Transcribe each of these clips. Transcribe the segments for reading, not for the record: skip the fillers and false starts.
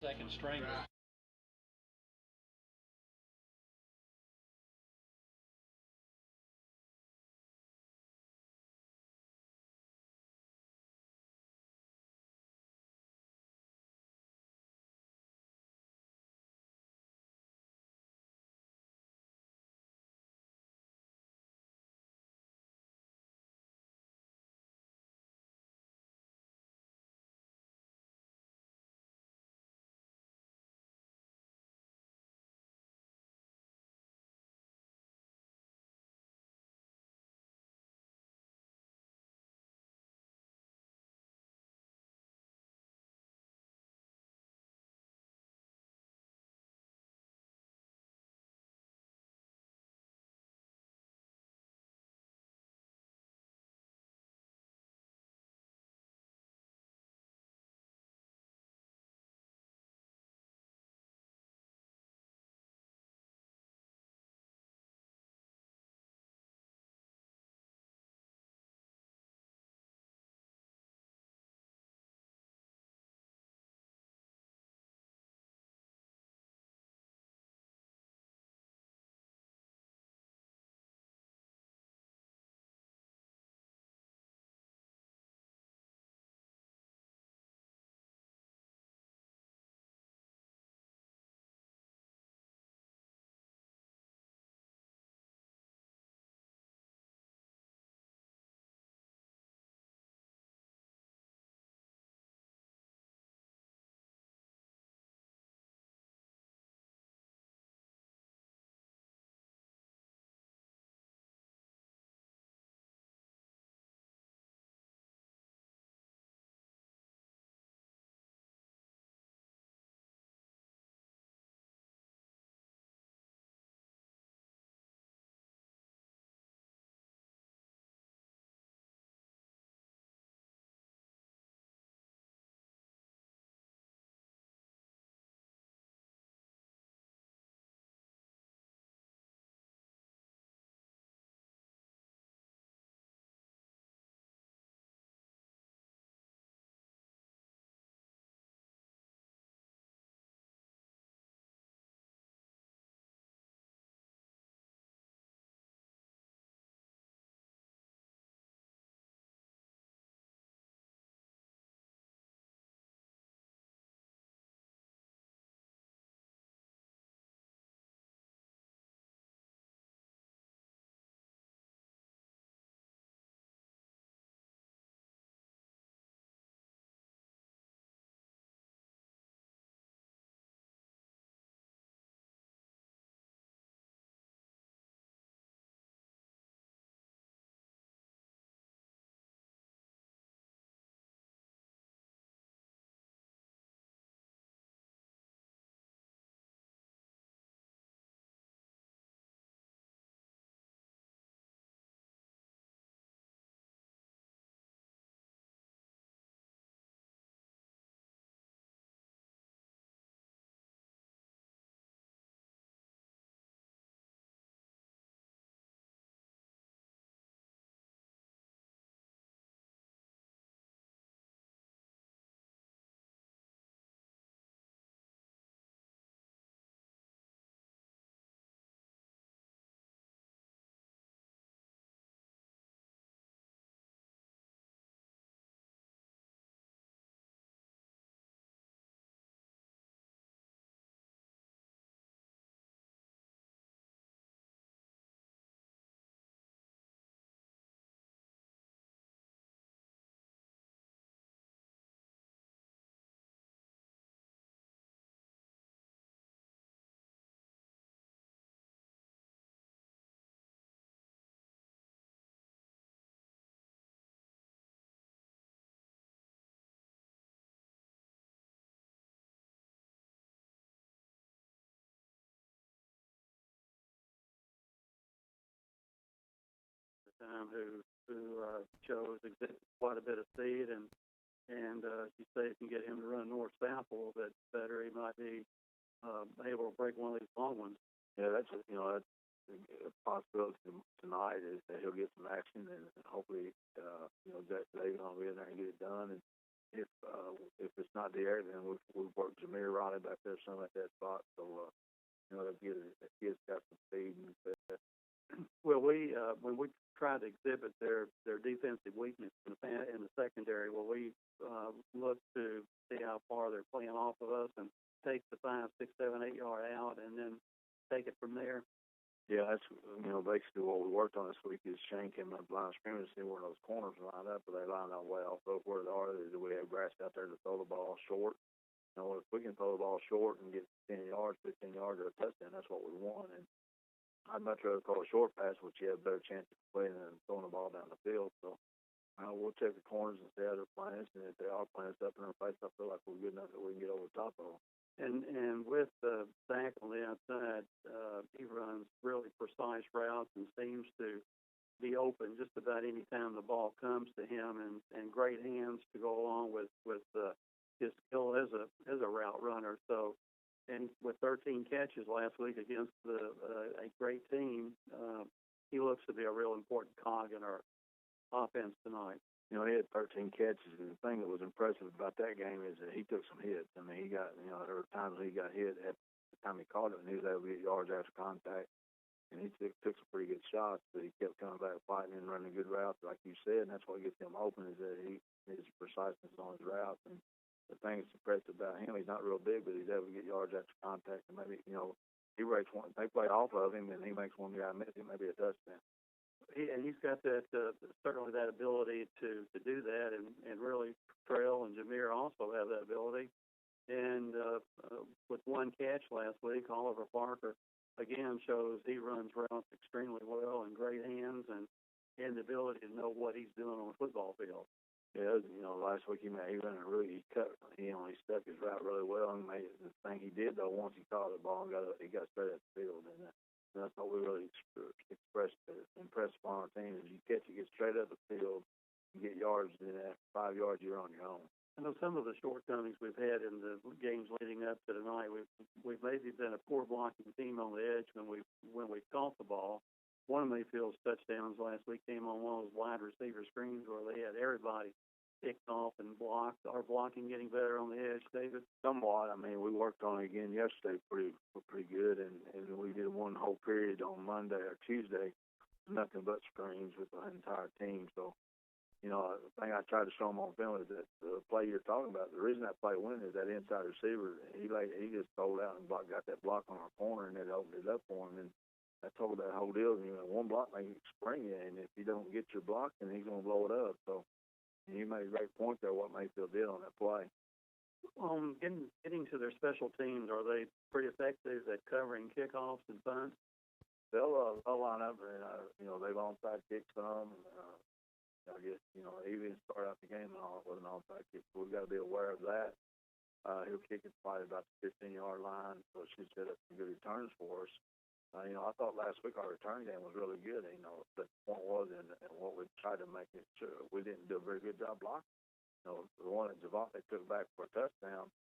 second stringer. Right. Who shows quite a bit of speed, and you say if you can get him to run north south a little bit better, he might be able to break one of these long ones. Yeah, that's that's a possibility tonight is that he'll get some action and hopefully Dave's gonna be in there and get it done. And if it's not there, then we've worked Jameer Riley back there some at that spot. So the kids got some speed and Well, when we try to exhibit their defensive weakness in the secondary, we look to see how far they're playing off of us and take the 5, 6, 7, 8 yard out, and then take it from there. Yeah, that's basically what we worked on this week. Is Shane came up line of scrimmage to see where those corners lined up, but they lined up well. So where they are, we have grass out there to throw the ball short. If we can throw the ball short and get 10 yards, 15 yards, or a touchdown, that's what we want. And I'd much rather throw a short pass, which you have a better chance of playing than throwing the ball down the field. So we'll check the corners and see how they're playing us, and if they are playing us up in our face, I feel like we're good enough that we can get over the top of them. And with Zach on the outside, he runs really precise routes and seems to be open just about any time the ball comes to him, and great hands to go along with his skill as a route runner. So, and with 13 catches last week against a great team, he looks to be a real important cog in our offense tonight. He had 13 catches, and the thing that was impressive about that game is that he took some hits. I mean, he got, there were times he got hit at the time he caught it, and he was able to get yards after contact, and he took some pretty good shots, but he kept coming back fighting and running good routes, like you said, and that's what gets him open, is that his preciseness on his routes. And the thing that's impressive about him, he's not real big, but he's able to get yards after contact, and maybe, he breaks one, they play off of him, and he makes one guy miss, it may be a touchdown. And he's got that certainly that ability to do that, and really Trail and Jameer also have that ability. And with one catch last week, Oliver Parker again shows he runs routes extremely well and great hands and the ability to know what he's doing on the football field. Yeah, last week he ran a really he stuck his route really well, and made the thing he did though, once he caught the ball and he got straight at the field, and that's what we really impressed upon our team, is you catch it, get straight up the field, and get yards, and then after 5 yards you're on your own. I know some of the shortcomings we've had in the games leading up to tonight. We've maybe been a poor blocking team on the edge when we caught the ball. One of Mayfield's touchdowns last week came on one of those wide receiver screens where they had everybody picked off and blocked. Our blocking getting better on the edge, David? Somewhat. I mean, we worked on it again yesterday pretty good, and we did one whole period on Monday or Tuesday, nothing but screens with the entire team. So, the thing I tried to show them on film is that the play you're talking about, the reason that play went is that inside receiver, he just sold out and got that block on our corner, and it opened it up for him. And I told that whole deal, one block may spring you, and if you don't get your block, then he's going to blow it up. So, you made a great point there, what Mayfield did on that play. Getting to their special teams, are they pretty effective at covering kickoffs and punts? They'll line up, and they've onside kicked some. I guess even start out the game with an onside kick, so we've got to be aware of that. He'll kick it probably about the 15-yard line, so it should set up some good returns for us. I thought last week our return game was really good. But the point was, and what we tried to make it sure we didn't do a very good job blocking. The one that Javante took back for a touchdown,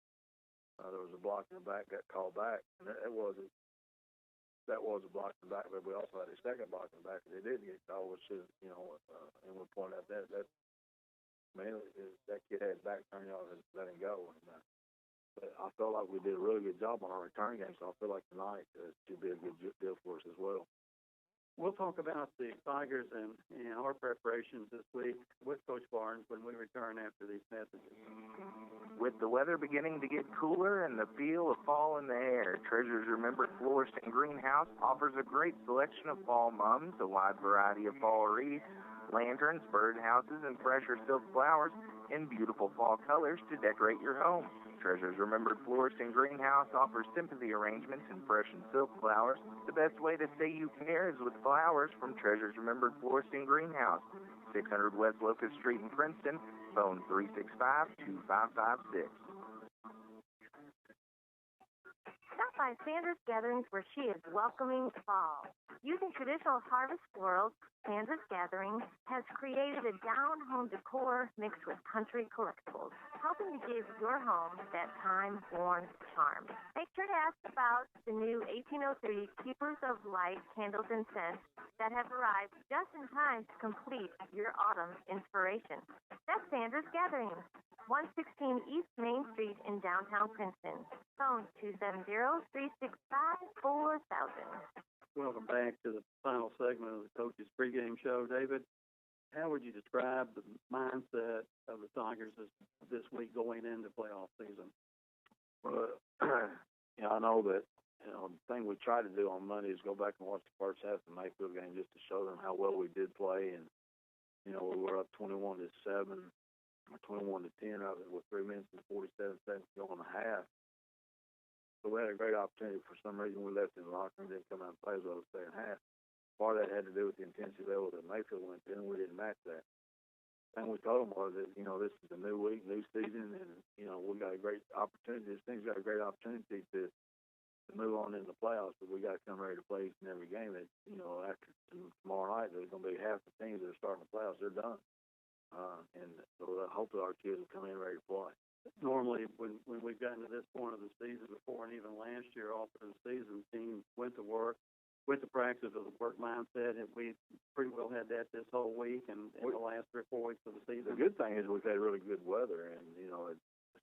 there was a block in the back, got called back, and that was a block in the back, but we also had a second block in the back that they didn't get called, which is, and we pointed out that mainly that kid had his back turned off and let him go. But I felt like we did a really good job on our return game, so I feel like tonight should be a good deal for us as well. We'll talk about the Tigers and our preparations this week with Coach Barnes when we return after these messages. With the weather beginning to get cooler and the feel of fall in the air, Treasures Remembered Florist and Greenhouse offers a great selection of fall mums, a wide variety of fall wreaths, lanterns, birdhouses, and fresher silk flowers in beautiful fall colors to decorate your home. Treasures Remembered Florist and Greenhouse offers sympathy arrangements in fresh and silk flowers. The best way to say you care is with flowers from Treasures Remembered Florist and Greenhouse, 600 West Locust Street in Princeton, phone 365-2556. Stop by Sandra's Gatherings, where she is welcoming fall. Using traditional harvest florals, Sandra's Gatherings has created a down-home decor mixed with country collectibles. helping to give your home that time-worn charm. Make sure to ask about the new 1803 Keepers of Light candles and scents that have arrived just in time to complete your autumn inspiration. That's Sandra's Gatherings, 116 East Main Street in downtown Princeton. Phone 270-365-4000. Welcome back to the final segment of the Coach's Pregame Show. David, how would you describe the mindset of the Tigers this week going into playoff season? Well, I know that, the thing we try to do on Monday is go back and watch the first half of the Mayfield game just to show them how well we did play. And, we were up 21-7, or 21-10 of it with 3 minutes and 47 seconds to go in the half. So we had a great opportunity. For some reason, we left in the locker room, didn't come out and play as well as the second half. Part of that had to do with the intensity level that Mayfield went to, and we didn't match that. The thing we told them was that, this is a new week, new season, and, we got a great opportunity. This thing's got a great opportunity to move on in the playoffs, but we got to come ready to play each and every game. That, after tomorrow night, there's going to be half the teams that are starting the playoffs, they're done. And so hopefully our kids will come in ready to play. Normally, when we've gotten to this point of the season before, and even last year, all through the season, teams went to work, went to practice with a work mindset, and we pretty well had that this whole week and the last 3 or 4 weeks of the season. The good thing is we've had really good weather, and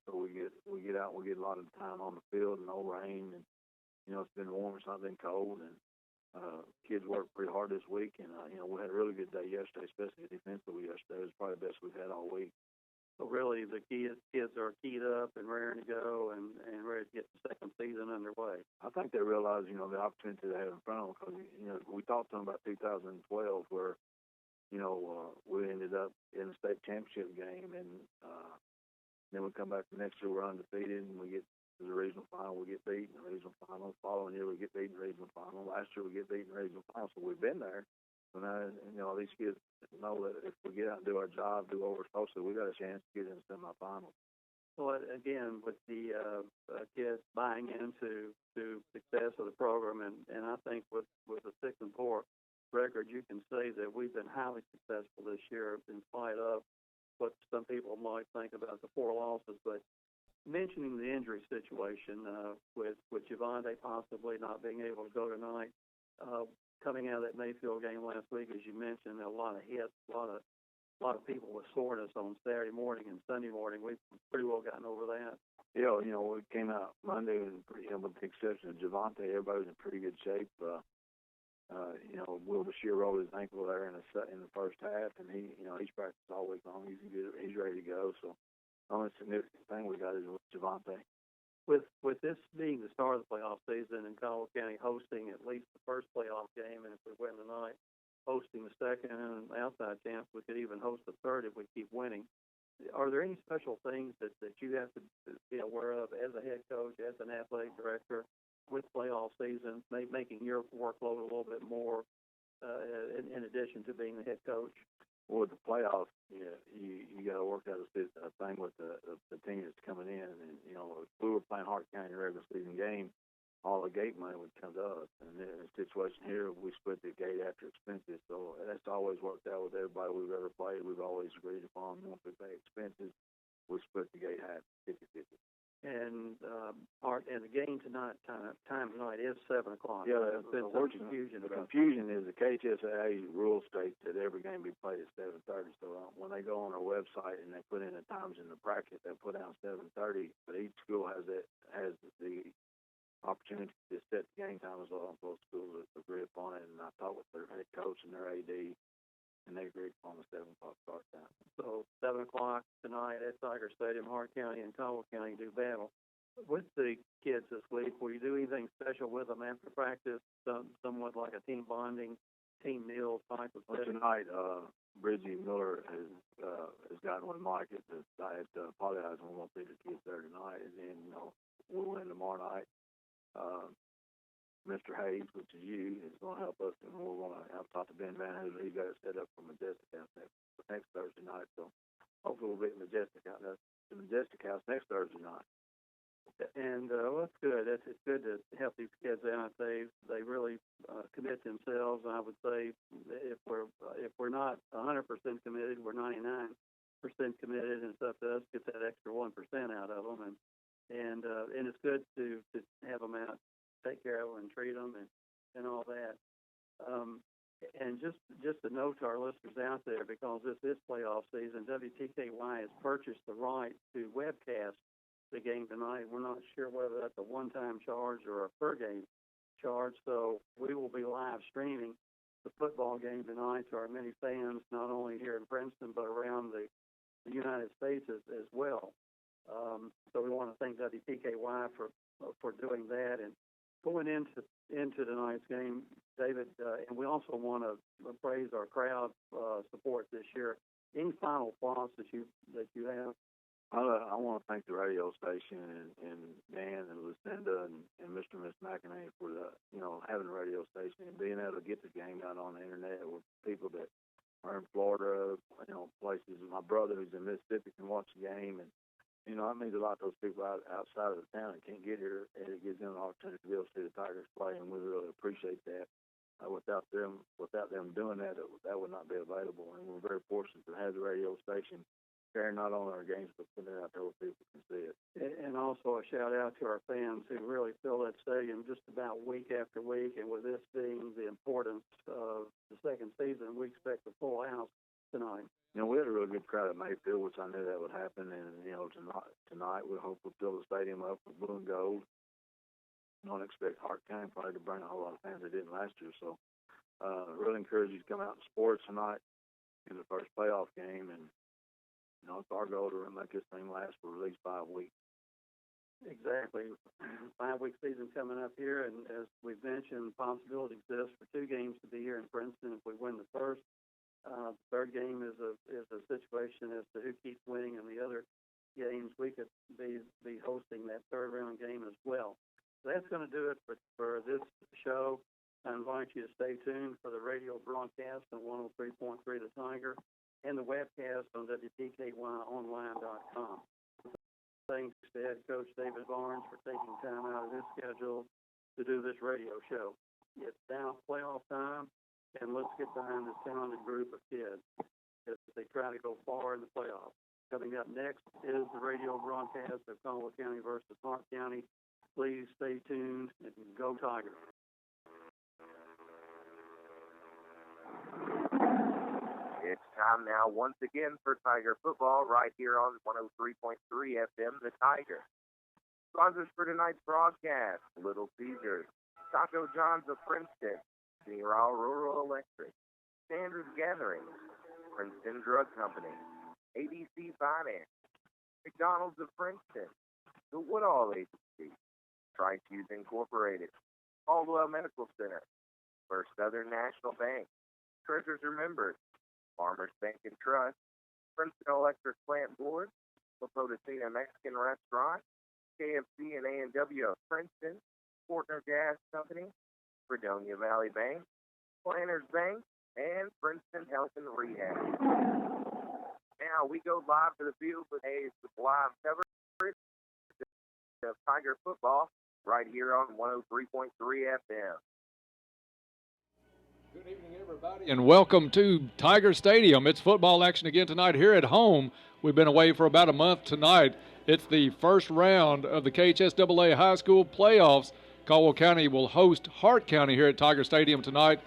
so we get out, we get a lot of time on the field, and no rain, and it's been warm, it's not been cold, and kids worked pretty hard this week, and we had a really good day yesterday, especially defensively yesterday. It was probably the best we've had all week. So really, the kids are keyed up and raring to go and ready to get the second season underway. I think they realize, the opportunity they have in front of them, because, we talked to them about 2012 where, we ended up in the state championship game, and then we come back the next year, we're undefeated, and we get to the regional final, we get beat in the regional final. The following year, we get beat in the regional final. Last year, we get beat in the regional final. So we've been there. So now, these kids know that if we get out and do our job, do what we're supposed to, we got a chance to get in the semifinals. Well, again, with the kids buying into success of the program, and I think with the 6-4 record, you can say that we've been highly successful this year in spite of what some people might think about the 4 losses. But mentioning the injury situation with Javante possibly not being able to go tonight, coming out of that Mayfield game last week, as you mentioned, a lot of hits, a lot of people with soreness on Saturday morning and Sunday morning. We've pretty well gotten over that. Yeah, we came out Monday and with the exception of Javante, everybody was in pretty good shape. Will Bashir rolled his ankle there in the first half, and he's practiced all week long. He's ready to go. So the only significant thing we got is with Javante. With this being the start of the playoff season and Caldwell County hosting at least the first playoff game, and if we win tonight, hosting the second, and an outside chance we could even host the third if we keep winning. Are there any special things that you have to be aware of as a head coach, as an athletic director, with playoff season, making your workload a little bit more in addition to being the head coach? Well, with the playoffs, you got to work out a thing with the team that's coming in. And, if we were playing Hart County regular season game, all the gate money would come to us. And in the situation here, we split the gate after expenses. So that's always worked out with everybody we've ever played. We've always agreed upon once we pay expenses, we split the gate half, 50-50. And Hart, and the game tonight, time tonight is 7 o'clock. Yeah, there's been some confusion. The confusion is the KHSAA rule states that every game be played at 7:30. So when they go on our website and they put in the times in the bracket, they put down 7:30. But each school has the opportunity to set the game time as well. Both schools agree upon it, and I talked with their head coach and their AD, and they agreed upon the 7 o'clock start time. So 7 o'clock tonight at Tiger Stadium, Hart County and Caldwell County do battle. With the kids this week, will you do anything special with them after practice, somewhat like a team bonding, team meal type of thing? Tonight, Bridgie Miller has gotten with Mike at I had to apologize, we won't see the kids there tonight, and then we'll win tomorrow night. Mr. Hayes, which is you, is going to help us, and we're going to have to talk to Ben Van Hoosen. He's got it set up for Majestic House next Thursday night. So hopefully we'll be at Majestic House next Thursday night. And that's good. It's good to help these kids out. They really commit themselves. And I would say if we're not 100% committed, we're 99. committed, and it's up to us to get that extra 1% out of them. And it's good to have them out, take care of them, and treat them, and all that. And just a note to our listeners out there, because this is playoff season, WTKY has purchased the right to webcast the game tonight. We're not sure whether that's a one-time charge or a per-game charge, so we will be live streaming the football game tonight to our many fans, not only here in Princeton, but around the United States as well. So we want to thank WTKY for doing that. And going into tonight's game, David, and we also want to praise our crowd support this year. Any final thoughts that you have? I want to thank the radio station and Dan and Lucinda and Mr. and Miss McEnany for having a radio station and being able to get the game out on the internet with people that are in Florida, places. My brother who's in Mississippi can watch the game, and that means a lot to those people outside of the town that can't get here, and it gives them an opportunity to be able to see the Tigers play, and we really appreciate that. Without them doing that, that would not be available, and we're very fortunate to have the radio station carrying not only our games, but putting it out there where people can see it. And also a shout out to our fans who really fill that stadium just about week after week, and with this being the importance of the second season, we expect a full house tonight. We had a really good crowd at Mayfield, which I knew that would happen, and tonight we hope we'll fill the stadium up with blue and gold. I don't expect Hart County probably to bring a whole lot of fans they didn't last year, so really encourage you to come out and support tonight in the first playoff game, and it's our goal to make this thing last for at least 5 weeks. Exactly. 5-week season coming up here, and as we've mentioned, the possibility exists for 2 games to be here in Princeton if we win the first. The third game is a situation as to who keeps winning, and the other games we could be hosting that third round game as well. So that's going to do it for this show. I invite you to stay tuned for the radio broadcast on 103.3 The Tiger and the webcast on WTKYonline.com. Thanks to head coach David Barnes for taking time out of his schedule to do this radio show. It's now playoff time, and let's get behind this talented group of kids as they try to go far in the playoffs. Coming up next is the radio broadcast of Caldwell County versus Hart County. Please stay tuned and go Tigers. It's time now once again for Tiger football right here on 103.3 FM, The Tiger. Sponsors for tonight's broadcast: Little Caesars, Taco John's of Princeton, General Rural Electric, Sanders Gatherings, Princeton Drug Company, ABC Finance, McDonald's of Princeton, the Woodall Agency, Tri-Fuse Incorporated, Caldwell Medical Center, First Southern National Bank, Treasures Remembered, Farmers Bank and Trust, Princeton Electric Plant Board, Lapodacina Mexican Restaurant, KFC and A&W of Princeton, Fortner Gas Company, Fredonia Valley Bank, Planners Bank, and Princeton Health and Rehab. Now we go live to the field with live coverage of Tiger football right here on 103.3 FM. Good evening, everybody, and welcome to Tiger Stadium. It's football action again tonight here at home. We've been away for about a month tonight. It's the first round of the KHSAA high school playoffs. Caldwell County will host Hart County here at Tiger Stadium tonight.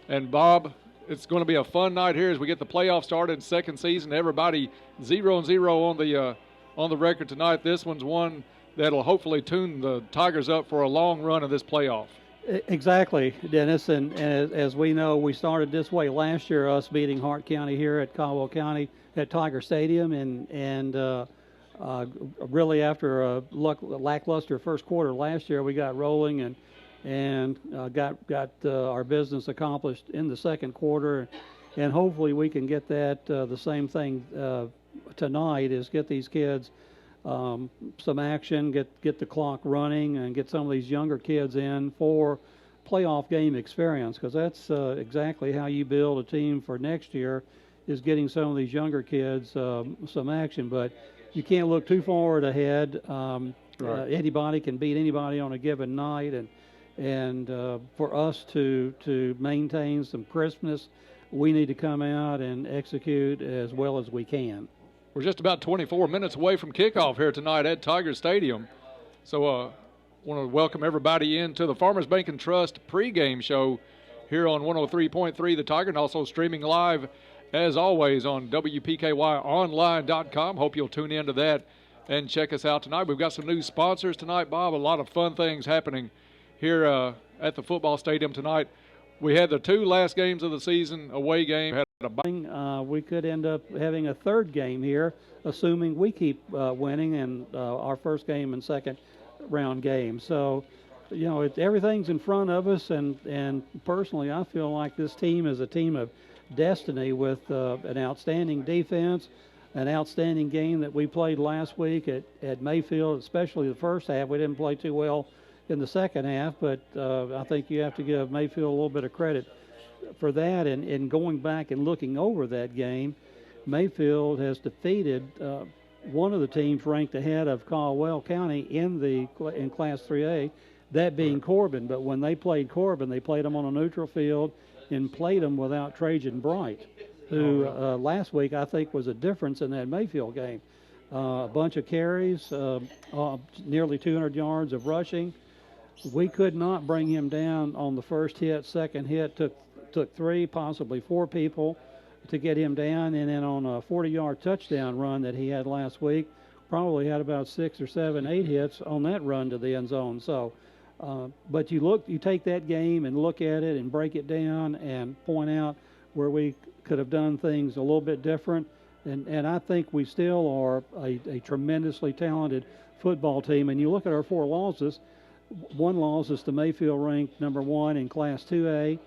And, Bob, it's going to be a fun night here as we get the playoffs started, second season. Everybody 0-0 on the record tonight. This one's one that'll hopefully tune the Tigers up for a long run of this playoff. Exactly, Dennis, and as we know, we started this way last year, us beating Hart County here at Caldwell County at Tiger Stadium, and really after a lackluster first quarter last year, we got rolling and got our business accomplished in the second quarter, and hopefully we can get that the same thing tonight, is get these kids some action, get the clock running, and get some of these younger kids in for playoff game experience, because that's exactly how you build a team for next year, is getting some of these younger kids some action. But you can't look too far ahead. Right. Anybody can beat anybody on a given night, and for us to maintain some crispness, we need to come out and execute as well as we can. We're just about 24 minutes away from kickoff here tonight at Tiger Stadium. So want to welcome everybody into the Farmers Bank and Trust pregame show here on 103.3 The Tiger, and also streaming live, as always, on WPKYonline.com. Hope you'll tune into that and check us out tonight. We've got some new sponsors tonight, Bob. A lot of fun things happening here at the football stadium tonight. We had the 2 last games of the season, away game. We could end up having a third game here, assuming we keep winning in our first game and second round game. So, you know, everything's in front of us, and personally, I feel like this team is a team of destiny with an outstanding defense, an outstanding game that we played last week at Mayfield, especially the first half. We didn't play too well in the second half, but I think you have to give Mayfield a little bit of credit for that. And going back and looking over that game, Mayfield has defeated one of the teams ranked ahead of Caldwell County in Class 3A, that being Corbin. But when they played Corbin, they played them on a neutral field and played them without Trajan Bright, who last week I think was a difference in that Mayfield game. A bunch of carries, nearly 200 yards of rushing. We could not bring him down on the first hit. Second hit took 3, possibly 4 people to get him down, and then on a 40-yard touchdown run that he had last week, probably had about 6 or 7, 8 hits on that run to the end zone. So, but you take that game and look at it and break it down and point out where we could have done things a little bit different, and I think we still are a tremendously talented football team. And you look at our 4 losses. 1 loss is to Mayfield, ranked number 1 in Class 2A.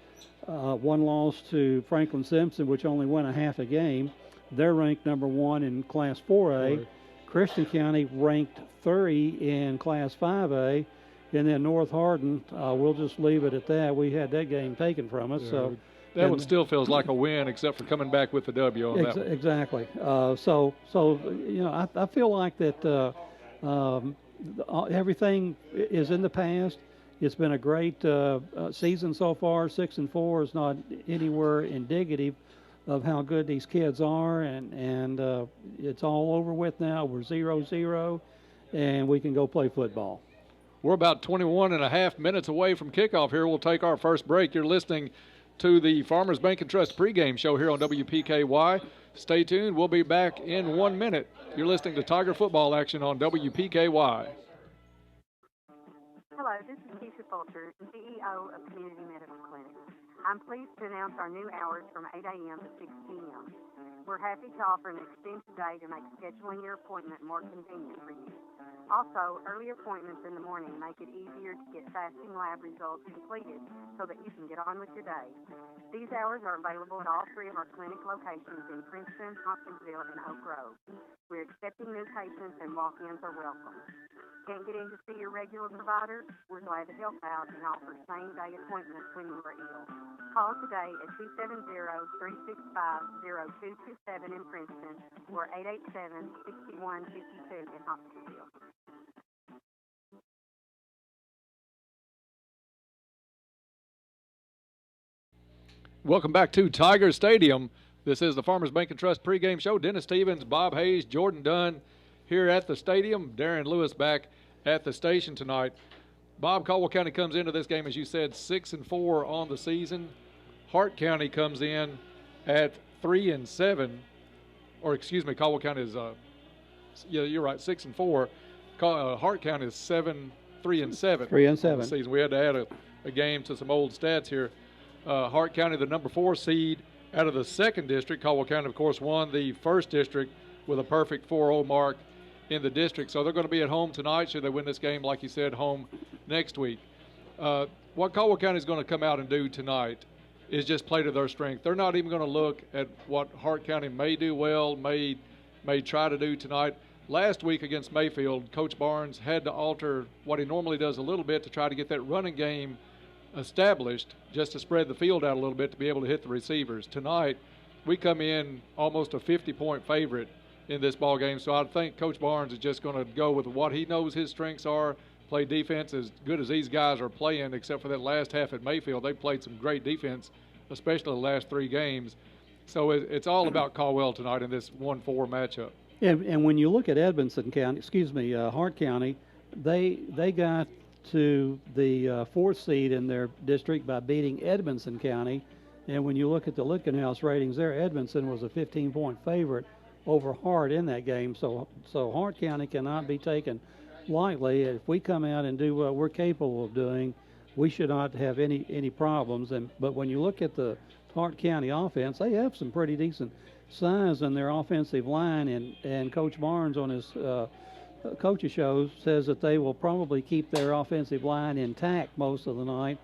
1 loss to Franklin Simpson, which only won a half a game. They're ranked number 1 in Class 4A. Christian County ranked 30 in Class 5A. And then North Hardin, we'll just leave it at that. We had that game taken from us. Yeah, so that one still feels like a win, except for coming back with the W on that one. Exactly. So you know, I feel like that everything is in the past. It's been a great season so far. 6-4 is not anywhere indicative of how good these kids are, and it's all over with now. We're 0-0, and we can go play football. We're about 21 and a half minutes away from kickoff here. We'll take our first break. You're listening to the Farmers Bank and Trust pregame show here on WPKY. Stay tuned. We'll be back in 1 minute. You're listening to Tiger football action on WPKY. Hello, this is Keisha Fulcher, CEO of Community Medical Clinic. I'm pleased to announce our new hours from 8 a.m. to 6 p.m. We're happy to offer an extended day to make scheduling your appointment more convenient for you. Also, early appointments in the morning make it easier to get fasting lab results completed so that you can get on with your day. These hours are available at all 3 of our clinic locations in Princeton, Hopkinsville, and Oak Grove. We're accepting new patients and walk-ins are welcome. Can't get in to see your regular provider? We're glad to help out and offer same-day appointments when you are ill. Call today at 270-365-0227 in Princeton or 887-6152 in Hopkinsville. Welcome back to Tiger Stadium. This is the Farmers Bank and Trust pregame show. Dennis Stevens, Bob Hayes, Jordan Dunn here at the stadium. Darren Lewis back at the station tonight. Bob, Caldwell County comes into this game, as you said, 6-4 on the season. Hart County comes in at 3-7. Or excuse me, Caldwell County is, yeah, you're right, 6-4. Hart County is 3-7. 3-7. Season. We had to add a game to some old stats here. Hart County, the number 4 seed out of the second district. Caldwell County, of course, won the first district with a perfect 4-0 mark in the district. So they're going to be at home tonight should they win this game, like you said, home next week. What Caldwell County is going to come out and do tonight is just play to their strength. They're not even going to look at what Hart County may do well, may try to do tonight. Last week against Mayfield, Coach Barnes had to alter what he normally does a little bit to try to get that running game established, just to spread the field out a little bit to be able to hit the receivers. Tonight, we come in almost a 50-point favorite in this ball game, so I think Coach Barnes is just going to go with what he knows his strengths are, play defense as good as these guys are playing, except for that last half at Mayfield. They played some great defense, especially the last 3 games. So it's all about Caldwell tonight in this 1-4 matchup. And when you look at Hart County, they got to the fourth seed in their district by beating Edmondson County. And when you look at the Litkenhouse ratings there, Edmondson was a 15-point favorite over Hart in that game. So Hart County cannot be taken lightly. If we come out and do what we're capable of doing, we should not have any problems. But when you look at the Hart County offense, they have some pretty decent size in their offensive line, and Coach Barnes on his coaches show says that they will probably keep their offensive line intact most of the night,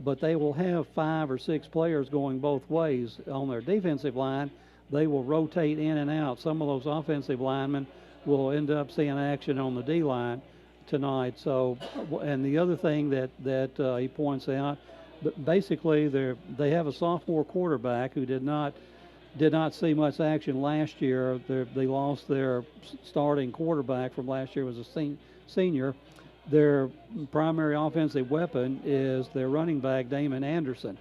but they will have 5 or 6 players going both ways. On their defensive line, they will rotate in and out. Some of those offensive linemen will end up seeing action on the D line tonight. So, and the other thing that he points out, basically they have a sophomore quarterback who did not see much action last year. They lost their starting quarterback from last year, was a senior. Their primary offensive weapon is their running back, Damon Anderson,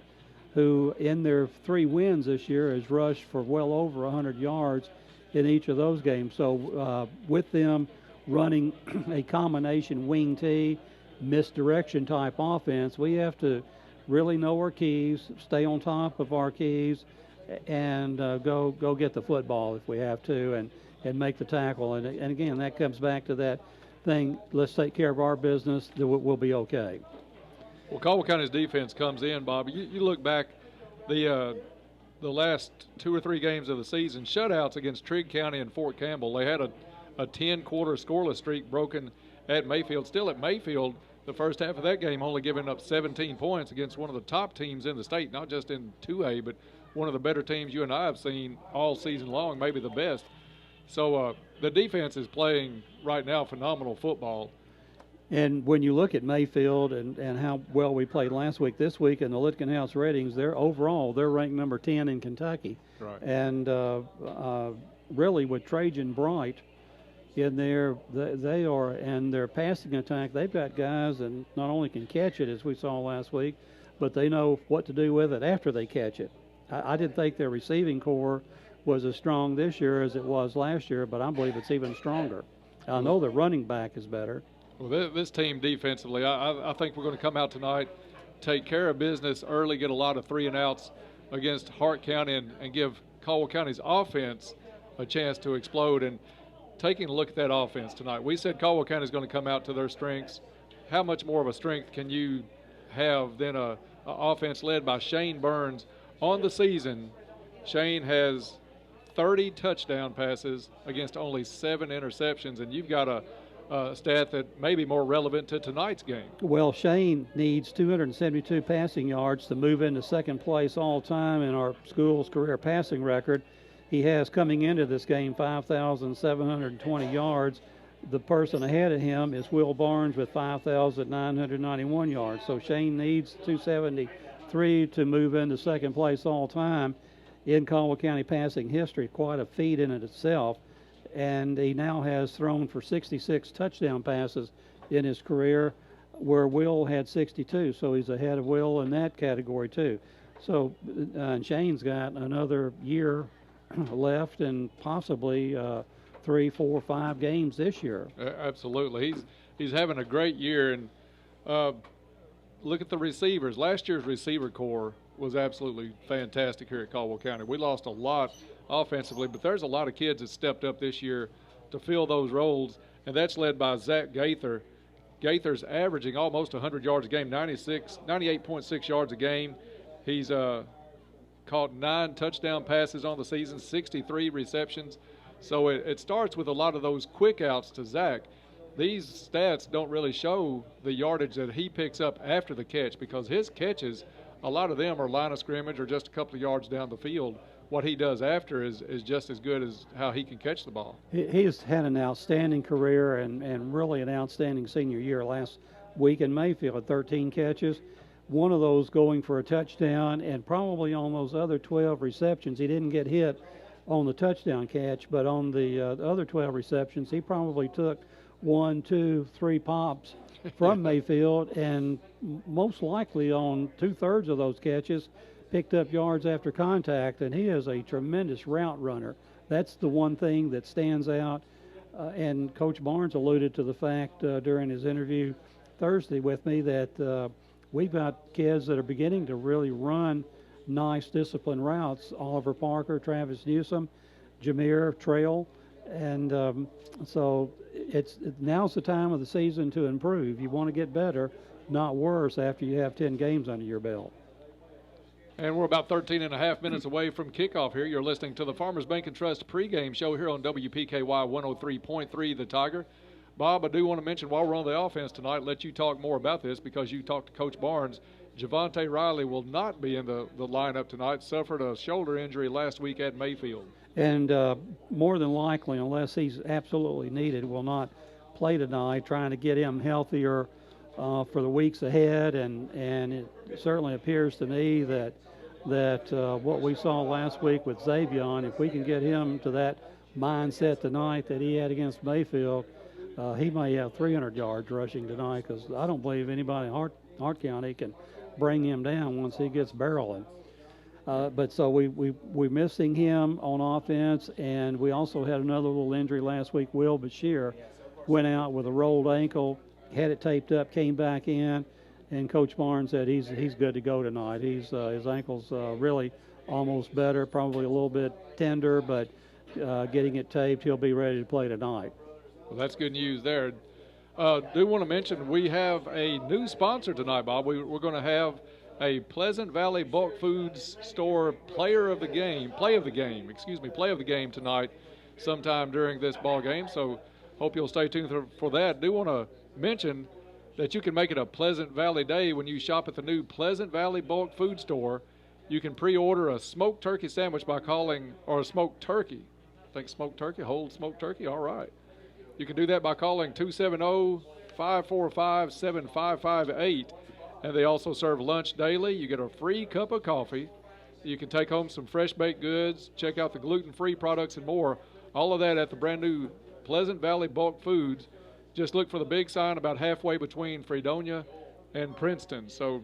who in their 3 wins this year has rushed for well over 100 yards in each of those games. So with them running a combination wing T, misdirection type offense, we have to really know our keys, stay on top of our keys, and go get the football if we have to, and make the tackle. And again, that comes back to that thing, let's take care of our business, we'll be okay. Well, Caldwell County's defense comes in, Bobby. You look back the last 2 or 3 games of the season, shutouts against Trigg County and Fort Campbell. They had a 10-quarter scoreless streak broken at Mayfield. Still at Mayfield, the first half of that game only giving up 17 points against one of the top teams in the state, not just in 2A, but one of the better teams you and I have seen all season long, maybe the best. So the defense is playing right now phenomenal football. And when you look at Mayfield and how well we played last week, this week in the Litkenhouse ratings, they're ranked number 10 in Kentucky. Right. And really with Trajan Bright in there, they are, and their passing attack, they've got guys that not only can catch it, as we saw last week, but they know what to do with it after they catch it. I didn't think their receiving core was as strong this year as it was last year, but I believe it's even stronger. I know the running back is better. Well, this team defensively, I think we're going to come out tonight, take care of business early, get a lot of 3-and-outs against Hart County, and give Caldwell County's offense a chance to explode. And taking a look at that offense tonight, we said Caldwell County is going to come out to their strengths. How much more of a strength can you have than a offense led by Shane Burns? On the season, Shane has 30 touchdown passes against only 7 interceptions, and you've got a stat that may be more relevant to tonight's game. Well, Shane needs 272 passing yards to move into second place all time in our school's career passing record. He has, coming into this game, 5,720 yards. The person ahead of him is Will Barnes with 5,991 yards. So Shane needs 273 to move into second place all time in Caldwell County passing history. Quite a feat in it itself. And he now has thrown for 66 touchdown passes in his career, where Will had 62. So he's ahead of Will in that category too. So and Shane's got another year left and possibly 3, 4, 5 games this year. Absolutely. He's having a great year. And look at the receivers. Last year's receiver core was absolutely fantastic here at Caldwell County. We lost a lot offensively, but there's a lot of kids that stepped up this year to fill those roles, and that's led by Zach Gaither. Gaither's averaging almost 100 yards a game, 98.6 yards a game. He's caught 9 touchdown passes on the season, 63 receptions. So it starts with a lot of those quick outs to Zach. These stats don't really show the yardage that he picks up after the catch, because his catches, a lot of them are line of scrimmage or just a couple of yards down the field. What he does after is just as good as how he can catch the ball. He's had an outstanding career and really an outstanding senior year. Last week in Mayfield, 13 catches, one of those going for a touchdown, and probably on those other 12 receptions, he didn't get hit on the touchdown catch, but on the other 12 receptions, he probably took 1, 2, 3 pops from Mayfield, and most likely on 2/3 of those catches picked up yards after contact, and he is a tremendous route runner. that's the one thing that stands out. And Coach Barnes alluded to the fact during his interview Thursday with me that we've got kids that are beginning to really run nice disciplined routes. Oliver Parker, Travis Newsom, Jameer Trail, and so now's the time of the season to improve. You want to get better, not worse, after you have 10 games under your belt. And we're about 13 and a half minutes away from kickoff here. You're listening to the Farmers Bank and Trust pregame show here on WPKY 103.3 The Tiger. Bob, I do want to mention while we're on the offense tonight, let you talk more about this because you talked to Coach Barnes. Javante Riley will not be in the lineup tonight. Suffered a shoulder injury last week at Mayfield. And more than likely, unless he's absolutely needed, will not play tonight, trying to get him healthier for the weeks ahead. And it certainly appears to me that what we saw last week with Xavion, if we can get him to that mindset tonight that he had against Mayfield, he may have 300 yards rushing tonight, because I don't believe anybody in Hart County can bring him down once he gets barreling. But so we're missing him on offense, and we also had another little injury last week. Will Bashir went out with a rolled ankle, had it taped up, came back in, and Coach Barnes said he's good to go tonight. His ankle's really almost better, probably a little bit tender, but getting it taped, he'll be ready to play tonight. Well, that's good news there. Do want to mention we have a new sponsor tonight, Bob. We're going to have a Pleasant Valley Bulk Foods Store play of the game tonight sometime during this ball game. So hope you'll stay tuned for that. Do want to mention that you can make it a Pleasant Valley day when you shop at the new Pleasant Valley Bulk Food Store. You can pre-order a smoked turkey sandwich by calling, or a smoked turkey. I think smoked turkey, whole smoked turkey, all right. You can do that by calling 270-545-7558. And they also serve lunch daily. You get a free cup of coffee. You can take home some fresh baked goods, check out the gluten-free products and more. All of that at the brand new Pleasant Valley Bulk Foods. Just look for the big sign about halfway between Fredonia and Princeton. So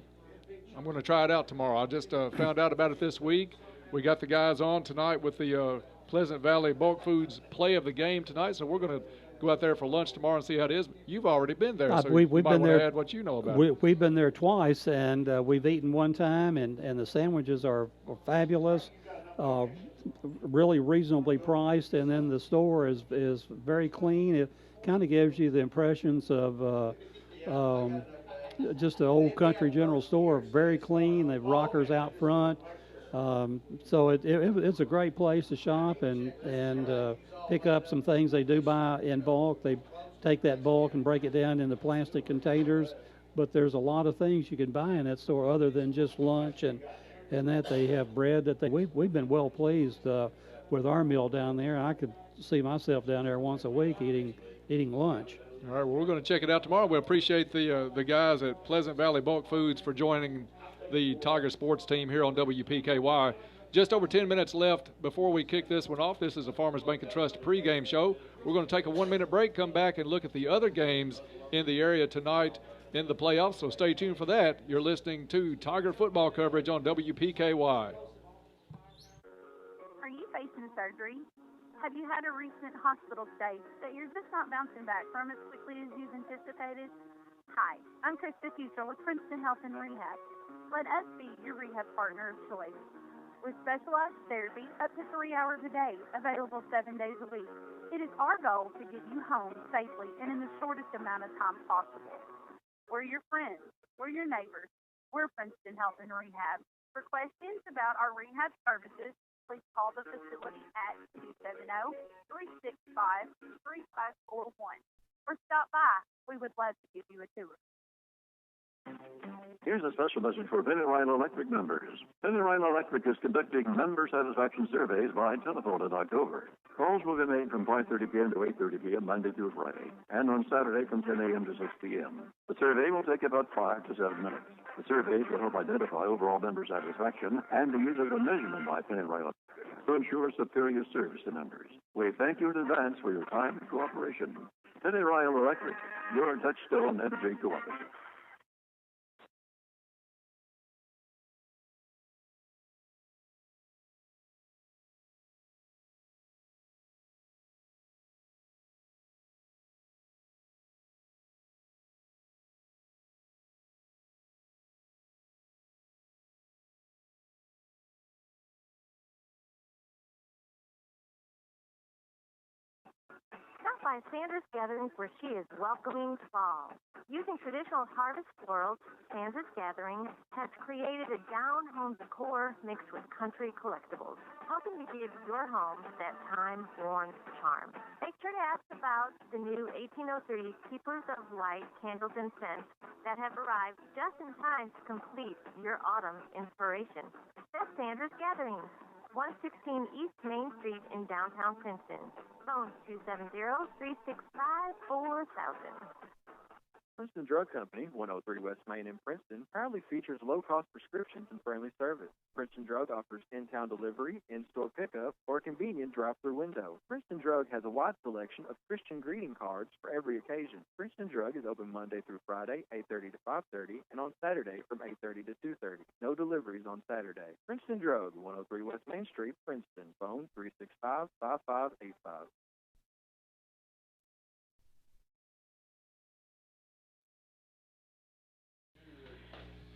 I'm going to try it out tomorrow. I just found out about it this week. We got the guys on tonight with the Pleasant Valley Bulk Foods play of the game tonight. So we're going to go out there for lunch tomorrow and see how it is. You've already been there, so we've you might been want there. to add what you know about it. We've been there twice, and we've eaten one time, and the sandwiches are fabulous, really reasonably priced, and then the store is very clean. It kind of gives you the impressions of just an old country general store, very clean. They have rockers out front. So it's a great place to shop and pick up some things they do buy in bulk. They take that bulk and break it down into plastic containers, but there's a lot of things you can buy in that store other than just lunch and that. They have bread that we've been well pleased with our meal down there. I could see myself down there once a week eating lunch. All right, well, we're going to check it out tomorrow. We appreciate the guys at Pleasant Valley Bulk Foods for joining the Tiger sports team here on WPKY. Just over 10 minutes left before we kick this one off. This is a Farmers Bank and Trust pregame show. We're going to take a 1-minute break, come back and look at the other games in the area tonight in the playoffs, so stay tuned for that. You're listening to Tiger football coverage on WPKY. Are you facing surgery? Have you had a recent hospital stay that you're just not bouncing back from as quickly as you've anticipated? Hi, I'm Krista Futrell with Princeton Health and Rehab. Let us be your rehab partner of choice. With specialized therapy up to 3 hours a day, available 7 days a week. It is our goal to get you home safely and in the shortest amount of time possible. We're your friends. We're your neighbors. We're Princeton Health and Rehab. For questions about our rehab services, please call the facility at 270-365-3541 or stop by. We would love to give you a tour. Here's a special message for Penny Rhino Electric members. Penny Rhino Electric is conducting member satisfaction surveys by telephone in October. Calls will be made from 5:30 p.m. to 8:30 p.m. Monday through Friday, and on Saturday from 10 a.m. to 6 p.m. The survey will take about 5 to 7 minutes. The surveys will help identify overall member satisfaction and be used as a measurement by Penny Rhino to ensure superior service to members. We thank you in advance for your time and cooperation. Penny Rhino Electric, your touchstone energy cooperative. by Sandra's Gatherings, where she is welcoming fall. Using traditional harvest florals, Sandra's Gathering has created a down-home decor mixed with country collectibles, helping to give your home that time-worn charm. Make sure to ask about the new 1803 Keepers of Light candles and scents that have arrived just in time to complete your autumn inspiration. That's Sandra's Gatherings, 116 East Main Street in downtown Princeton. Phone 270-365-4000. Princeton Drug Company, 103 West Main in Princeton, proudly features low-cost prescriptions and friendly service. Princeton Drug offers in-town delivery, in-store pickup, or a convenient drive-through window. Princeton Drug has a wide selection of Christian greeting cards for every occasion. Princeton Drug is open Monday through Friday, 8:30 to 5:30, and on Saturday from 8:30 to 2:30. No deliveries on Saturday. Princeton Drug, 103 West Main Street, Princeton. Phone 365-5585.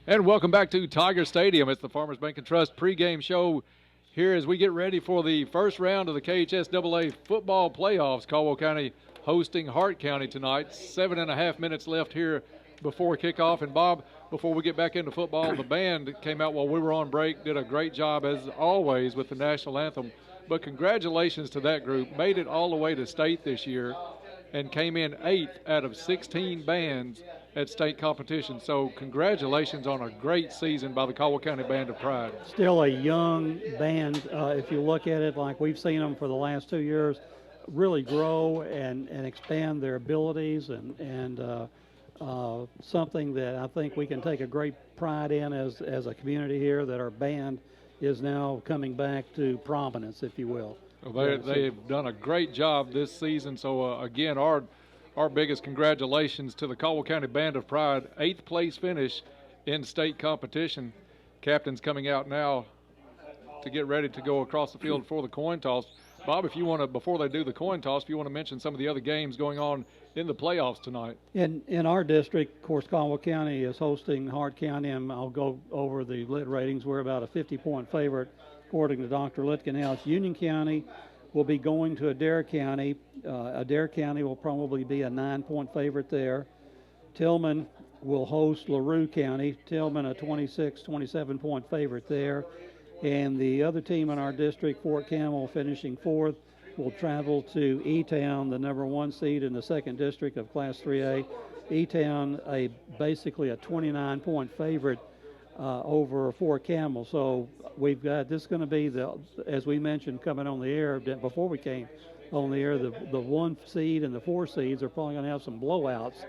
And welcome back to Tiger Stadium. It's the Farmers Bank and Trust pregame show here as we get ready for the first round of the KHSAA football playoffs. Caldwell County hosting Hart County tonight. 7.5 minutes left here before kickoff. And Bob, before we get back into football, the band came out while we were on break, did a great job as always with the national anthem. But congratulations to that group. Made it all the way to state this year and came in 8th out of 16 bands at state competition. So congratulations on a great season by the Caldwell County Band of Pride. Still a young band, if you look at it like we've seen them for the last 2 years, really grow and expand their abilities and something that I think we can take a great pride in as a community here, that our band is now coming back to prominence, if you will. Well, they've done a great job this season. So, again, our biggest congratulations to the Caldwell County Band of Pride. 8th place finish in state competition. Captain's coming out now to get ready to go across the field for the coin toss. Bob, if you want to, before they do the coin toss, if you want to mention some of the other games going on in the playoffs tonight. In our district, of course, Caldwell County is hosting Hart County, and I'll go over the lit ratings. We're about a 50-point favorite, according to Dr. Litkenhouse. Union County will be going to Adair County. Adair County will probably be a 9-point favorite there. Tillman will host LaRue County. Tillman a 27-point favorite there. And the other team in our district, Fort Campbell, finishing 4th, will travel to E-Town, the number 1 seed in the 2nd district of Class 3A. E-Town, basically a 29-point favorite over Fort Campbell. So we've got, this is going to be, as we mentioned coming on the air before we came on the air, the 1 seed and the 4 seeds are probably going to have some blowouts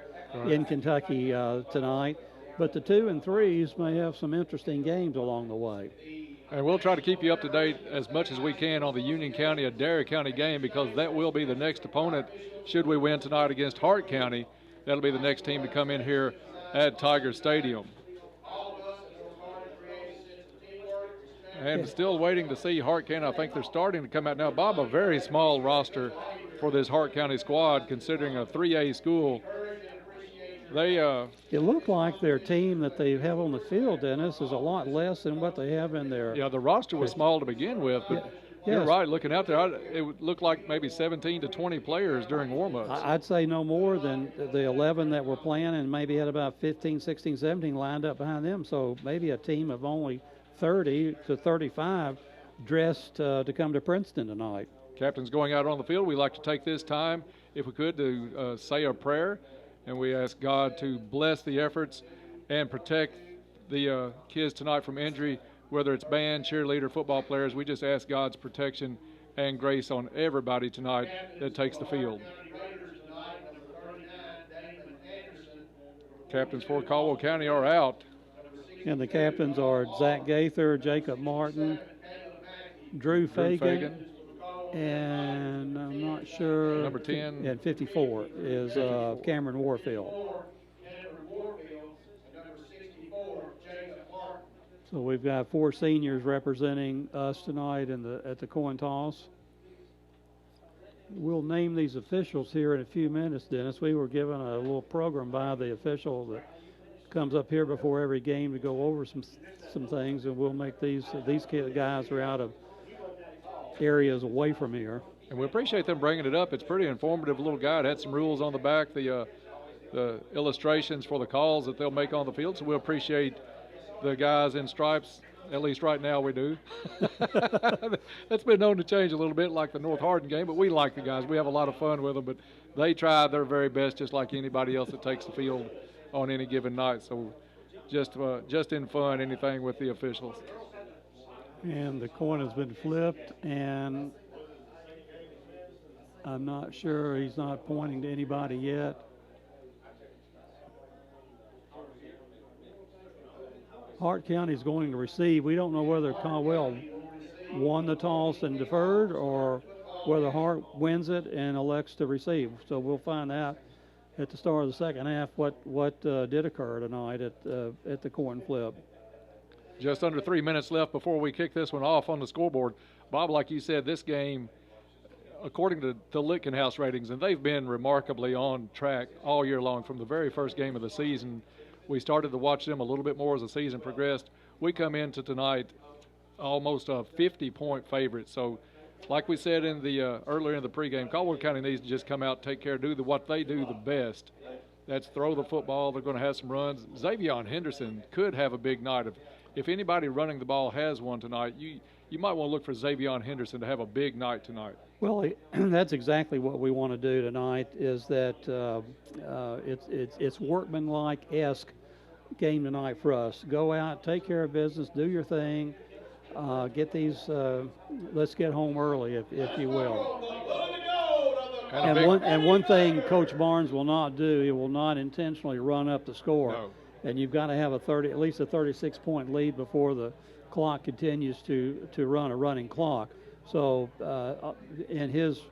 in Kentucky tonight. But the 2 and 3s may have some interesting games along the way. And we'll try to keep you up to date as much as we can on the Union County, Adair County game, because that will be the next opponent should we win tonight against Hart County. That'll be the next team to come in here at Tiger Stadium. And still waiting to see Hart County. I think they're starting to come out now. Bob, a very small roster for this Hart County squad, considering a 3A school. It looked like their team that they have on the field, Dennis, is a lot less than what they have in their. Yeah, the roster was small to begin with, but you're right. Looking out there, it would look like maybe 17 to 20 players during warm-ups. I'd say no more than the 11 that were playing, and maybe had about 15, 16, 17 lined up behind them. So maybe a team of only 30 to 35 dressed to come to Princeton tonight. Captain's going out on the field. We'd like to take this time, if we could, to say a prayer. And we ask God to bless the efforts and protect the kids tonight from injury, whether it's band, cheerleader, football players. We just ask God's protection and grace on everybody tonight that takes the field. Captains for Caldwell County are out. And the captains are Zach Gaither, Jacob Martin, Drew Fagan. And I'm not sure. Number 10. And 54 is Cameron Warfield. So we've got 4 seniors representing us tonight at the coin toss. We'll name these officials here in a few minutes, Dennis. We were given a little program by the official that comes up here before every game to go over some things, and we'll make these guys are out of areas away from here. And we appreciate them bringing it up. It's pretty informative little guide. It had some rules on the back, the illustrations for the calls that they'll make on the field. So we appreciate the guys in stripes. At least right now we do. That's been known to change a little bit, like the North Hardin game, but we like the guys. We have a lot of fun with them, but they try their very best just like anybody else that takes the field on any given night. So just in fun, anything with the officials. And the coin has been flipped, and I'm not sure. He's not pointing to anybody yet. Hart County is going to receive. We don't know whether Caldwell won the toss and deferred, or whether Hart wins it and elects to receive. So we'll find out at the start of the second half what did occur tonight at the coin flip. Just under 3 minutes left before we kick this one off on the scoreboard. Bob, like you said, this game, according to the Lichtenhouse ratings, and they've been remarkably on track all year long from the very first game of the season. We started to watch them a little bit more as the season progressed. We come into tonight almost a 50-point favorite. So, like we said in the earlier in the pregame, Caldwell County needs to just come out, take care, do what they do the best. That's throw the football. They're going to have some runs. Xavier Henderson could have a big night. If anybody running the ball has one tonight, you might want to look for Xavier Henderson to have a big night tonight. Well, that's exactly what we want to do tonight. Is that it's workmanlike-esque game tonight for us. Go out, take care of business, do your thing, get these. Let's get home early, if you will. And one thing Coach Barnes will not do, he will not intentionally run up the score. No. And you've got to have at least a 36-point lead before the clock continues to run a running clock. So in his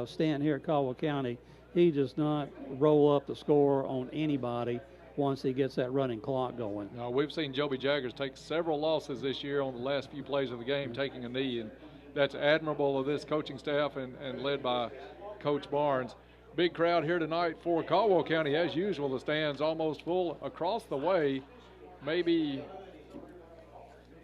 stand here at Caldwell County, he does not roll up the score on anybody once he gets that running clock going. Now, we've seen Joby Jaggers take several losses this year on the last few plays of the game, taking a knee, and that's admirable of this coaching staff and led by Coach Barnes. Big crowd here tonight for Caldwell County. As usual, the stands almost full across the way, maybe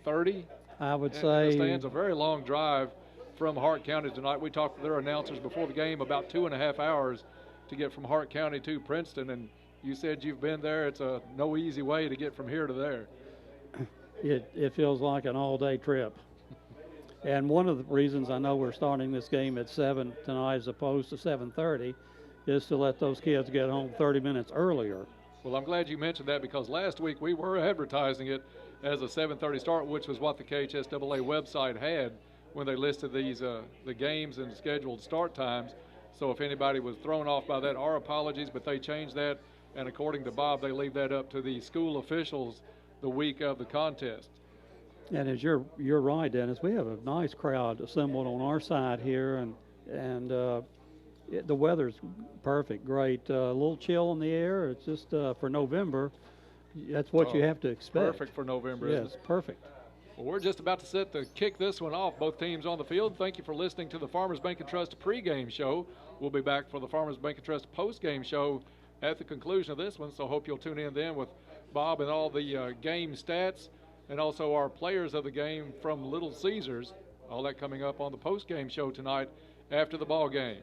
30. I would and say. The stands, a very long drive from Hart County tonight. We talked to their announcers before the game, about 2.5 hours to get from Hart County to Princeton, and you said you've been there. It's no easy way to get from here to there. It feels like an all-day trip. And one of the reasons I know we're starting this game at 7 tonight as opposed to 7:30 is to let those kids get home 30 minutes earlier. Well, I'm glad you mentioned that, because last week we were advertising it as a 7:30 start, which was what the KHSAA website had when they listed these the games and scheduled start times. So if anybody was thrown off by that, our apologies, but they changed that, and according to Bob, they leave that up to the school officials the week of the contest. And as you're right, Dennis, we have a nice crowd assembled on our side here, and the weather's perfect, great. A little chill in the air. It's just for November. That's what you have to expect. Perfect for November. Yes, perfect. Well, we're just about to set to kick this one off. Both teams on the field. Thank you for listening to the Farmers Bank and Trust pregame show. We'll be back for the Farmers Bank and Trust postgame show at the conclusion of this one. So hope you'll tune in then with Bob and all the game stats, and also our players of the game from Little Caesars. All that coming up on the postgame show tonight after the ball game.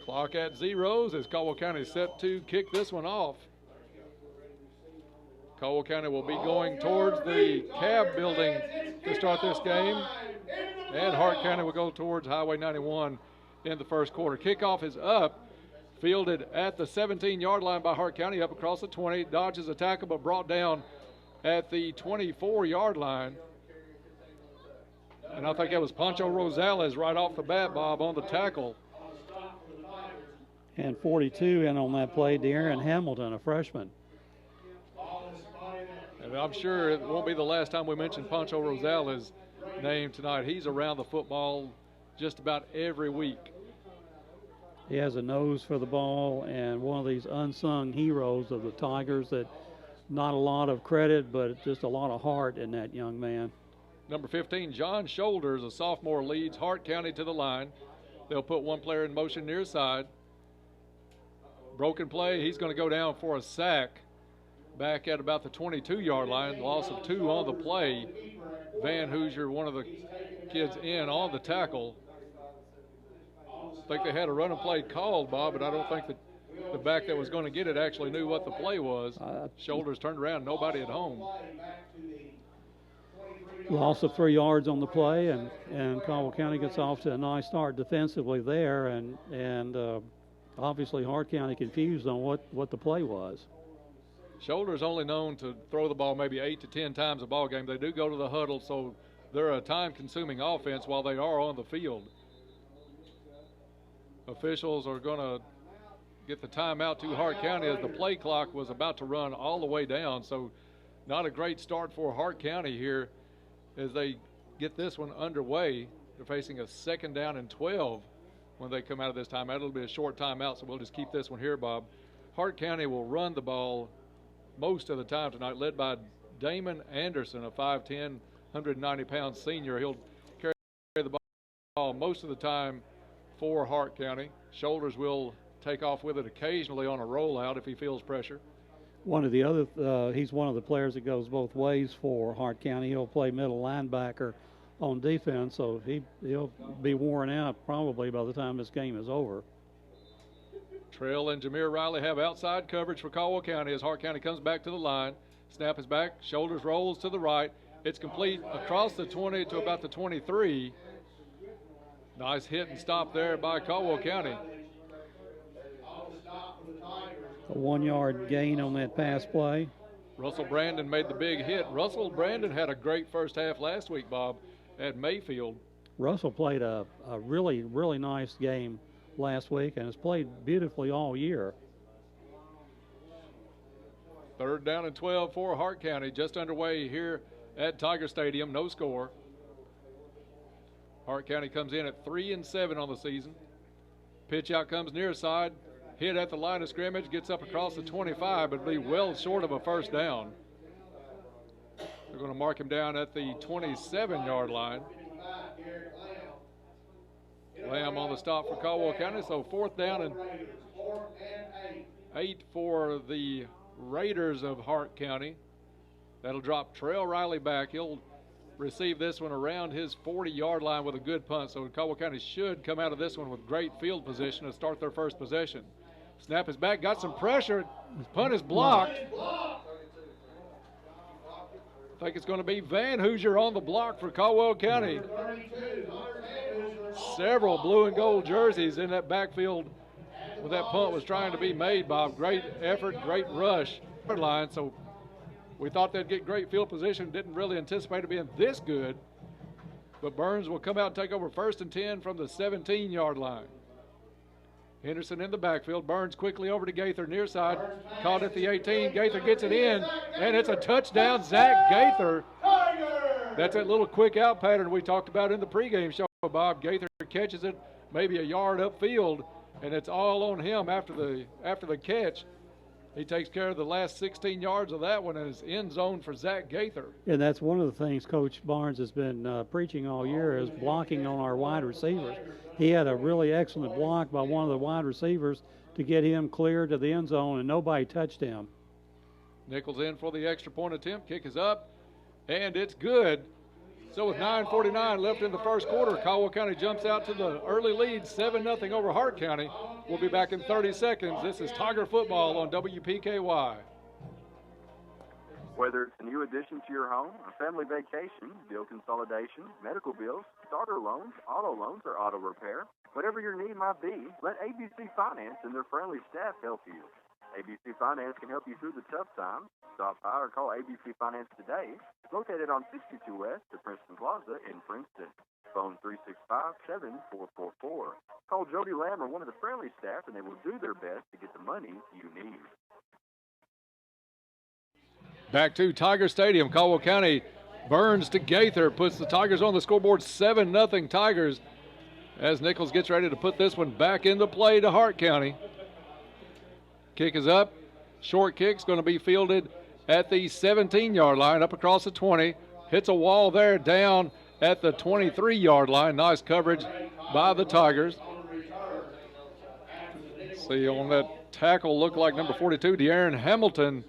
Clock at zeros as Caldwell County is set to kick this one off. Caldwell County will be going towards the Cab building to start this game, and Hart County will go towards Highway 91 in the first quarter. Kickoff is up, fielded at the 17-yard line by Hart County, up across the 20, dodges a tackle but brought down at the 24-yard line. And I think that was Pancho Rosales right off the bat, Bob, on the tackle. And 42 in on that play, De'Aaron Hamilton, a freshman. And I'm sure it won't be the last time we mention Pancho Rosales' name tonight. He's around the football just about every week. He has a nose for the ball, and one of these unsung heroes of the Tigers that not a lot of credit, but just a lot of heart in that young man. Number 15, John Shoulders, a sophomore, leads Hart County to the line. They'll put one player in motion near side. Broken play, he's going to go down for a sack back at about the 22-yard line. Loss of 2 on the play. Van Hoosier, one of the kids in on the tackle. I think they had a run and play called, Bob, but I don't think that the back that was going to get it actually knew what the play was. Shoulders turned around, nobody at home. Loss of 3 yards on the play, and Caldwell County gets off to a nice start defensively there, and obviously Hart County confused on what the play was. Shoulders only known to throw the ball maybe 8 to 10 times a ball game. They do go to the huddle, so they're a time-consuming offense while they are on the field. Officials are going to get the timeout to Hart County as the play clock was about to run all the way down. So not a great start for Hart County here as they get this one underway. They're facing a 2nd down and 12 when they come out of this timeout. It'll be a short timeout, so we'll just keep this one here, Bob. Hart County will run the ball most of the time tonight, led by Damon Anderson, a 5'10", 190-pound senior. He'll carry the ball most of the time for Hart County. Shoulders will take off with it occasionally on a rollout if he feels pressure. He's one of the players that goes both ways for Hart County. He'll play middle linebacker on defense, so he'll be worn out probably by the time this game is over. Trail and Jameer Riley have outside coverage for Caldwell County as Hart County comes back to the line. Snap is back, Shoulders rolls to the right. It's complete across the 20 to about the 23. Nice hit and stop there by Caldwell County. A 1-yard gain on that pass play. Russell Brandon made the big hit. Russell Brandon had a great first half last week, Bob, at Mayfield. Russell played a really, really nice game last week and has played beautifully all year. 3rd down and 12 for Hart County, just underway here at Tiger Stadium. No score. Hart County comes in at 3-7 on the season. Pitch out comes near side. Hit at the line of scrimmage, gets up across the 25, but be well short of a first down. They're going to mark him down at the 27-yard line. Lamb on the stop for Caldwell County, so 4th down and 8 for the Raiders of Hart County. That'll drop Trail Riley back. He'll receive this one around his 40-yard line with a good punt, so Caldwell County should come out of this one with great field position to start their first possession. Snap is back, got some pressure. His punt is blocked. I think it's going to be Van Hoosier on the block for Caldwell County. Several blue and gold jerseys in that backfield when that punt was trying to be made, Bob. Great effort, great rush. Line, so we thought they'd get great field position. Didn't really anticipate it being this good. But Burns will come out and take over 1st and 10 from the 17-yard line. Henderson in the backfield. Burns quickly over to Gaither near side. Caught at the 18. Gaither gets it in, and it's a touchdown. Zach Gaither. That's that little quick out pattern we talked about in the pregame show, Bob. Gaither catches it maybe a yard upfield, and it's all on him after the catch. He takes care of the last 16 yards of that one and is end zone for Zach Gaither. And that's one of the things Coach Barnes has been preaching all year is blocking on our wide receivers. He had a really excellent block by one of the wide receivers to get him clear to the end zone, and nobody touched him. Nichols in for the extra point attempt. Kick is up, and it's good. So with 9:49 left in the first quarter, Caldwell County jumps out to the early lead, 7-0 over Hart County. We'll be back in 30 seconds. This is Tiger Football on WPKY. Whether it's a new addition to your home, a family vacation, bill consolidation, medical bills, starter loans, auto loans, or auto repair, whatever your need might be, let ABC Finance and their friendly staff help you. ABC Finance can help you through the tough times. Stop by or call ABC Finance today, located on 62 West at Princeton Plaza in Princeton. Phone 365-7444. Call Jody Lamb or one of the friendly staff, and they will do their best to get the money you need. Back to Tiger Stadium. Caldwell County burns to Gaither, puts the Tigers on the scoreboard, 7-0 Tigers, as Nichols gets ready to put this one back into play to Hart County. Kick is up. Short kick's going to be fielded at the 17-yard line, up across the 20. Hits a wall there, down at the 23-yard line. Nice coverage by the Tigers. See on that tackle, looked like number 42, De'Aaron Hamilton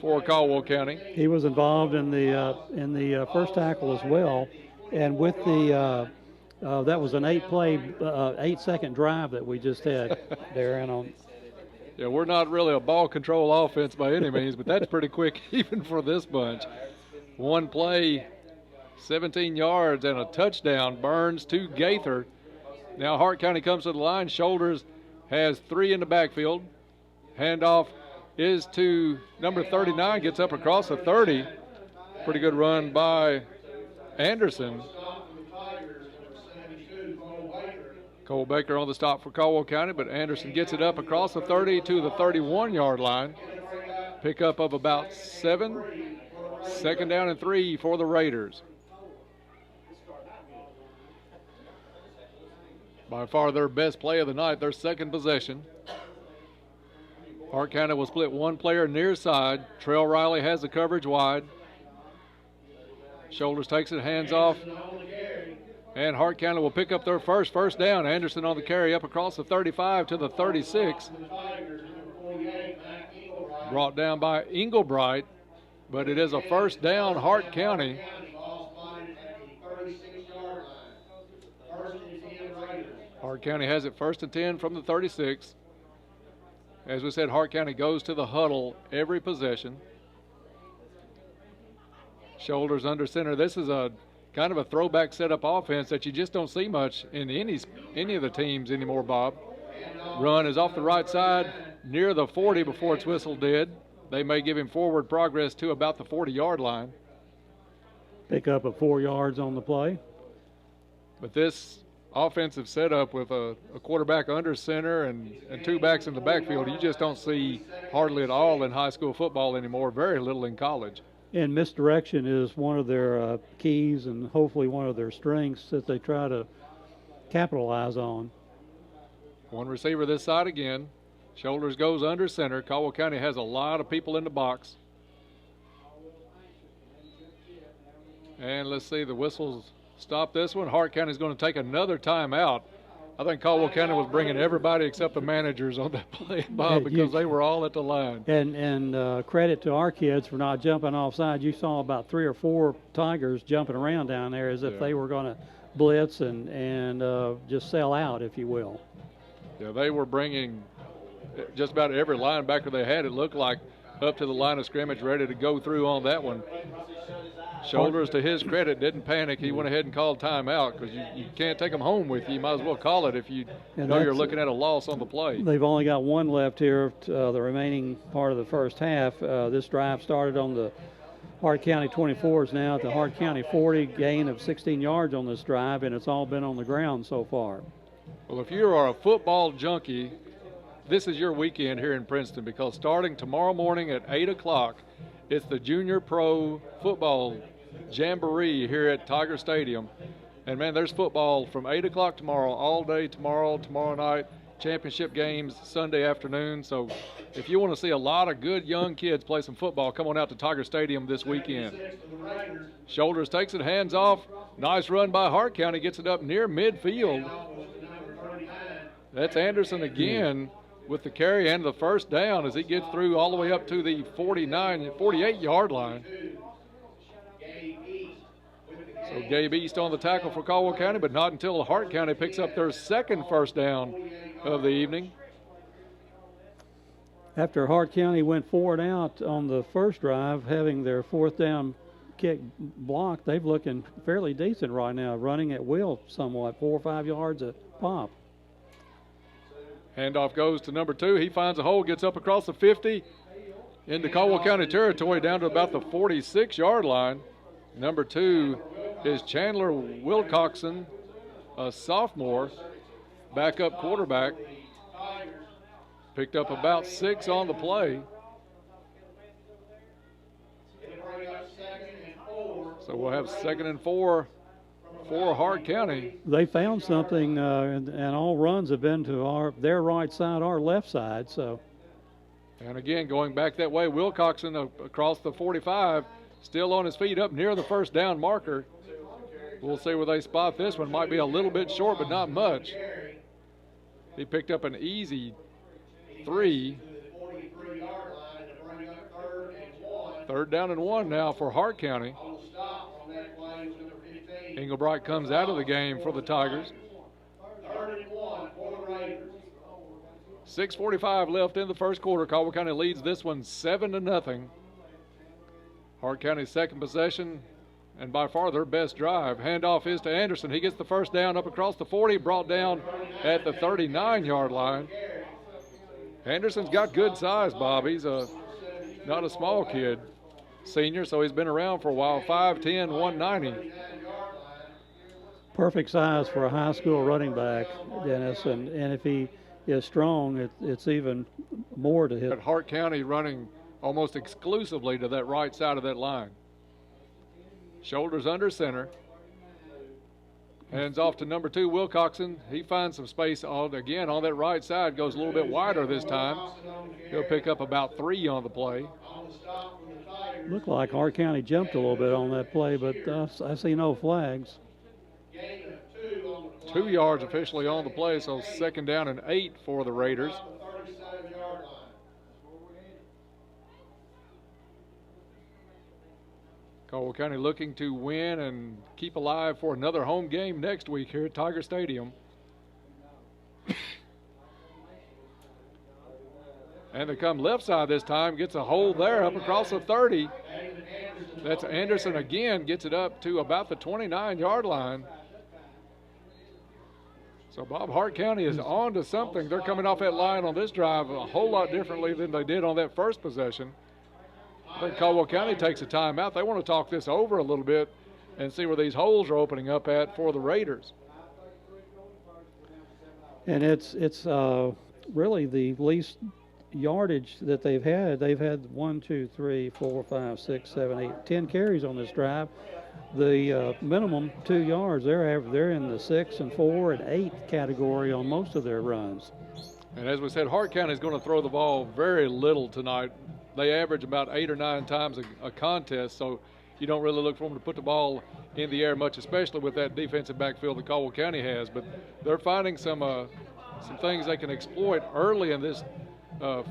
for Caldwell County. He was involved in the first tackle as well. And with the that was an 8-second drive that we just had, Darren. On. Yeah, we're not really a ball control offense by any means, but that's pretty quick even for this bunch. One play, 17 yards and a touchdown. Burns to Gaither. Now Hart County comes to the line. Shoulders has 3 in the backfield. Handoff is to number 39, gets up across the 30. Pretty good run by Anderson. Cole Baker on the stop for Caldwell County, but Anderson gets it up across the 30 to the 31-yard line. Pickup of about 7. Second down and 3 for the Raiders. By far their best play of the night, their second possession. Hart County will split one player near side. Trail Riley has the coverage wide. Shoulders takes it, hands off. And Hart County will pick up their first down. Anderson on the carry up across the 35 to the 36. Brought down by Englebright, but it is a first down, Hart County. Hart County has it 1st and 10 from the 36. As we said, Hart County goes to the huddle every possession. Shoulders under center. This is a kind of a throwback setup offense that you just don't see much in any of the teams anymore, Bob. Run is off the right side near the 40 before it's whistled dead. They may give him forward progress to about the 40-yard line. Pick up of 4 yards on the play. But this offensive setup with a quarterback under center and 2 backs in the backfield, you just don't see hardly at all in high school football anymore, very little in college. And misdirection is one of their keys and hopefully one of their strengths that they try to capitalize on. One receiver this side again. Shoulders goes under center. Caldwell County has a lot of people in the box. And let's see, the whistles stop this one. Hart County is going to take another timeout. I think Caldwell County was bringing everybody except the managers on that play, Bob, because they were all at the line. And credit to our kids for not jumping offside. You saw about 3 or 4 Tigers jumping around down there as if they were going to blitz and just sell out, if you will. Yeah, they were bringing just about every linebacker they had, it looked like, up to the line of scrimmage, ready to go through on that one. Shoulders, to his credit, didn't panic. He went ahead and called timeout because you can't take them home with you. You might as well call it if you know you're looking at a loss on the play. They've only got one left here, the remaining part of the first half. This drive started on the Hart County 24s now at the Hart County 40, gain of 16 yards on this drive, and it's all been on the ground so far. Well, if you are a football junkie, this is your weekend here in Princeton because starting tomorrow morning at 8 o'clock, it's the Junior Pro Football Jamboree here at Tiger Stadium. And, man, there's football from 8 o'clock tomorrow, all day tomorrow night, championship games Sunday afternoon. So if you want to see a lot of good young kids play some football, come on out to Tiger Stadium this weekend. Shoulders takes it, hands off. Nice run by Hart County, gets it up near midfield. That's Anderson again with the carry and the first down as he gets through all the way up to the 48-yard line. So Gabe East on the tackle for Caldwell County, but not until Hart County picks up their second first down of the evening. After Hart County went forward out on the first drive, having their 4th down kick blocked, they've looking fairly decent right now, running at will somewhat, 4 or 5 yards a pop. Handoff goes to number 2. He finds a hole, gets up across the 50 into Caldwell County territory down to about the 46-yard line. Number 2 is Chandler Wilcoxon, a sophomore, backup quarterback. Picked up about 6 on the play. So we'll have 2nd and 4 for Hart County. They found something, and all runs have been to their right side, our left side. So, and again, going back that way, Wilcoxon across the 45, still on his feet up near the first down marker. We'll see where they spot this one. Might be a little bit short, but not much. He picked up an easy 3. 3rd down and 1 now for Hart County. Englebright comes out of the game for the Tigers. 6:45 left in the first quarter. Caldwell County leads this one 7-0. Hart County's second possession, and by far their best drive. Handoff is to Anderson. He gets the first down up across the 40, brought down at the 39-yard line. Anderson's got good size, Bob. He's not a small kid. Senior, so he's been around for a while. 5'10", 190. Perfect size for a high school running back, Dennis, and if he is strong, it's even more to hit. But Hart County running almost exclusively to that right side of that line. Shoulders under center. Hands off to number 2, Wilcoxon. He finds some space again on that right side. Goes a little bit wider this time. He'll pick up about 3 on the play. Looked like Hart County jumped a little bit on that play, but I see no flags. 2 yards officially on the play, so 2nd down and 8 for the Raiders. Caldwell County looking to win and keep alive for another home game next week here at Tiger Stadium. And they come left side this time, gets a hold there up across the 30. That's Anderson again, gets it up to about the 29-yard line. So Bob, Hart County is on to something. They're coming off that line on this drive a whole lot differently than they did on that first possession. I think Caldwell County takes a timeout. They want to talk this over a little bit and see where these holes are opening up at for the Raiders. And it's really the least yardage that they've had. They've had 1, 2, 3, 4, 5, 6, 7, 8, 10 carries on this drive. The minimum 2 yards, they're in the 6 and 4 and 8 category on most of their runs. And as we said, Hart County is going to throw the ball very little tonight. They average about 8 or 9 times a contest, so you don't really look for them to put the ball in the air much, especially with that defensive backfield that Caldwell County has. But they're finding some things they can exploit early in this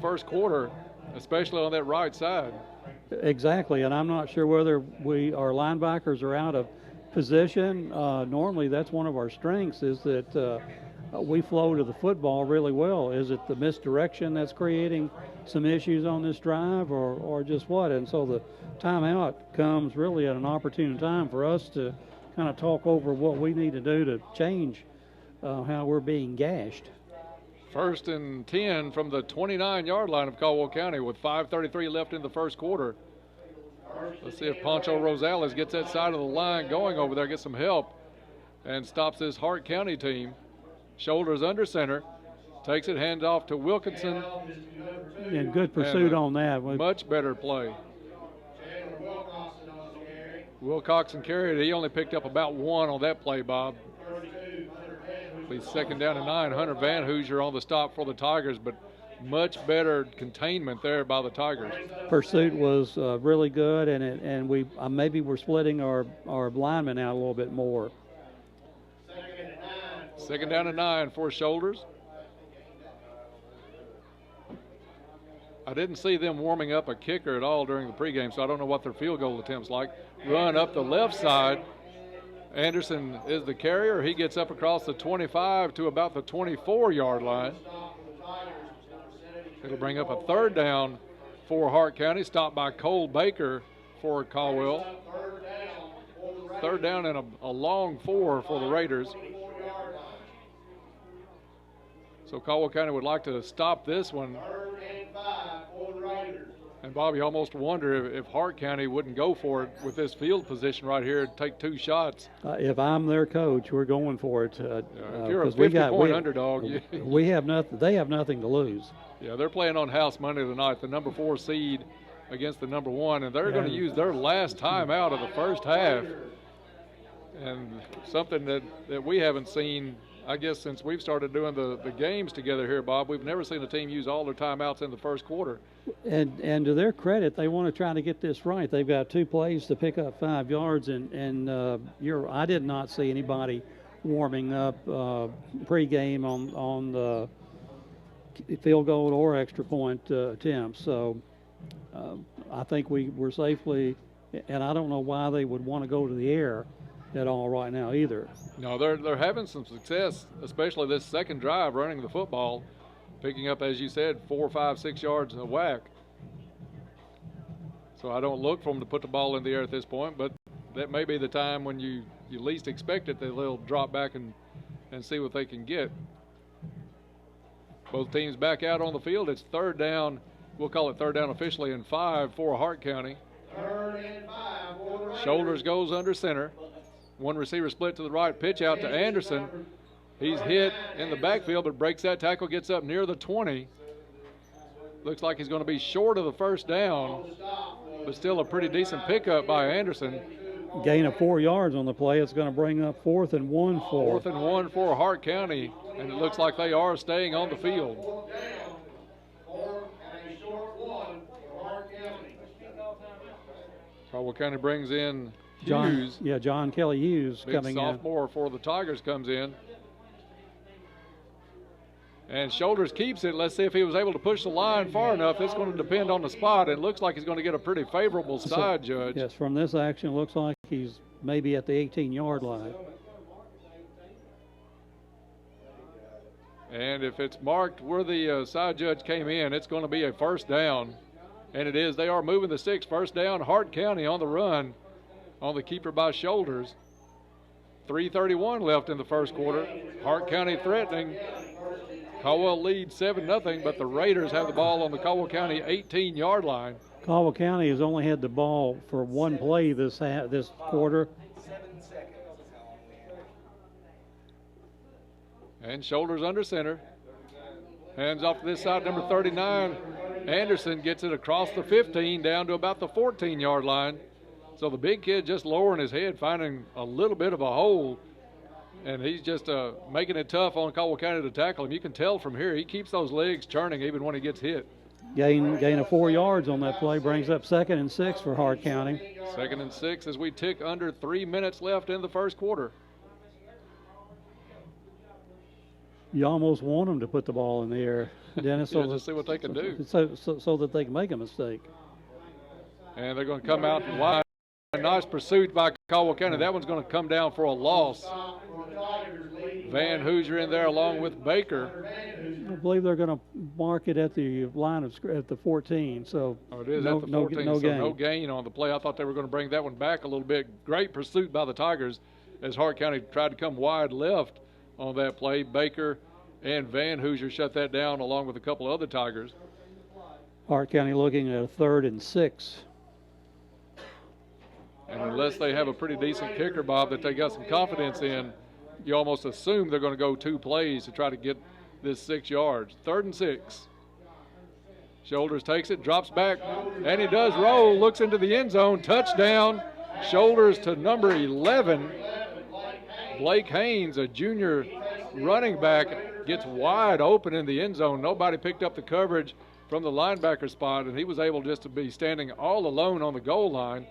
first quarter, especially on that right side. Exactly, and I'm not sure whether our linebackers are out of position. Normally that's one of our strengths, is that we flow to the football really well. Is it the misdirection that's creating some issues on this drive, or just what? And so the timeout comes really at an opportune time for us to kind of talk over what we need to do to change how we're being gashed. 1st and 10 from the 29-yard line of Caldwell County with 5:33 left in the first quarter. Let's see if Poncho Rosales gets that side of the line going over there, gets some help, and stops this Hart County team. Shoulders under center, takes it, hands off to Wilkinson. And good pursuit on that. Much better play. Wilcoxon carried. He only picked up about 1 on that play, Bob. Be 2nd down and 9. Hunter Van Hoosier on the stop for the Tigers, but much better containment there by the Tigers. Pursuit was really good, and we maybe we're splitting our linemen out a little bit more. 2nd down and 9 for Shoulders. I didn't see them warming up a kicker at all during the pregame, so I don't know what their field goal attempt's like. Run up the left side. Anderson is the carrier. He gets up across the 25 to about the 24-yard line. It'll bring up a 3rd down for Hart County, stopped by Cole Baker for Caldwell. 3rd down and a long 4 for the Raiders. So Caldwell County would like to stop this one. And Bobby, almost wonder if Hart County wouldn't go for it with this field position right here, take 2 shots. If I'm their coach, we're going for it. If you're a 50-point underdog, we have nothing. They have nothing to lose. Yeah, they're playing on house Monday tonight, the number 4 seed against the number 1, and they're going to use their last time out of the first half. And something that we haven't seen, I guess, since we've started doing the games together here, Bob. We've never seen a team use all their timeouts in the first quarter. And to their credit, they want to try to get this right. They've got 2 plays to pick up 5 yards, and I did not see anybody warming up pregame on the field goal or extra point attempts. So I think we're safely, and I don't know why they would want to go to the air at all right now either. No, they're having some success, especially this second drive running the football, picking up, as you said, 4, 5, 6 yards a whack. So I don't look for them to put the ball in the air at this point, but that may be the time when you least expect it that they'll drop back and see what they can get. Both teams back out on the field. It's third down. We'll call it third down officially and 5 for Hart County. Shoulders goes under center. One receiver split to the right, pitch out to Anderson. He's hit in the backfield, but breaks that tackle, gets up near the 20. Looks like he's going to be short of the first down, but still a pretty decent pickup by Anderson. Gain of 4 yards on the play. It's going to bring up 4th and 1 for. 4th and 1 for Hart County, and it looks like they are staying on the field. Caldwell County brings in Hughes. John Kelly Hughes coming in. Sophomore for the Tigers comes in. And Shoulders keeps it. Let's see if he was able to push the line far enough. It's going to depend on the spot. It looks like he's going to get a pretty favorable side, Judge. Yes, from this action, it looks like he's maybe at the 18-yard line. And if it's marked where the side judge came in, it's going to be a first down. And it is. They are moving the sticks. First down, Hart County on the run on the keeper by Shoulders. 3:31 left in the first quarter. Hart County threatening. Caldwell leads 7-0, but the Raiders have the ball on the Caldwell County 18-yard line. Caldwell County has only had the ball for one play this quarter. And Shoulders under center. Hands off to this side, number 39. Anderson gets it across the 15 down to about the 14-yard line. So the big kid just lowering his head, finding a little bit of a hole. And he's just making it tough on Caldwell County to tackle him. You can tell from here, he keeps those legs churning even when he gets hit. Gain of 4 yards on that play brings up 2nd and 6 for Hart County. 2nd and 6 as we tick under 3 minutes left in the first quarter. You almost want them to put the ball in the air, Dennis, yeah, just see what they can do. So that they can make a mistake. And they're going to come out wide. A nice pursuit by Caldwell County. That one's going to come down for a loss. Van Hoosier in there along with Baker. I believe they're going to mark it at the line at the 14. So it is at the 14. No gain on the play. I thought they were going to bring that one back a little bit. Great pursuit by the Tigers as Hart County tried to come wide left on that play. Baker and Van Hoosier shut that down along with a couple other Tigers. Hart County looking at a 3rd and 6. And unless they have a pretty decent kicker, Bob, that they got some confidence in, you almost assume they're going to go 2 plays to try to get this 6 yards. 3rd and 6. Shoulders takes it, drops back, and he does roll, looks into the end zone. Touchdown. Shoulders to number 11. Blake Haynes, a junior running back, gets wide open in the end zone. Nobody picked up the coverage from the linebacker spot, and he was able just to be standing all alone on the goal line.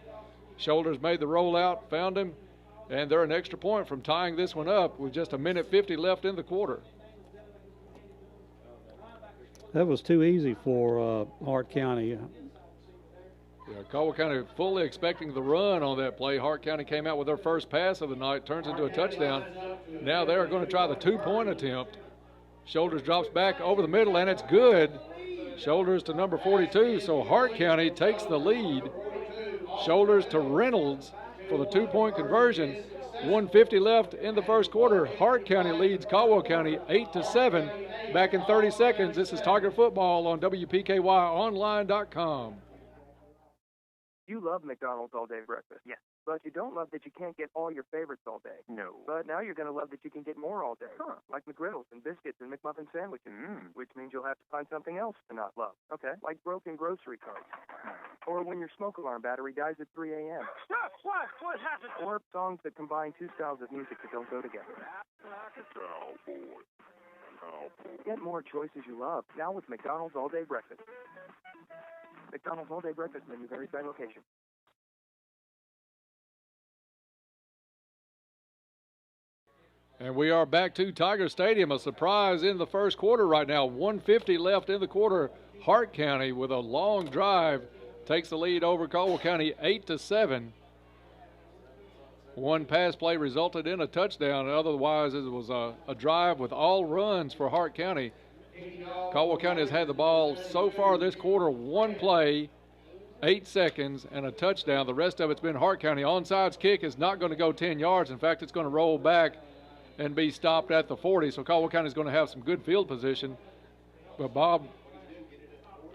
Shoulders made the rollout, found him, and they're an extra point from tying this one up with just 1:50 left in the quarter. That was too easy for Hart County. Yeah, Caldwell County fully expecting the run on that play. Hart County came out with their first pass of the night, turns into a touchdown. Now they're going to try the 2-point attempt. Shoulders drops back over the middle, and it's good. Shoulders to number 42, so Hart County takes the lead. Shoulders to Reynolds for the 2-point conversion. 1:50 left in the first quarter. Hart County leads Caldwell County 8-7. Back in 30 seconds. This is Tiger Football on WPKYOnline.com. You love McDonald's all-day breakfast. Yes. But you don't love that you can't get all your favorites all day. No. But now you're going to love that you can get more all day. Like McGriddles and biscuits and McMuffin sandwiches. Which means you'll have to find something else to not love. Okay. Like broken grocery carts. Or when your smoke alarm battery dies at 3 a.m. Stop! What happened? Or songs that combine 2 styles of music that don't go together. Get more choices you love. Now with McDonald's all-day breakfast. McDonald's all-day breakfast menu varies by location. And we are back to Tiger Stadium. A surprise in the first quarter right now. 1:50 left in the quarter. Hart County with a long drive takes the lead over Caldwell County 8-7. One pass play resulted in a touchdown. Otherwise, it was a drive with all runs for Hart County. Caldwell County has had the ball so far this quarter, one play, 8 seconds, and a touchdown. The rest of it's been Hart County. Onside kick is not going to go 10 yards. In fact, it's going to roll back and be stopped at the 40. So Caldwell County is going to have some good field position. But Bob,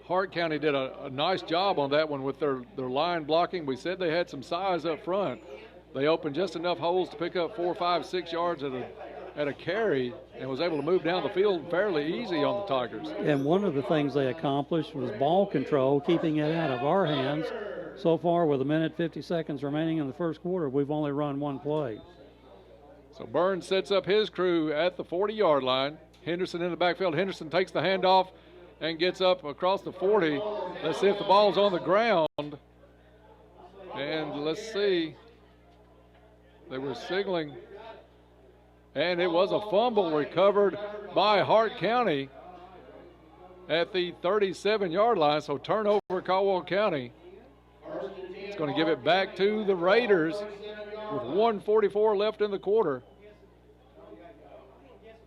Hart County did a nice job on that one with their line blocking. We said they had some size up front. They opened just enough holes to pick up 4, 5, 6 yards at a carry and was able to move down the field fairly easy on the Tigers. And one of the things they accomplished was ball control, keeping it out of our hands. So far, with 1:50 seconds remaining in the first quarter, we've only run one play. So Burns sets up his crew at the 40-yard line. Henderson in the backfield. Henderson takes the handoff and gets up across the 40. Let's see if the ball's on the ground. And let's see. They were signaling. And it was a fumble recovered by Hart County at the 37-yard line. So turnover Caldwell County. It's going to give it back to the Raiders with 1:44 left in the quarter.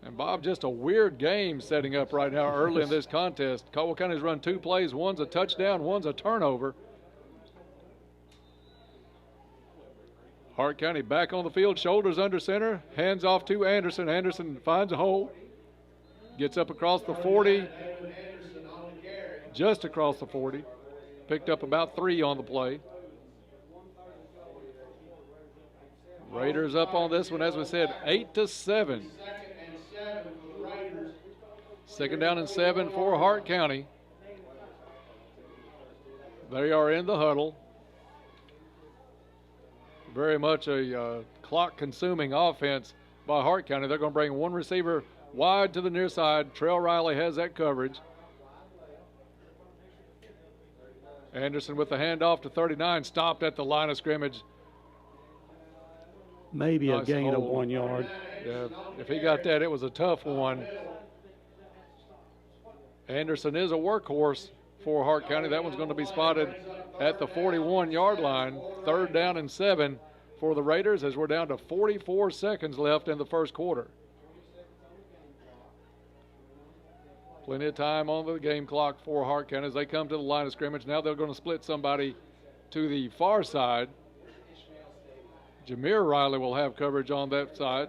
And Bob, just a weird game setting up right now early in this contest. Caldwell County's run 2 plays. One's a touchdown, one's a turnover. Hart County back on the field, shoulders under center, hands off to Anderson. Anderson finds a hole, gets up across the 40, just across the 40. Picked up about 3 on the play. Raiders up on this one, as we said, 8-7. Second down and 7 for Hart County. They are in the huddle. Very much a clock-consuming offense by Hart County. They're going to bring one receiver wide to the near side. Trell Riley has that coverage. Anderson with the handoff to 39, stopped at the line of scrimmage. Maybe nice a gain of 1 yard. Yeah, if he got that, it was a tough one. Anderson is a workhorse for Hart County. That one's going to be spotted at the 41-yard line. Third down and 7 for the Raiders as we're down to 44 seconds left in the first quarter. Plenty of time on the game clock for Hart County as they come to the line of scrimmage. Now they're going to split somebody to the far side. Jameer Riley will have coverage on that side.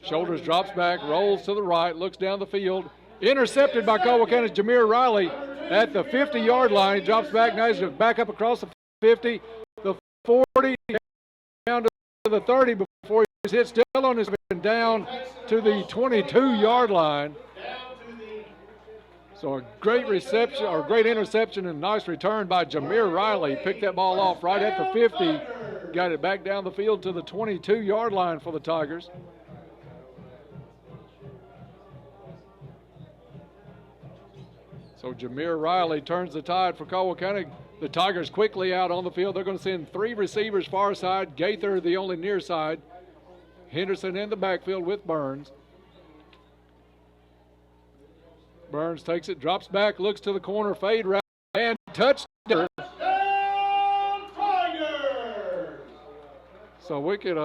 Shoulders, drops back, rolls to the right, looks down the field. Intercepted by Caldwell County's Jameer Riley at the 50-yard line. He drops back, now he's back up across the 50, the 40, down to the 30 before he's hit, still on his down to the 22-yard line. So a great reception, or great interception and nice return by Jameer Riley. Picked that ball off right at the 50, got it back down the field to the 22-yard line for the Tigers. So Jameer Riley turns the tide for Caldwell County. The Tigers quickly out on the field. They're going to send 3 receivers far side. Gaither the only near side. Henderson in the backfield with Burns. Burns takes it, drops back, looks to the corner, fade route, and touchdown. So we could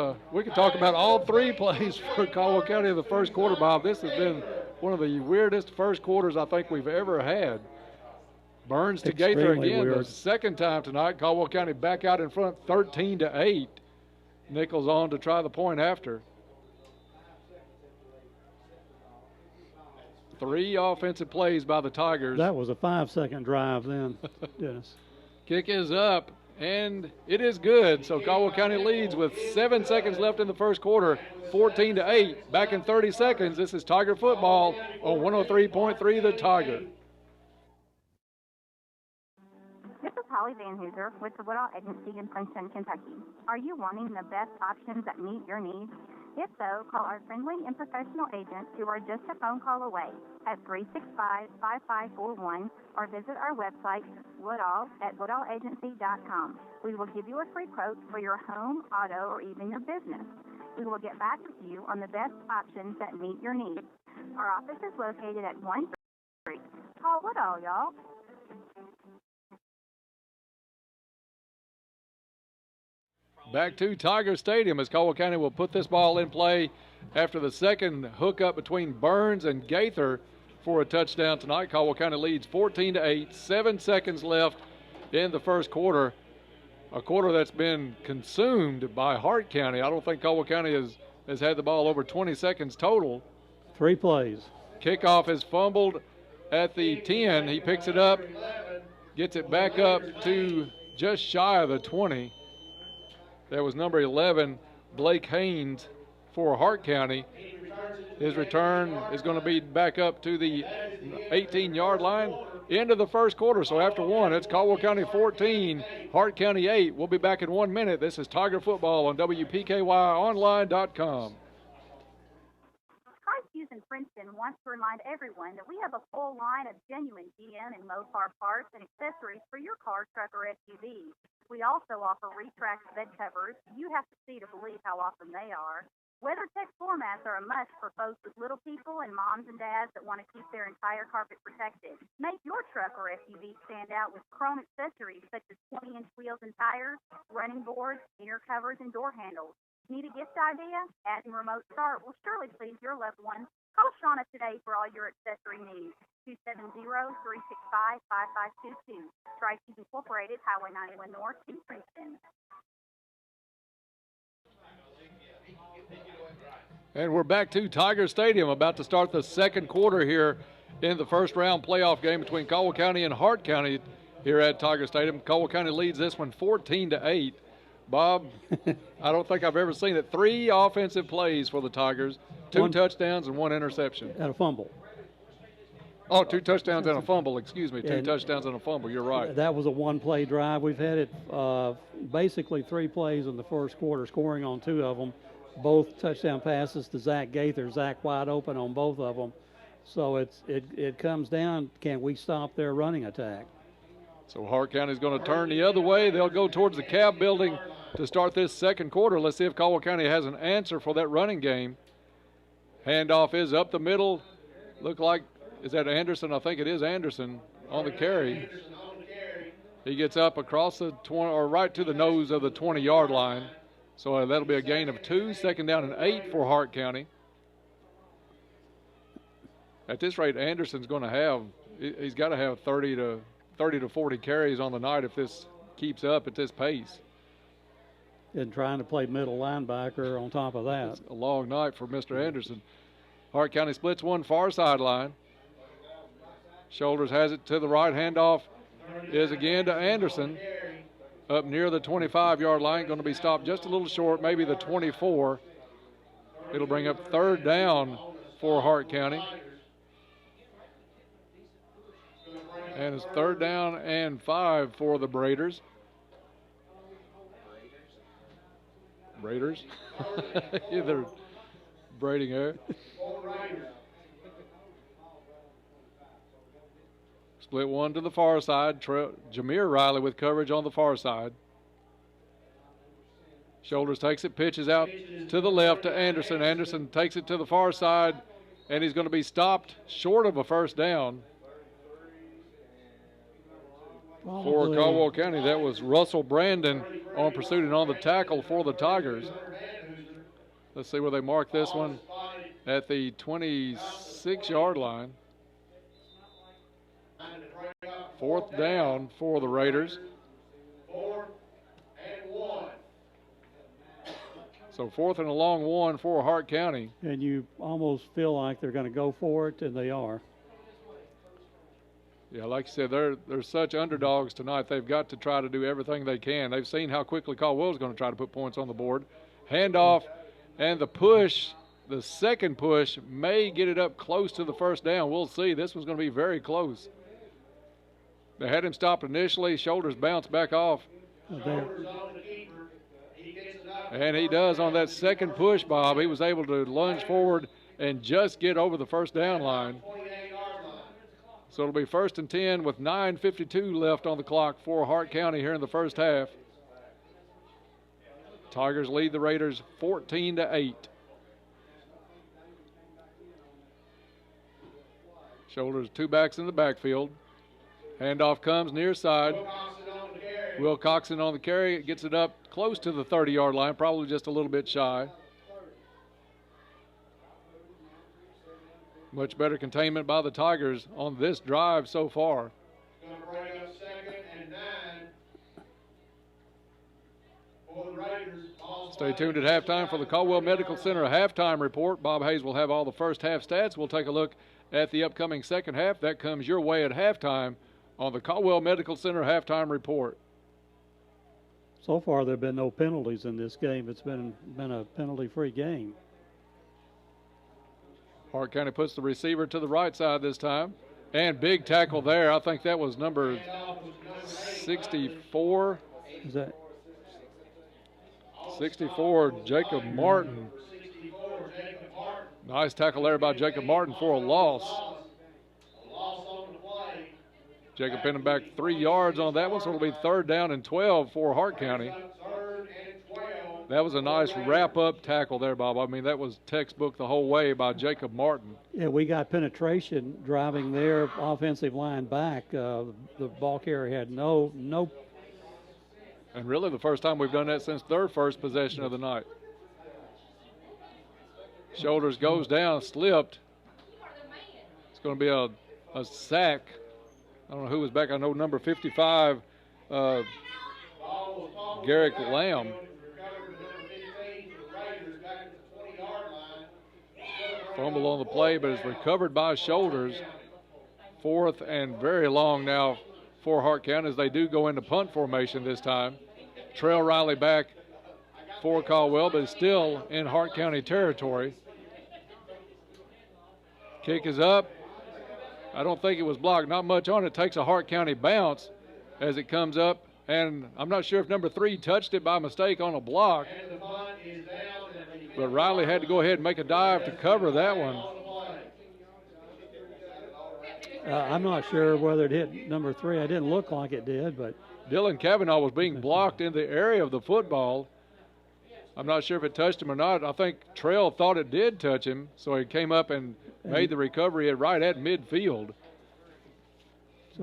talk about all 3 plays for Caldwell County in the first quarter, Bob. This has been one of the weirdest first quarters I think we've ever had. Burns to Gaither again, weird. The second time tonight. Caldwell County back out in front 13-8. Nichols on to try the point after. 3 offensive plays by the Tigers. That was a 5-second drive then, Dennis. Kick is up, and it is good. So Caldwell County leads with 7 seconds left in the first quarter, 14-8. Back in 30 seconds, this is Tiger football on 103.3 The Tiger. This is Holly Van Hooser with the Woodall Agency in Princeton, Kentucky. Are you wanting the best options that meet your needs? If so, call our friendly and professional agents who are just a phone call away at 365-5541 or visit our website, woodallagency.com. We will give you a free quote for your home, auto, or even your business. We will get back with you on the best options that meet your needs. Our office is located at 1 Street. Call Woodall, y'all. Back to Tiger Stadium as Caldwell County will put this ball in play after the second hookup between Burns and Gaither for a touchdown tonight. Caldwell County leads 14-8, 7 seconds left in the first quarter. A quarter that's been consumed by Hart County. I don't think Caldwell County has had the ball over 20 seconds total. 3 plays. Kickoff is fumbled at the 10. He picks it up, gets it back up to just shy of the 20. That was number 11, Blake Haynes, for Hart County. His return is going to be back up to the 18-yard line. Into the first quarter, so after one, it's Caldwell County 14, Hart County 8. We'll be back in 1 minute. This is Tiger Football on WPKYOnline.com. Christ Hughes in Princeton wants to remind everyone that we have a full line of genuine GM and Mopar parts and accessories for your car, truck, or SUV. We also offer retract bed covers. You have to see to believe how awesome they are. WeatherTech floor mats are a must for folks with little people and moms and dads that want to keep their entire carpet protected. Make your truck or SUV stand out with chrome accessories such as 20-inch wheels and tires, running boards, inner covers, and door handles. Need a gift idea? Adding remote start will surely please your loved one. Call Shauna today for all your accessory needs. 270-365-5522. Tri-Cities Incorporated, Highway 91 North in Princeton. And we're back to Tiger Stadium, about to start the second quarter here in the first round playoff game between Caldwell County and Hart County here at Tiger Stadium. Caldwell County leads this one 14-8. Bob, I don't think I've ever seen it. 3 offensive plays for the Tigers, 2 touchdowns and 1 interception. And a fumble. Oh, 2 touchdowns and a fumble, excuse me. 2 touchdowns and a fumble, you're right. That was a 1-play drive. We've had it basically 3 plays in the first quarter, scoring on 2 of them. Both touchdown passes to Zach Gaither. Zach wide open on both of them. So it comes down, can we stop their running attack? So Hart County's going to turn the other way. They'll go towards the Cab building to start this second quarter. Let's see if Caldwell County has an answer for that running game. Handoff is up the middle. Look like, is that Anderson? I think it is Anderson on the carry. He gets up across the 20, or right to the nose of the 20-yard line. So that'll be a gain of 2, second down and 8 for Hart County. At this rate, Anderson's going to have, he's got to have 30 to 40 carries on the night if this keeps up at this pace. And trying to play middle linebacker on top of that. It's a long night for Mr. Anderson. Hart County splits one far sideline. Shoulders has it to the right. Handoff is again to Anderson. Up near the 25-yard line, going to be stopped just a little short, maybe the 24. It'll bring up third down for Hart County. And it's third down and 5 for the Raiders. Raiders? Yeah, they're braiding hair. Split one to the far side. Jameer Riley with coverage on the far side. Shoulders takes it, pitches out to the left to Anderson. Anderson takes it to the far side, and he's going to be stopped short of a first down. For Caldwell County, that was Russell Brandon on pursuit and on the tackle for the Tigers. Let's see where they mark this one, at the 26-yard line. Fourth down for the Raiders. 4th and 1. So 4th and a long 1 for Hart County. And you almost feel like they're going to go for it, and they are. Yeah, like you said, they're such underdogs tonight. They've got to try to do everything they can. They've seen how quickly Caldwell is going to try to put points on the board. Handoff and the push, the second push, may get it up close to the first down. We'll see. This one's going to be very close. They had him stopped initially. Shoulders bounce back off. And he does on that second push, Bob. He was able to lunge forward and just get over the first down line. So it'll be 1st and 10 with 9:52 left on the clock for Hart County here in the first half. Tigers lead the Raiders 14-8. Shoulders 2 backs in the backfield. Handoff comes near side. Will Coxon on the carry, gets it up close to the 30-yard line, probably just a little bit shy. Much better containment by the Tigers on this drive so far. Going to bring up 2nd and 9 for the Raiders. Stay tuned at halftime for the Caldwell Medical Center halftime report. Bob Hayes will have all the first half stats. We'll take a look at the upcoming second half. That comes your way at halftime on the Caldwell Medical Center halftime report. So far, there have been no penalties in this game. It's been a penalty-free game. Hart County puts the receiver to the right side this time. And big tackle there. I think that was number 64. Is that 64, Jacob Martin. Nice tackle there by Jacob Martin for a loss. Jacob pinning back 3 yards on that one, so it'll be 3rd down and 12 for Hart County. That was a nice wrap-up tackle there, Bob. I mean, that was textbook the whole way by Jacob Martin. Yeah, we got penetration driving their offensive line back. The ball carrier had no. And really the first time we've done that since their first possession of the night. Shoulders goes down, slipped. It's going to be a sack. I don't know who was back. I know number 55, Garrick Lamb. Fumble on the play, but it's recovered by Shoulders. 4th and very long now for Hart County as they do go into punt formation this time. Trail Riley back for Caldwell, but still in Hart County territory. Kick is up. I don't think it was blocked. Not much on it. Takes a Hart County bounce as it comes up. And I'm not sure if number 3 touched it by mistake on a block. But Riley had to go ahead and make a dive to cover that one. I'm not sure whether it hit number 3. It didn't look like it did, but Dylan Cavanaugh was being blocked in the area of the football. I'm not sure if it touched him or not. I think Trail thought it did touch him, so he came up and made the recovery right at midfield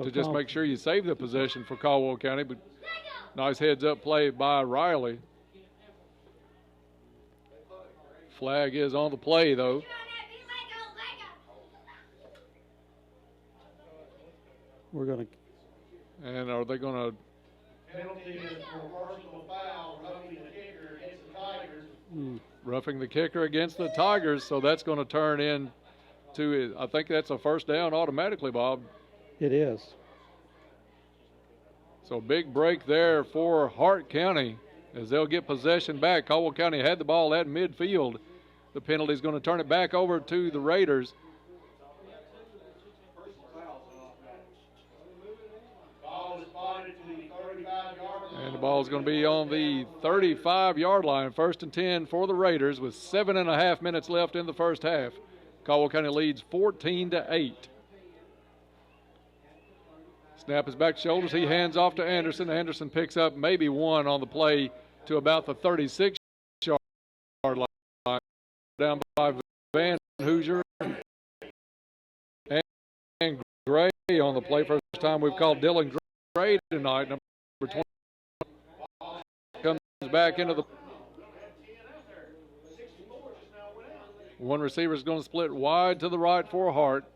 to just make sure you save the possession for Caldwell County. But nice heads-up play by Riley. Flag is on the play, though. We're going to. And are they going to? Penalty is for personal foul, roughing the kicker against the Tigers. Roughing the kicker against the Tigers, so that's going to turn into, I think that's a 1st down automatically, Bob. It is. So big break there for Hart County as they'll get possession back. Caldwell County had the ball at midfield. The penalty is going to turn it back over to the Raiders. And the ball is going to be on the 35-yard line. 1st and 10 for the Raiders with 7.5 minutes left in the first half. Caldwell County leads 14-8. Snap is back to Shoulders. He hands off to Anderson. Anderson picks up maybe 1 on the play to about the 36-yard line. Down by Van Hoosier and Gray on the play. First time we've called Dylan Gray tonight. Number 20 comes back into the. One receiver is going to split wide to the right for Hart.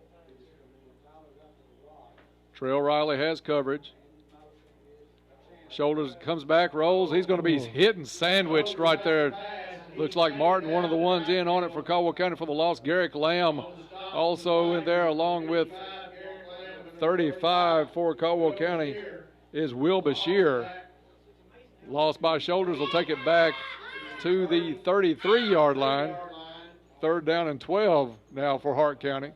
Trail Riley has coverage. Shoulders comes back, rolls. He's going to be hit and sandwiched right there. Looks like Martin, one of the ones in on it for Caldwell County for the loss. Garrick Lamb also in there along with 35 for Caldwell County is Will Bashir. Lost by Shoulders will take it back to the 33-yard line. 3rd down and 12 now for Hart County.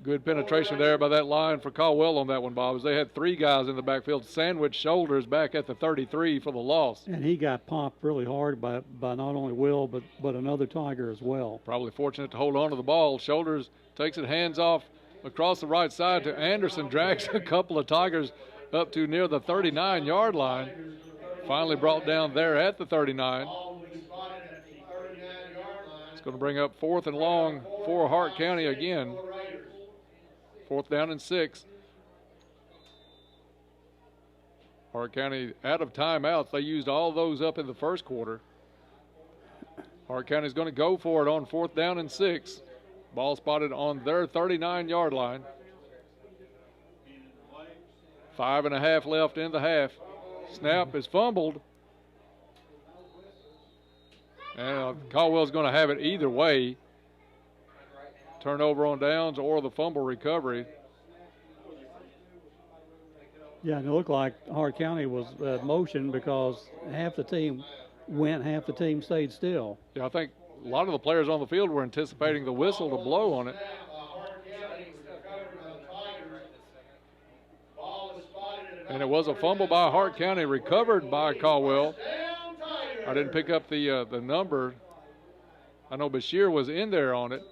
Good penetration there by that line for Caldwell on that one, Bob, as they had 3 guys in the backfield. Sandwich Shoulders back at the 33 for the loss. And he got popped really hard by not only Will, but another Tiger as well. Probably fortunate to hold on to the ball. Shoulders takes it hands off across the right side to Anderson, drags a couple of Tigers up to near the 39-yard line. Finally brought down there at the 39. It's going to bring up 4th and long for Hart County again. 4th down and 6. Hart County out of timeouts. They used all those up in the first quarter. Hart County's going to go for it on 4th down and 6. Ball spotted on their 39-yard line. 5.5 left in the half. Snap is fumbled. And Caldwell's going to have it either way. Turnover on downs or the fumble recovery. Yeah, and it looked like Hart County was motion because half the team went, half the team stayed still. Yeah, I think a lot of the players on the field were anticipating the whistle to blow on it. And it was a fumble by Hart County, recovered by Caldwell. I didn't pick up the number. I know Bashir was in there on it.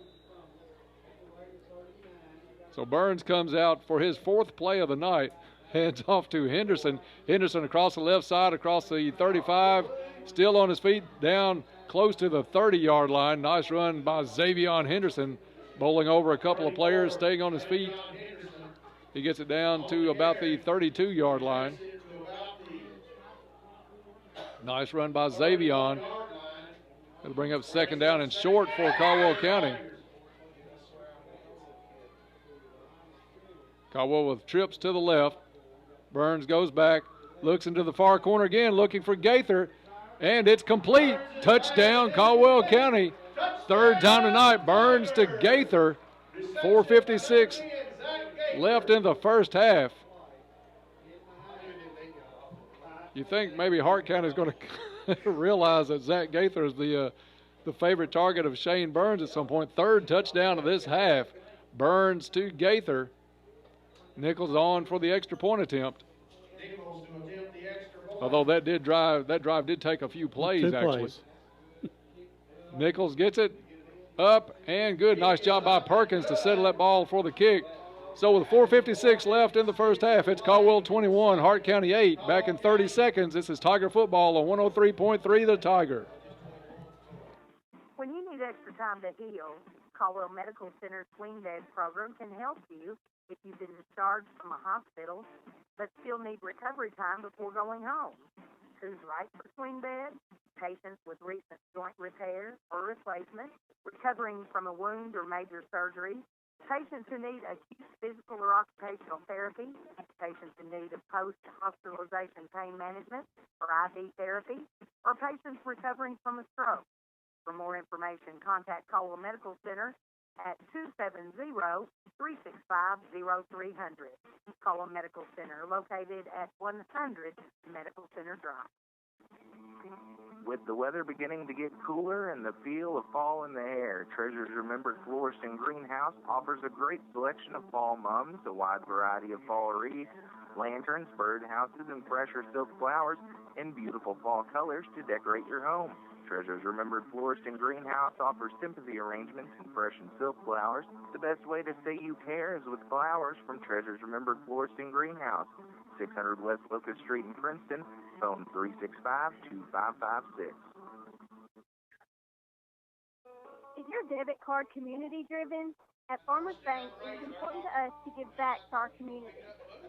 So Burns comes out for his 4th play of the night. Hands off to Henderson. Henderson across the left side, across the 35. Still on his feet, down close to the 30-yard line. Nice run by Xavion Henderson, bowling over a couple of players, staying on his feet. He gets it down to about the 32-yard line. Nice run by Xavion. It'll bring up 2nd down and short for Caldwell County. Caldwell with trips to the left. Burns goes back, looks into the far corner again, looking for Gaither, and it's complete. Touchdown, Caldwell County. 3rd down tonight. Burns to Gaither. 4:56 left in the first half. You think maybe Hart County is going to realize that Zach Gaither is the favorite target of Shane Burns at some point. 3rd touchdown of this half. Burns to Gaither. Nichols on for the extra point attempt. Although that drive did take a few plays, actually. Nichols gets it up and good. Nice job by Perkins to settle that ball for the kick. So with 4:56 left in the first half, it's Caldwell 21, Hart County 8. Back in 30 seconds, this is Tiger football on 103.3 The Tiger. When you need extra time to heal, Caldwell Medical Center's swing bed program can help you if you've been discharged from a hospital but still need recovery time before going home. Who's right for swing bed? Patients with recent joint repair or replacement, recovering from a wound or major surgery, patients who need acute physical or occupational therapy, patients in need of post-hospitalization pain management or IV therapy, or patients recovering from a stroke. For more information, contact Caldwell Medical Center at 270-365-0300. Caldwell Medical Center, located at 100 Medical Center Drive. With the weather beginning to get cooler and the feel of fall in the air, Treasures Remembered Florist and Greenhouse offers a great selection of fall mums, a wide variety of fall wreaths, lanterns, birdhouses, and fresher silk flowers in beautiful fall colors to decorate your home. Treasures Remembered Florist and Greenhouse offers sympathy arrangements in fresh and silk flowers. The best way to say you care is with flowers from Treasures Remembered Florist and Greenhouse, 600 West Locust Street in Princeton. Phone 365-2556. Is your debit card community driven? At Farmers Bank, it is important to us to give back to our community.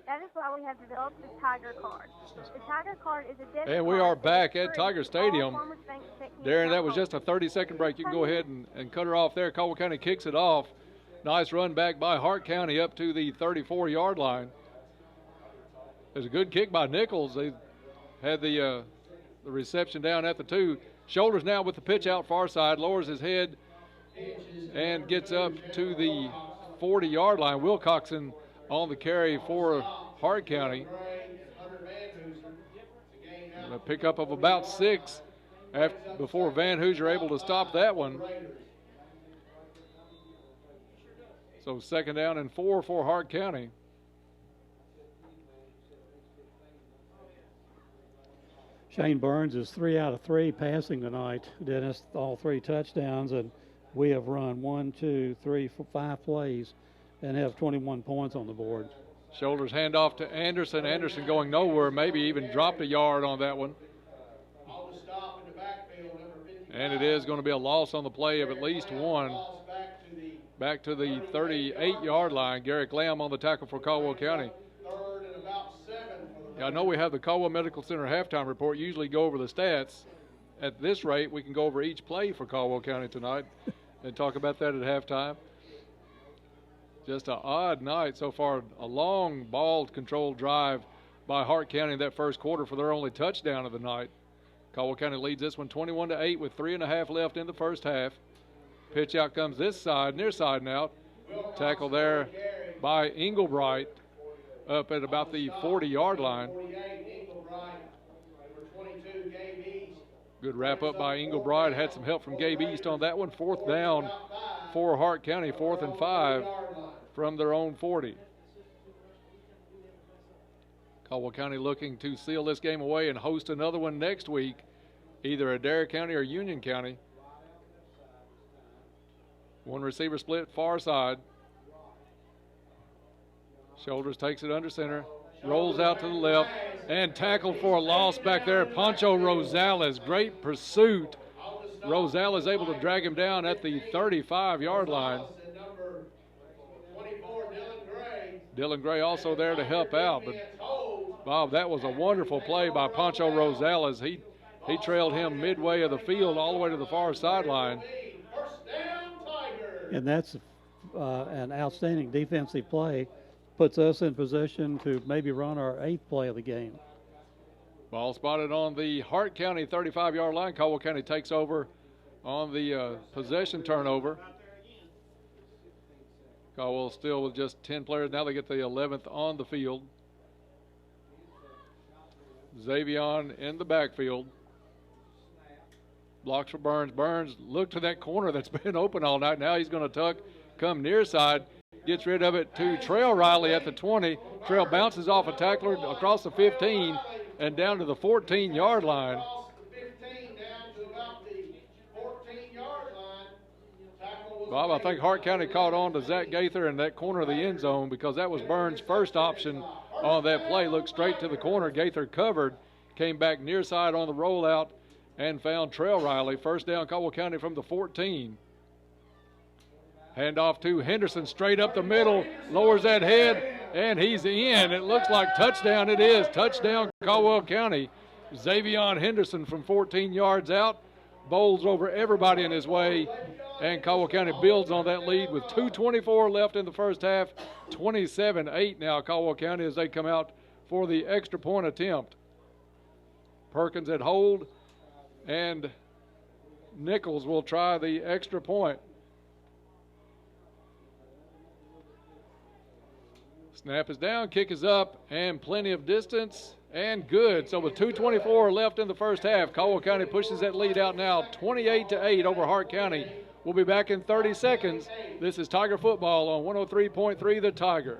That is why we have developed the Tiger Card. The Tiger Card is a debit card. And we are back at Tiger All Stadium. Farmers Bank checking Darren, that was accounts. just a 30-second break. You can go ahead and cut her off there. Caldwell County kicks it off. Nice run back by Hart County up to the 34-yard line. There's a good kick by Nichols. They had the reception down at the 2. Shoulders now with the pitch out far side, lowers his head and gets up to the 40-yard line. Wilcoxon on the carry for Hart County. A pickup of about 6 before Van Hoosier able to stop that one. So 2nd down and 4 for Hart County. Shane Burns is 3 out of 3 passing tonight, Dennis, all 3 touchdowns, and we have run 5 plays and have 21 points on the board. Shoulders hand off to Anderson. Anderson going nowhere, maybe even dropped a yard on that one. And it is going to be a loss on the play of at least 1. Back to the 38-yard line. Garrick Lamb on the tackle for Caldwell County. 3rd and about 7 for the I know we have the Caldwell Medical Center halftime report. Usually go over the stats. At this rate, we can go over each play for Caldwell County tonight and talk about that at halftime. Just an odd night so far. A long ball-controlled drive by Hart County in that first quarter for their only touchdown of the night. Caldwell County leads this one 21-8 with 3.5 left in the first half. Pitch out comes this side, near side and out. Tackle there by Englebright up at about the 40-yard line. Good wrap up by Englebright. Had some help from Gabe East on that one. Fourth down for Hart County, 4th and 5 from their own 40. Caldwell County looking to seal this game away and host another one next week, either Adair County or Union County. One receiver split, far side. Shoulders takes it under center, rolls out to the left, and tackled for a loss back there. Pancho Rosales, great pursuit. Rosales able to drag him down at the 35-yard line. Dylan Gray also there to help out, but Bob, that was a wonderful play by Pancho Rosales. He trailed him midway of the field all the way to the far sideline. And that's an outstanding defensive play. Puts us in position to maybe run our 8th play of the game. Ball spotted on the Hart County 35-yard line. Caldwell County takes over on the possession turnover. Caldwell still with just 10 players. Now they get the 11th on the field. Xavion in the backfield. Blocks for Burns. Burns looked to that corner that's been open all night. Now he's going to tuck, come near side. Gets rid of it to Trail Riley at the 20. Trail bounces off a tackler across the 15 and down to the 14-yard line. Bob, I think Hart County caught on to Zach Gaither in that corner of the end zone because that was Burns' first option on that play. Looked straight to the corner. Gaither covered, came back near side on the rollout and found Trail Riley. First down, Caldwell County from the 14. Handoff to Henderson, straight up the middle, lowers that head, and he's in. It looks like touchdown. It is. Touchdown, Caldwell County. Xavion Henderson from 14 yards out, bowls over everybody in his way, and Caldwell County builds on that lead with 2:24 left in the first half. 27-8 now, Caldwell County, as they come out for the extra point attempt. Perkins at hold, and Nichols will try the extra point. Snap is down, kick is up, and plenty of distance, and good. So with 2:24 left in the first half, Caldwell County pushes that lead out now 28-8 over Hart County. We'll be back in 30 seconds. This is Tiger Football on 103.3 The Tiger.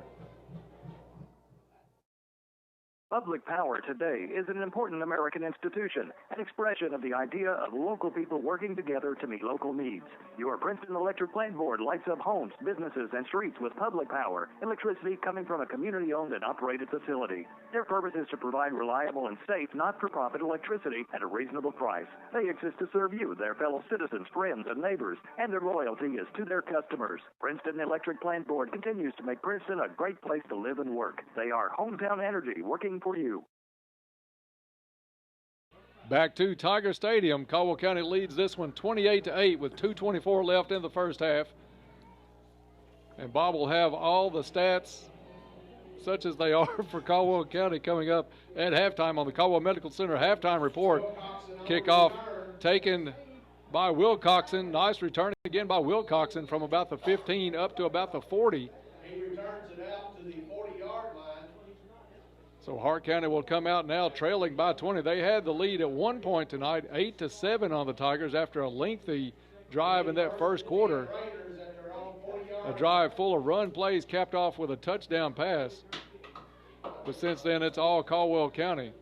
Public power today is an important American institution, an expression of the idea of local people working together to meet local needs. Your Princeton Electric Plant Board lights up homes, businesses, and streets with public power, electricity coming from a community-owned and operated facility. Their purpose is to provide reliable and safe, not-for-profit electricity at a reasonable price. They exist to serve you, their fellow citizens, friends, and neighbors, and their loyalty is to their customers. Princeton Electric Plant Board continues to make Princeton a great place to live and work. They are hometown energy working for you. Back to Tiger Stadium. Caldwell County leads this one 28-8 with 2:24 left in the first half. And Bob will have all the stats, such as they are, for Caldwell County coming up at halftime on the Caldwell Medical Center halftime report. Kickoff taken by Wilcoxon. Nice return again by Wilcoxon from about the 15 up to about the 40. He returns it out to the 40-yard line. So Hart County will come out now trailing by 20. They had the lead at one point tonight, 8-7 on the Tigers after a lengthy drive in that first quarter. A drive full of run plays capped off with a touchdown pass. But since then, it's all Caldwell County.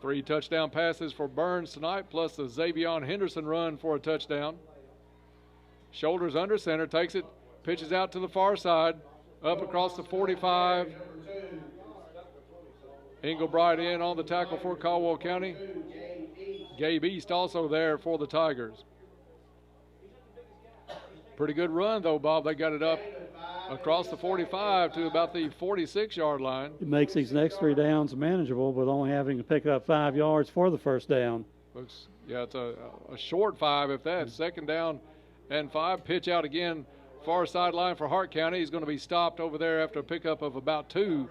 3 touchdown passes for Burns tonight, plus the Xavion Henderson run for a touchdown. Shoulders under center, takes it, pitches out to the far side. Up across the 45. Englebright in on the tackle for Caldwell County. Gabe East also there for the Tigers. Pretty good run, though, Bob. They got it up across the 45 to about the 46-yard line. It makes these next 3 downs manageable with only having to pick up 5 yards for the first down. Looks, yeah, it's a short 5 if that's 2nd down and 5. Pitch out again, far sideline for Hart County. He's going to be stopped over there after a pickup of about 2.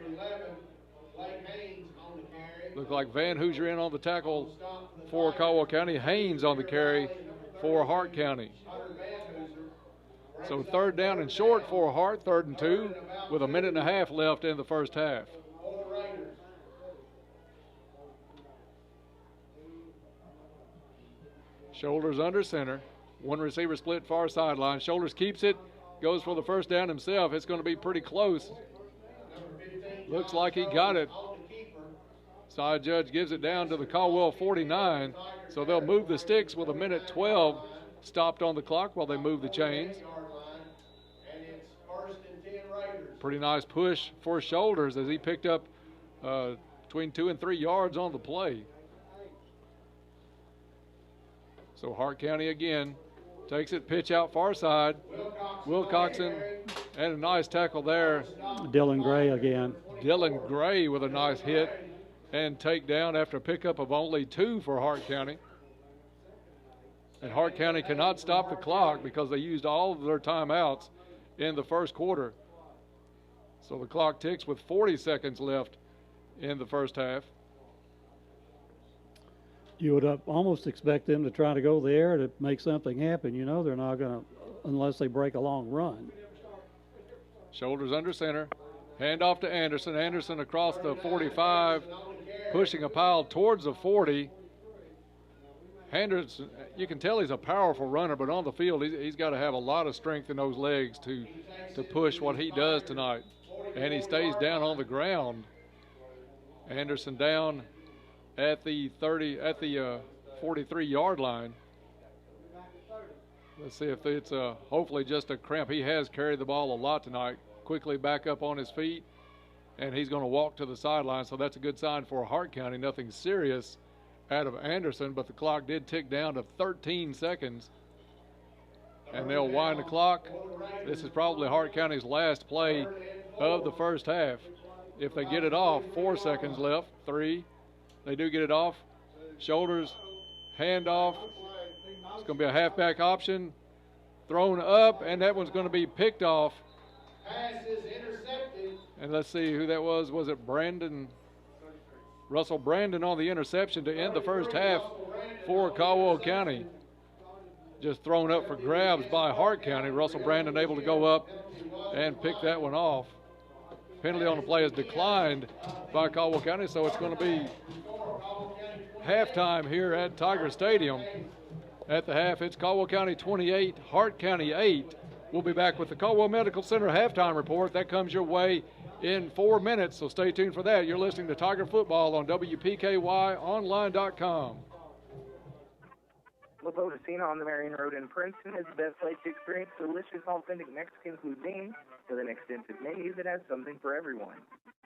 Look like Van Hoosier in on the tackle for Caldwell County. Haynes on the carry for Hart County. So 3rd down and short for Hart, 3rd and 2, with 1.5 minutes left in the first half. Shoulders under center. 1 receiver split far sideline. Shoulders keeps it, goes for the first down himself. It's going to be pretty close. Looks like he got it. Side judge gives it down to the Caldwell 49. So they'll move the sticks with 1:12 stopped on the clock while they move the chains. Pretty nice push for Shoulders as he picked up between 2 and 3 yards on the play. So Hart County again takes it, pitch out far side. Wilcoxon, and a nice tackle there. Dylan Gray again. Dylan Gray with a nice hit and takedown after a pickup of only 2 for Hart County. And Hart County cannot stop the clock because they used all of their timeouts in the first quarter. So the clock ticks with 40 seconds left in the first half. You would almost expect them to try to go there to make something happen. You know they're not going to unless they break a long run. Shoulders under center. Hand off to Anderson. Anderson across the 45, pushing a pile towards the 40. Anderson, you can tell he's a powerful runner, but on the field he's got to have a lot of strength in those legs to push what he does tonight. And he stays down on the ground. Anderson down at the 43-yard line. Let's see if it's hopefully just a cramp. He has carried the ball a lot tonight. Quickly back up on his feet, and he's going to walk to the sideline. So that's a good sign for Hart County. Nothing serious out of Anderson, but the clock did tick down to 13 seconds. And they'll wind the clock. This is probably Hart County's last play of the first half. If they get it off, 4 seconds left, 3. They do get it off. Shoulders, hand off. It's going to be a halfback option. Thrown up, and that one's going to be picked off. Pass is intercepted. And let's see who that was. Was it Brandon? Russell Brandon on the interception to end the first half for Caldwell County. Just thrown up for grabs by Hart County. Russell Brandon able to go up and pick that one off. Penalty on the play is declined by Caldwell County, so it's going to be halftime here at Tiger Stadium. At the half, it's Caldwell County 28, Hart County 8. We'll be back with the Caldwell Medical Center halftime report. That comes your way in 4 minutes, so stay tuned for that. You're listening to Tiger Football on WPKYonline.com. La Potosina on the Marion Road in Princeton is the best place to experience delicious, authentic Mexican cuisine with an extensive menu that has something for everyone.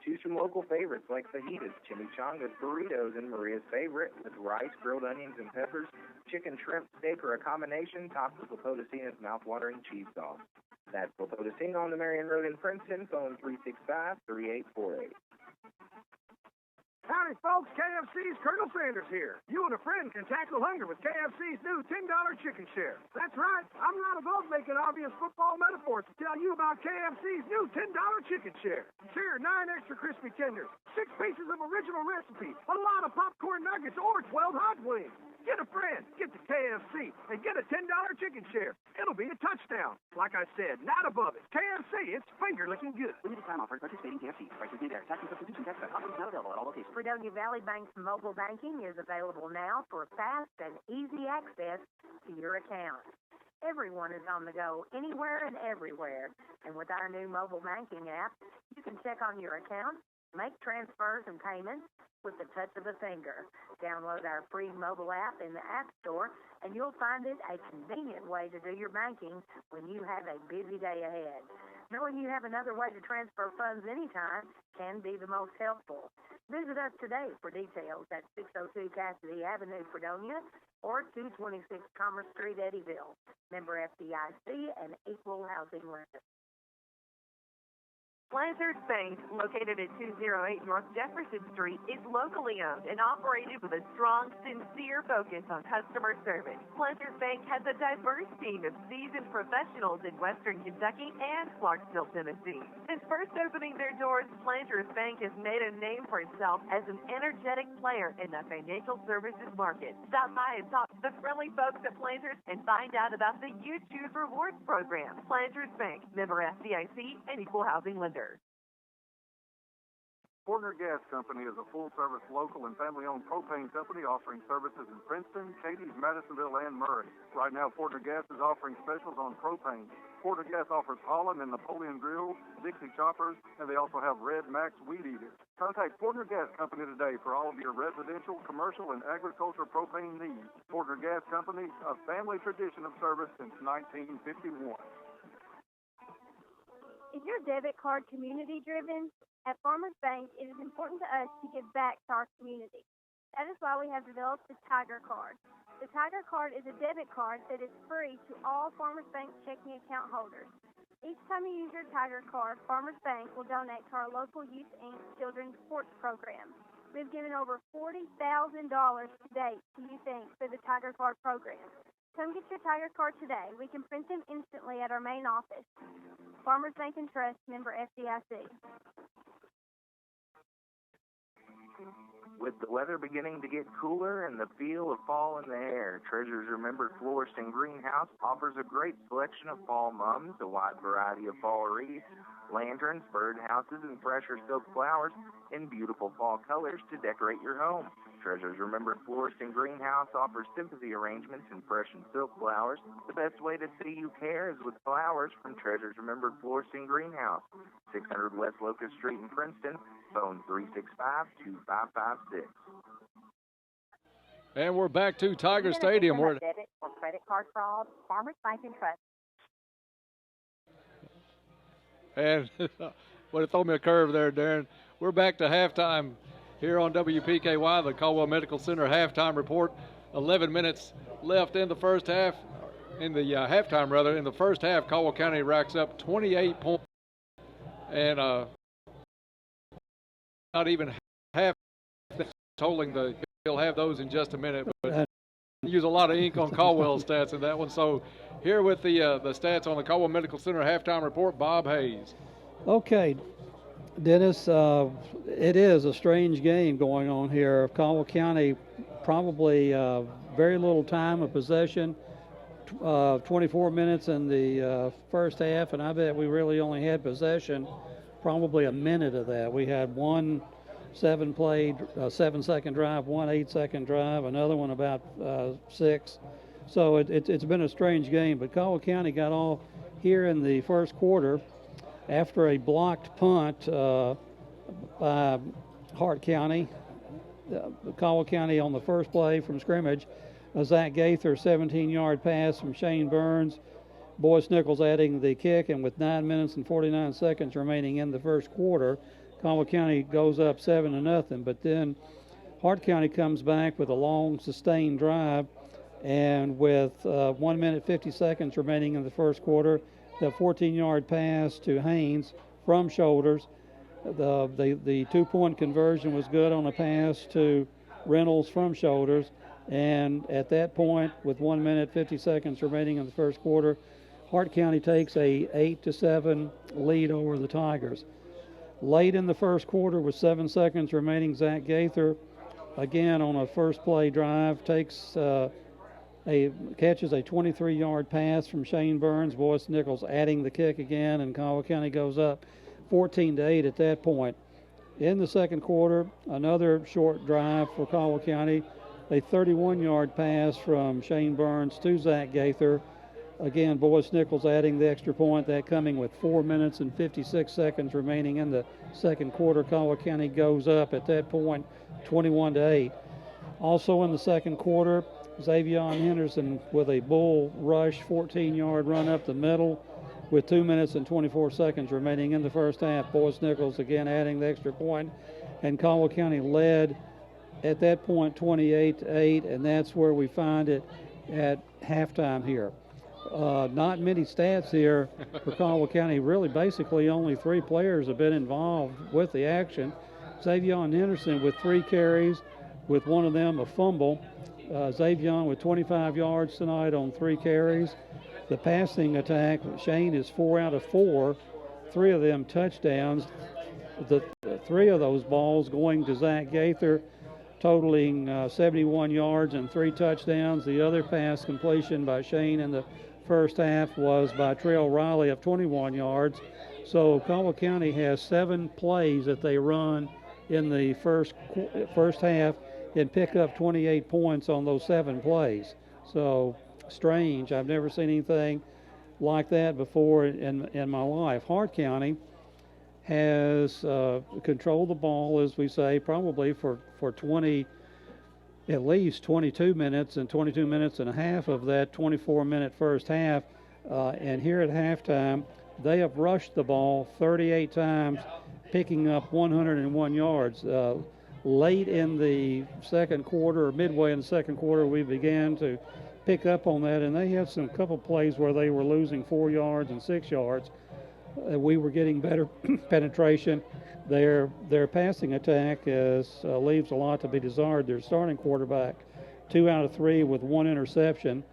Choose from local favorites like fajitas, chimichangas, burritos, and Maria's favorite with rice, grilled onions, and peppers, chicken, shrimp, steak, or a combination topped with La Potosina's mouth-watering cheese sauce. That's La Potosina on the Marion Road in Princeton, phone 365-3848. Howdy, folks. KFC's Colonel Sanders here. You and a friend can tackle hunger with KFC's new $10 chicken share. That's right. I'm not above making obvious football metaphors to tell you about KFC's new $10 chicken share. Share 9 extra crispy tenders, 6 pieces of original recipe, a lot of popcorn nuggets, or 12 hot wings. Get a friend, get the KFC, and get a $10 chicken share. It'll be a touchdown. Like I said, not above it. KFC, it's finger-licking good. Limited time offer. Participating KFC. Prices may vary. Tax and substitution tax. Offers not available at all locations. Fredonia Valley Bank's mobile banking is available now for fast and easy access to your account. Everyone is on the go, anywhere and everywhere. And with our new mobile banking app, you can check on your account, make transfers and payments with the touch of a finger. Download our free mobile app in the App Store, and you'll find it a convenient way to do your banking when you have a busy day ahead. Knowing you have another way to transfer funds anytime can be the most helpful. Visit us today for details at 602 Cassidy Avenue, Fredonia, or 226 Commerce Street, Eddyville. Member FDIC and Equal Housing Lender. Planters Bank, located at 208 North Jefferson Street, is locally owned and operated with a strong, sincere focus on customer service. Planters Bank has a diverse team of seasoned professionals in Western Kentucky and Clarksville, Tennessee. Since first opening their doors, Planters Bank has made a name for itself as an energetic player in the financial services market. Stop by and talk to the friendly folks at Planters and find out about the You Choose Rewards program. Planters Bank, member FDIC, and equal housing lender. Portner Gas Company is a full-service local and family-owned propane company offering services in Princeton, Cadiz, Madisonville, and Murray. Right now, Portner Gas is offering specials on propane. Portner Gas offers Holland and Napoleon grills, Dixie choppers, and they also have Red Max weed eaters. Contact Portner Gas Company today for all of your residential, commercial, and agricultural propane needs. Portner Gas Company, a family tradition of service since 1951. Is your debit card community-driven? At Farmers Bank, it is important to us to give back to our community. That is why we have developed the Tiger Card. The Tiger Card is a debit card that is free to all Farmers Bank checking account holders. Each time you use your Tiger Card, Farmers Bank will donate to our local Youth Inc. Children's Sports Program. We have given over $40,000 to date to Youth Inc. through the Tiger Card program. Come get your Tiger Card today. We can print them instantly at our main office. Farmers Bank and Trust, member FDIC. With the weather beginning to get cooler and the feel of fall in the air, Treasures Remembered Florist and Greenhouse offers a great selection of fall mums, a wide variety of fall wreaths, lanterns, birdhouses, and fresher silk flowers in beautiful fall colors to decorate your home. Treasures Remembered Florist and Greenhouse offers sympathy arrangements in fresh and silk flowers. The best way to see you care is with flowers from Treasures Remembered Florist and Greenhouse, 600 West Locust Street in Princeton, phone 365-2556. And we're back to Tiger Stadium. We're debit or credit card fraud, Farmers Bank and Trust. And well, it threw me a curve there, Darren. We're back to halftime here on WPKY, the Caldwell Medical Center halftime report. 11 minutes left in the first half. In the halftime, rather. In the first half, Caldwell County racks up 28 points. And not even half totaling he'll have those in just a minute. But use a lot of ink on Caldwell's stats in that one. So here with the stats on the Caldwell Medical Center halftime report, Bob Hayes. Okay, Dennis, it is a strange game going on here. Caldwell County probably very little time of possession, 24 minutes in the first half, and I bet we really only had possession probably a minute of that. We had one 7-second drive, one 8-second drive, another one about 6. So it's been a strange game, but Caldwell County got off here in the first quarter after a blocked punt by Hart County. Caldwell County on the first play from scrimmage, a Zach Gaither 17-yard pass from Shane Burns. Boyce Nichols adding the kick, and with 9 minutes and 49 seconds remaining in the first quarter, Caldwell County goes up 7-0. But then Hart County comes back with a long sustained drive, and with 1 minute 50 seconds remaining in the first quarter, the 14-yard pass to Haynes from shoulders. The 2-point conversion was good on a pass to Reynolds from shoulders, and at that point, with 1 minute 50 seconds remaining in the first quarter, Hart County takes a 8-7 lead over the Tigers. Late in the first quarter, with 7 seconds remaining, Zach Gaither, again on a first play drive, catches a 23-yard pass from Shane Burns. Boyce Nichols adding the kick again, and Caldwell County goes up 14-8 at that point. In the second quarter, another short drive for Caldwell County, a 31-yard pass from Shane Burns to Zach Gaither. Again, Boyce Nichols adding the extra point, that coming with 4 minutes and 56 seconds remaining in the second quarter. Caldwell County goes up at that point 21-8. Also in the second quarter, Xavion Henderson with a bull rush 14-yard run up the middle with 2 minutes and 24 seconds remaining in the first half. Boyce Nichols again adding the extra point, and Caldwell County led at that point 28-8, and that's where we find it at halftime here. not many stats here for Caldwell County. Really, basically, only 3 players have been involved with the action. Xavion Henderson with 3 carries, with one of them a fumble. Xavion with 25 yards tonight on 3 carries. The passing attack, Shane is 4 out of 4, 3 of them touchdowns. The 3 of those balls going to Zach Gaither, totaling 71 yards and 3 touchdowns. The other pass completion by Shane in the first half was by Trail Riley of 21 yards. So Caldwell County has 7 plays that they run in the first half and pick up 28 points on those 7 plays. So strange. I've never seen anything like that before in my life. Hart County has controlled the ball, as we say, probably for at least 22 minutes and 22 minutes and a half of that 24-minute first half. And here at halftime, they have rushed the ball 38 times, picking up 101 yards. Late in the second quarter, or midway in the second quarter, we began to pick up on that, and they had some couple plays where they were losing 4 yards and 6 yards. We were getting better penetration. Their passing attack leaves a lot to be desired. Their starting quarterback, 2 out of 3 with 1 interception.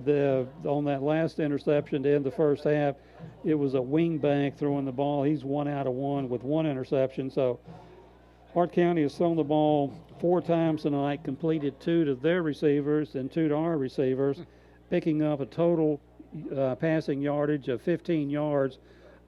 On that last interception to end the first half, it was a wing back throwing the ball. He's 1 out of 1 with 1 interception. So Hart County has thrown the ball 4 times tonight, completed 2 to their receivers and 2 to our receivers, picking up a total passing yardage of 15 yards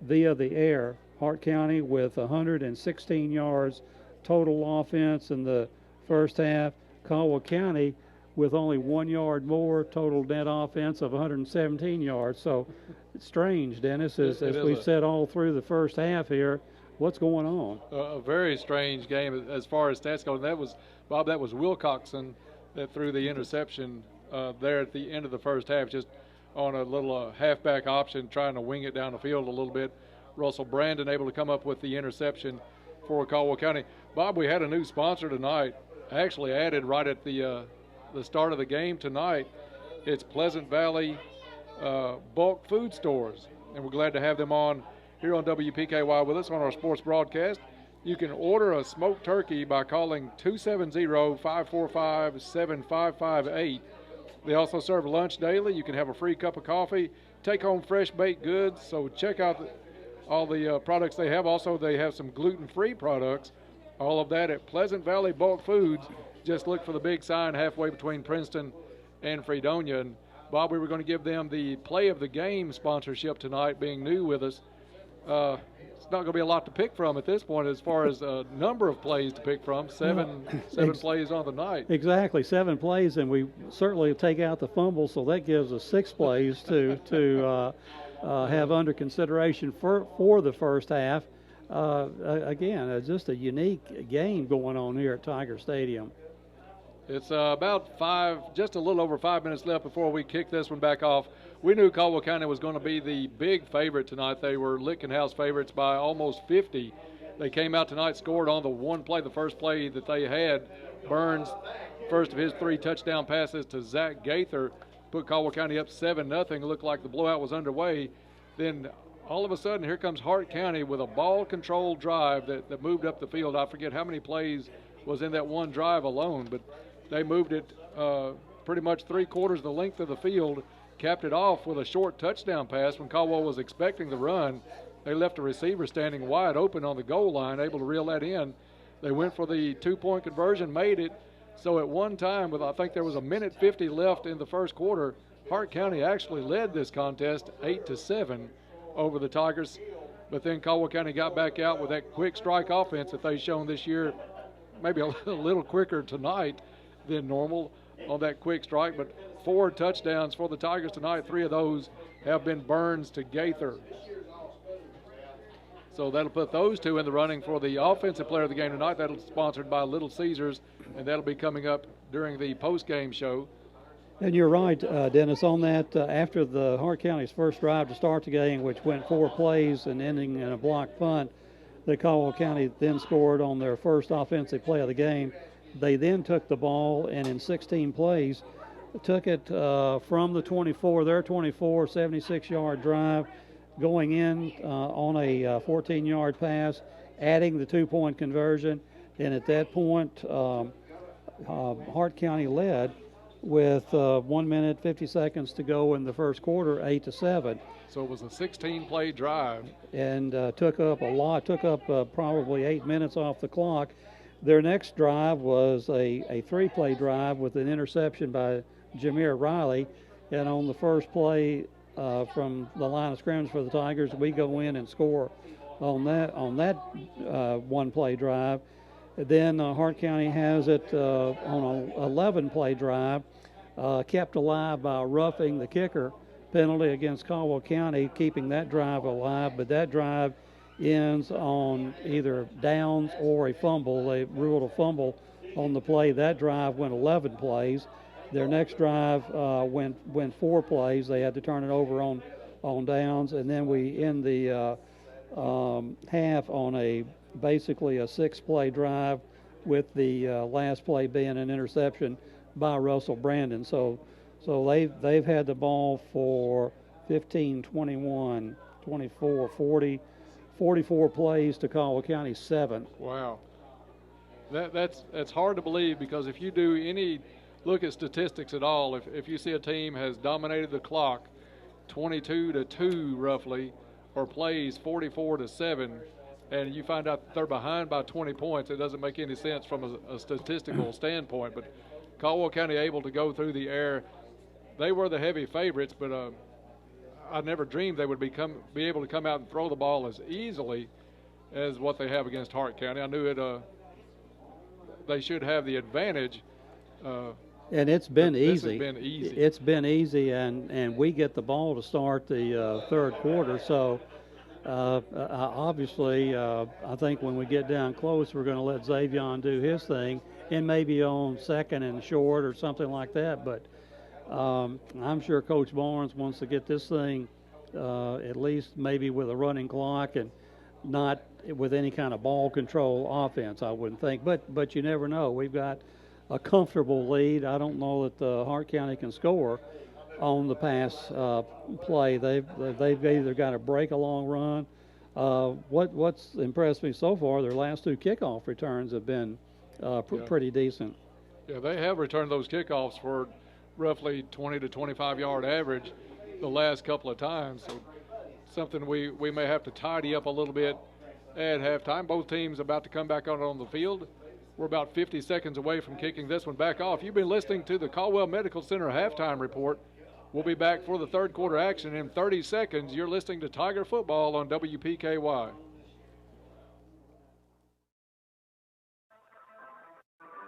via the air. Hart County with 116 yards total offense in the first half. Caldwell County with only 1 yard more total net offense of 117 yards. So it's strange, Dennis, as we've said all through the first half here. What's going on? A very strange game as far as stats go. That was Wilcoxon that threw the interception there at the end of the first half, just on a little halfback option, trying to wing it down the field a little bit. Russell Brandon able to come up with the interception for Caldwell County. Bob, we had a new sponsor tonight, actually added right at the start of the game tonight. It's Pleasant Valley Bulk Food Stores, and we're glad to have them on here on WPKY with us on our sports broadcast. You can order a smoked turkey by calling 270-545-7558. They also serve lunch daily. You can have a free cup of coffee, take home fresh baked goods. So check out all the products they have. Also, they have some gluten-free products. All of that at Pleasant Valley Bulk Foods. Just look for the big sign halfway between Princeton and Fredonia. And Bob, we were going to give them the play of the game sponsorship tonight, being new with us. It's not going to be a lot to pick from at this point as far as a number of plays to pick from. Seven plays on the night. Exactly, 7 plays, and we certainly take out the fumble, so that gives us 6 plays to have under consideration for the first half. Again, just a unique game going on here at Tiger Stadium. It's just a little over 5 minutes left before we kick this one back off. We knew Caldwell County was going to be the big favorite tonight. They were Lichtenhouse favorites by almost 50. They came out tonight, scored on the one play, the first play that they had. Burns, first of his 3 touchdown passes to Zach Gaither, put Caldwell County up 7-0. It looked like the blowout was underway. Then all of a sudden, here comes Hart County with a ball-controlled drive that moved up the field. I forget how many plays was in that one drive alone, but they moved it pretty much 3/4 the length of the field, capped it off with a short touchdown pass when Caldwell was expecting the run. They left a receiver standing wide open on the goal line, able to reel that in. They went for the 2-point conversion, made it. So at one time, I think there was 1:50 left in the first quarter, Hart County actually led this contest 8-7 over the Tigers. But then Caldwell County got back out with that quick strike offense that they've shown this year, maybe a little quicker tonight than normal on that quick strike. But 4 touchdowns for the Tigers tonight. 3 of those have been Burns to Gaither. So that'll put those 2 in the running for the offensive player of the game tonight. That'll be sponsored by Little Caesars, and that'll be coming up during the post-game show. And you're right, Dennis, on that. After the Hart County's first drive to start the game, which went 4 plays and ending in a blocked punt, the Caldwell County then scored on their first offensive play of the game. They then took the ball, and in 16 plays, took it from the 24, their 24, 76-yard drive, going in on a 14-yard pass, adding the 2-point conversion, and at that point, Hart County led with 1 minute 50 seconds to go in the first quarter, 8-7. So it was a 16-play drive, and took up probably 8 minutes off the clock. Their next drive was a 3-play drive with an interception by Jameer Riley, and on the first play from the line of scrimmage for the Tigers, we go in and score on that 1-play drive. Then Hart County has it on an 11-play drive, kept alive by roughing the kicker penalty against Caldwell County, keeping that drive alive, but that drive ends on either downs or a fumble. They ruled a fumble on the play. That drive went 11 plays. Their next drive went 4 plays. They had to turn it over on downs, and then we end the half on basically a 6-play drive, with the last play being an interception by Russell Brandon. So they've had the ball for 15, 21, 24, 40, 44 plays to Caldwell County 7. Wow. That's hard to believe, because if you do any look at statistics at all, if you see a team has dominated the clock 22-2 roughly, or plays 44-7, and you find out they're behind by 20 points, it doesn't make any sense from a statistical standpoint. But Caldwell County able to go through the air. They were the heavy favorites, but I never dreamed they would be able to come out and throw the ball as easily as what they have against Hart County. I knew they should have the advantage. And it's been easy. This has been easy. It's been easy, and we get the ball to start the third quarter. So obviously, I think when we get down close, we're going to let Xavion do his thing, and maybe on second and short or something like that. But I'm sure Coach Barnes wants to get this thing at least maybe with a running clock and not with any kind of ball control offense, I wouldn't think. But you never know. We've got a comfortable lead. I don't know that Hart County can score on the pass play. They've either got to break a long run. What's impressed me so far, their last 2 kickoff returns have been pretty decent. Yeah, they have returned those kickoffs for roughly 20 to 25 yard average the last couple of times. So something we may have to tidy up a little bit at halftime. Both teams about to come back on the field. We're about 50 seconds away from kicking this one back off. You've been listening to the Caldwell Medical Center halftime report. We'll be back for the third quarter action in 30 seconds. You're listening to Tiger Football on WPKY.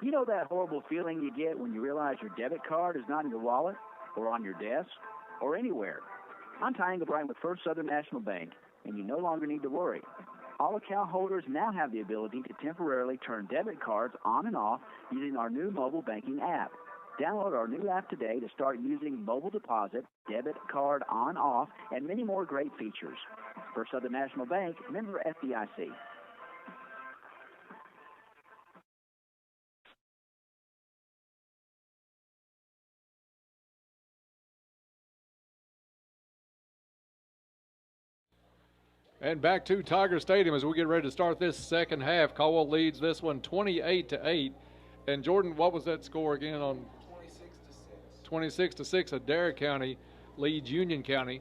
You know that horrible feeling you get when you realize your debit card is not in your wallet or on your desk or anywhere? I'm Ty Engelbright with First Southern National Bank, and you no longer need to worry. All account holders now have the ability to temporarily turn debit cards on and off using our new mobile banking app. Download our new app today to start using mobile deposit, debit card on-off, and many more great features. First Southern National Bank, member FDIC. And back to Tiger Stadium as we get ready to start this second half. Caldwell leads this one 28-8. And Jordan, what was that score again on 26-6? Adair County leads Union County.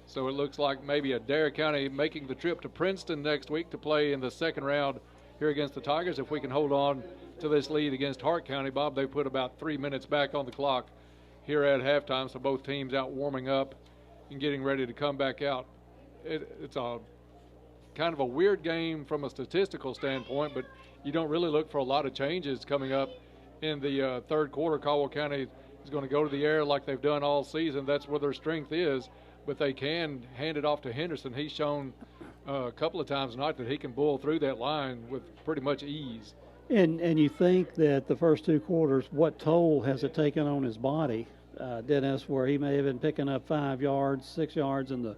So it looks like maybe Adair County making the trip to Princeton next week to play in the second round here against the Tigers. If we can hold on to this lead against Hart County, Bob, they put about 3 minutes back on the clock here at halftime. So both teams out warming up and getting ready to come back out. It's a kind of a weird game from a statistical standpoint, but you don't really look for a lot of changes coming up in the third quarter. Caldwell County is going to go to the air like they've done all season. That's where their strength is, but they can hand it off to Henderson. He's shown a couple of times tonight that he can bull through that line with pretty much ease. And you think that the first 2 quarters, what toll has it taken on his body, Dennis, where he may have been picking up 5 yards, 6 yards in the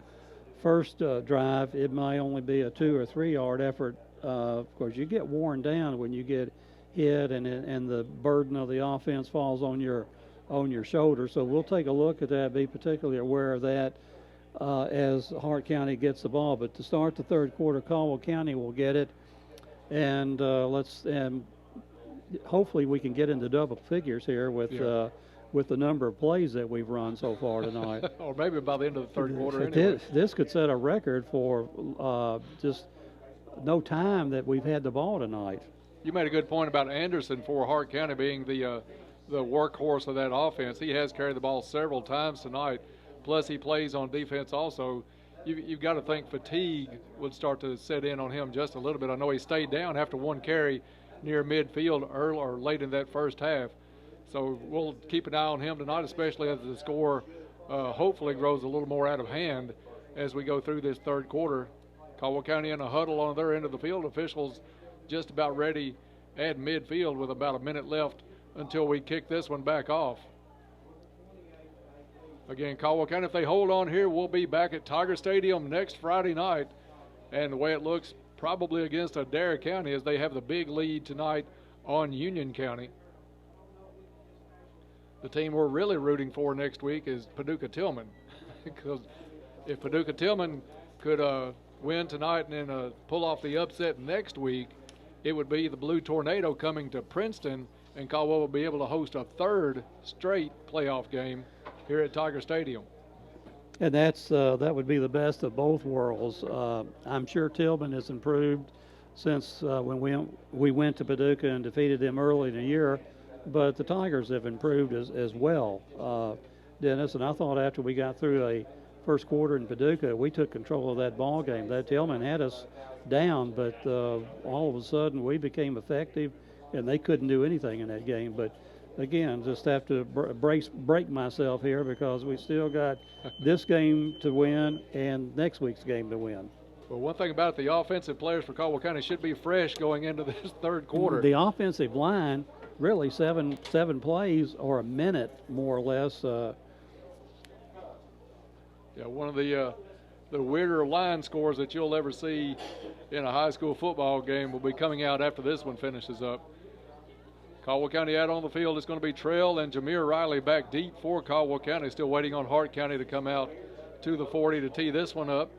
first drive. It might only be a 2 or 3 yard effort. Of course, you get worn down when you get hit, and the burden of the offense falls on your on your shoulder. So we'll take a look at that, be particularly aware of that as Hart County gets the ball. But to start the third quarter, Caldwell County will get it, and hopefully we can get into double figures here with the number of plays that we've run so far tonight. Or maybe by the end of the third quarter anyway. This could set a record for just no time that we've had the ball tonight. You made a good point about Anderson for Hart County being the workhorse of that offense. He has carried the ball several times tonight. Plus, he plays on defense also. You've got to think fatigue would start to set in on him just a little bit. I know he stayed down after one carry near midfield early or late in that first half. So we'll keep an eye on him tonight, especially as the score hopefully grows a little more out of hand as we go through this third quarter. Caldwell County in a huddle on their end of the field. Officials just about ready at midfield with about a minute left until we kick this one back off. Again, Caldwell County, if they hold on here, we'll be back at Tiger Stadium next Friday night. And the way it looks, probably against Adair County, as they have the big lead tonight on Union County. The team we're really rooting for next week is Paducah Tillman, because if Paducah Tillman could win tonight and then pull off the upset next week, it would be the Blue Tornado coming to Princeton, and Caldwell will be able to host a third straight playoff game here at Tiger Stadium. And that would be the best of both worlds. I'm sure Tillman has improved since when we went to Paducah and defeated them early in the year, but the Tigers have improved as well, Dennis. And I thought after we got through a first quarter in Paducah, we took control of that ball game. That Tillman had us down, but all of a sudden we became effective, and they couldn't do anything in that game. But again, just have to break myself here because we still got this game to win and next week's game to win. Well, one thing about it, the offensive players for Caldwell County should be fresh going into this third quarter. The offensive line, really seven plays or a minute more or less. One of the weirder line scores that you'll ever see in a high school football game will be coming out after this one finishes up. Caldwell County out on the field is going to be Trail and Jameer Riley back deep for Caldwell County, still waiting on Hart County to come out to the 40 to tee this one up.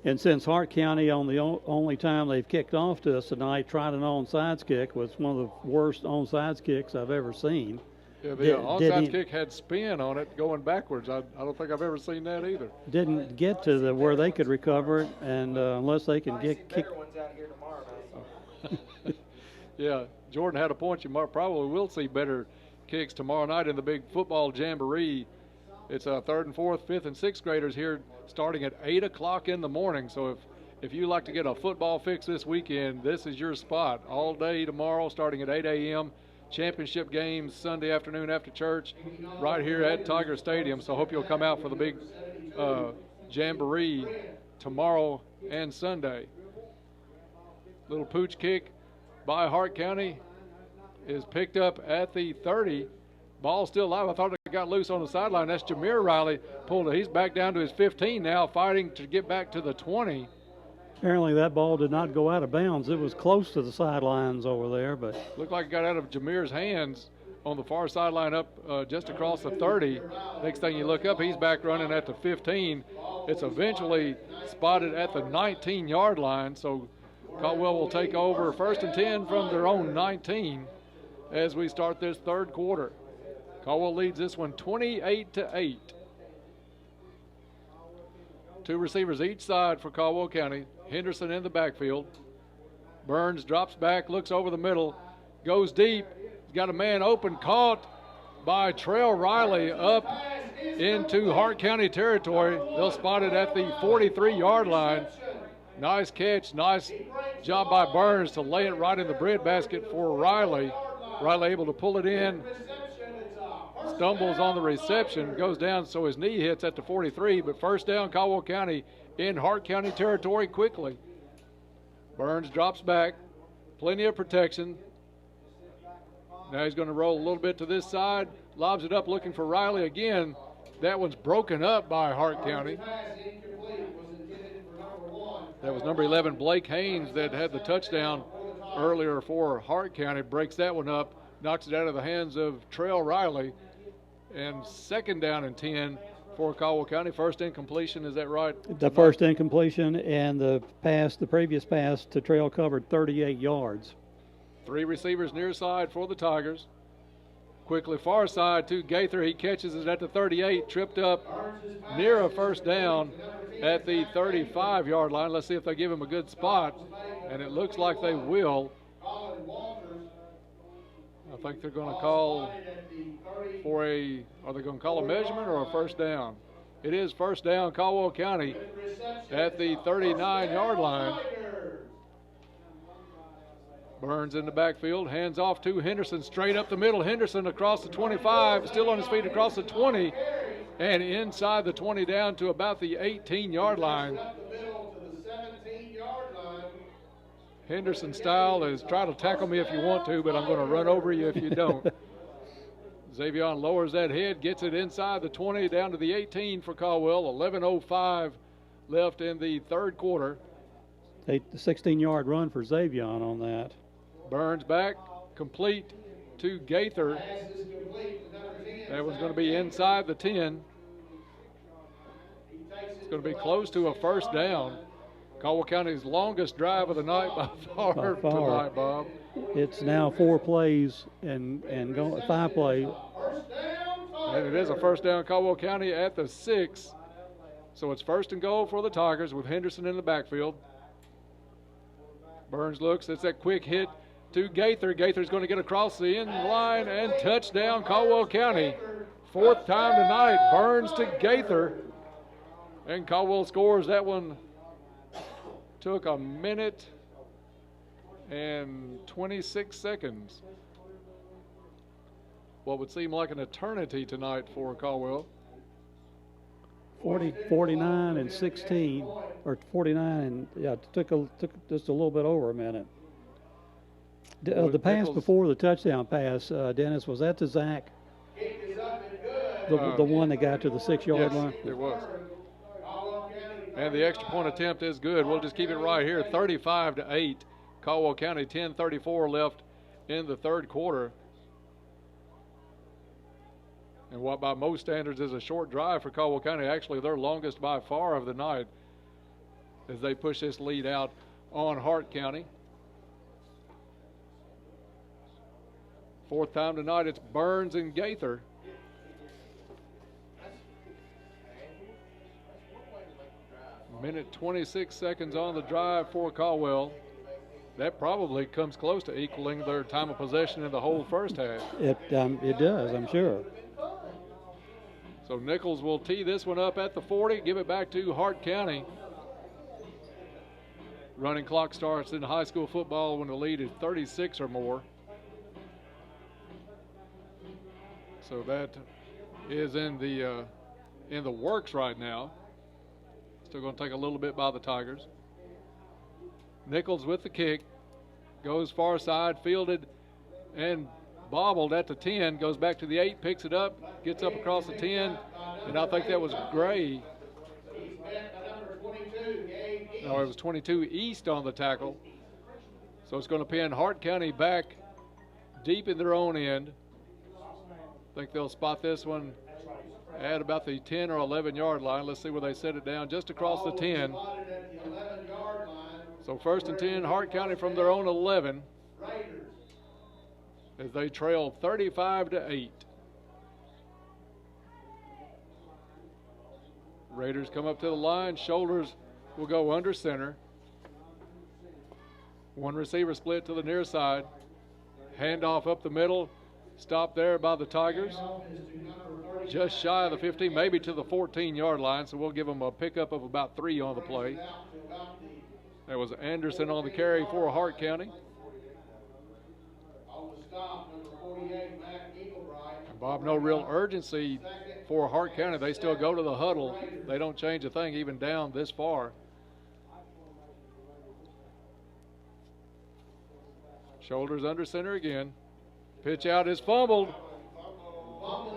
And since Hart County, on the only time they've kicked off to us tonight, tried an onside kick, was one of the worst onside kicks I've ever seen. Yeah, the onside kick had spin on it going backwards. I don't think I've ever seen that either. Didn't get to where they could recover it, and unless they can get kicked. Yeah, Jordan had a point. You probably will see better kicks tomorrow night in the big football jamboree. It's third and fourth, fifth and sixth graders here starting at 8 o'clock in the morning. So if you like to get a football fix this weekend, this is your spot. All day tomorrow starting at 8 a.m. Championship games Sunday afternoon after church right here at Tiger Stadium. So hope you'll come out for the big jamboree tomorrow and Sunday. Little pooch kick by Hart County is picked up at the 30. Ball still alive. I thought it got loose on the sideline. That's Jameer Riley pulled it. He's back down to his 15 now, fighting to get back to the 20. Apparently that ball did not go out of bounds. It was close to the sidelines over there, but looked like it got out of Jameer's hands on the far sideline up just across the 30. Next thing you look up, he's back running at the 15. It's eventually spotted at the 19-yard line, so Caldwell will take over first and 10 from their own 19 as we start this third quarter. Caldwell leads this one 28-8. Two receivers each side for Caldwell County. Henderson in the backfield. Burns drops back, looks over the middle, goes deep. He's got a man open, caught by Trail Riley up into Hart County territory. They'll spot it at the 43-yard line. Nice catch, nice job by Burns to lay it right in the breadbasket for Riley. Riley able to pull it in. Stumbles on the reception, goes down so his knee hits at the 43, but first down Caldwell County in Hart County territory quickly. Burns drops back, plenty of protection. Now he's going to roll a little bit to this side, lobs it up looking for Riley again. That one's broken up by Hart County. That was number 11, Blake Haynes, that had the touchdown earlier for Hart County. Breaks that one up, knocks it out of the hands of Trail Riley. And second down and 10 for Caldwell County. First incompletion, is that right? The first incompletion, and the previous pass to Trail covered 38 yards. 3 receivers near side for the Tigers. Quickly far side to Gaither. He catches it at the 38, tripped up near a first down at the 35-yard line. Let's see if they give him a good spot, and it looks like they will. I think they're going to call for are they going to call a measurement or a first down? It is first down, Caldwell County at the 39-yard line. Burns in the backfield, hands off to Henderson, straight up the middle. Henderson across the 25, still on his feet across the 20, and inside the 20 down to about the 18-yard line. Henderson style is try to tackle me if you want to, but I'm going to run over you if you don't. Xavier lowers that head, gets it inside the 20 down to the 18 for Caldwell. 11:05 left in the third quarter. The 16-yard run for Xavier on that. Burns back, complete to Gaither. That was going to be inside the 10. It's going to be close to a first down. Caldwell County's longest drive of the night by far tonight, Bob. It's now 4 plays and 5 plays. And it is a first down, Caldwell County at the 6. So it's first and goal for the Tigers with Henderson in the backfield. Burns looks, it's that quick hit to Gaither. Gaither's going to get across the end line and touchdown, Caldwell County. 4th time tonight, Burns to Gaither. And Caldwell scores. That one took a minute and 26 seconds. What would seem like an eternity tonight for Caldwell. 49 and 16, or 49 and it took just a little bit over a minute. The pass before the touchdown pass, Dennis, was that to Zach? The one that got to the 6-yard line? It was. And the extra point attempt is good. We'll just keep it right here. 35-8. Caldwell County, 10:34 left in the third quarter. And what by most standards is a short drive for Caldwell County, actually their longest by far of the night as they push this lead out on Hart County. 4th time tonight, it's Burns and Gaither. Minute 26 seconds on the drive for Caldwell. That probably comes close to equaling their time of possession in the whole first half. It does, I'm sure. So Nichols will tee this one up at the 40, give it back to Hart County. Running clock starts in high school football when the lead is 36 or more. So that is in the works right now. Still going to take a little bit by the Tigers. Nichols with the kick. Goes far side, fielded and bobbled at the 10. Goes back to the 8, picks it up, gets up across the 10. And I think that was Gray. No, it was 22 East on the tackle. So it's going to pin Hart County back deep in their own end. I think they'll spot this one at about the 10 or 11-yard line. Let's see where they set it down, just across the 10. So 1st and 10, Hart County from their own 11 as they trail 35-8. Raiders come up to the line. Shoulders will go under center. One receiver split to the near side. Handoff up the middle. Stop there by the Tigers. Just shy of the 15, maybe to the 14-yard line, so we'll give them a pickup of about 3 on the play. That was Anderson on the carry for Hart County. And Bob, no real urgency for Hart County. They still go to the huddle. They don't change a thing even down this far. Shoulders under center again. Pitch out is fumbled.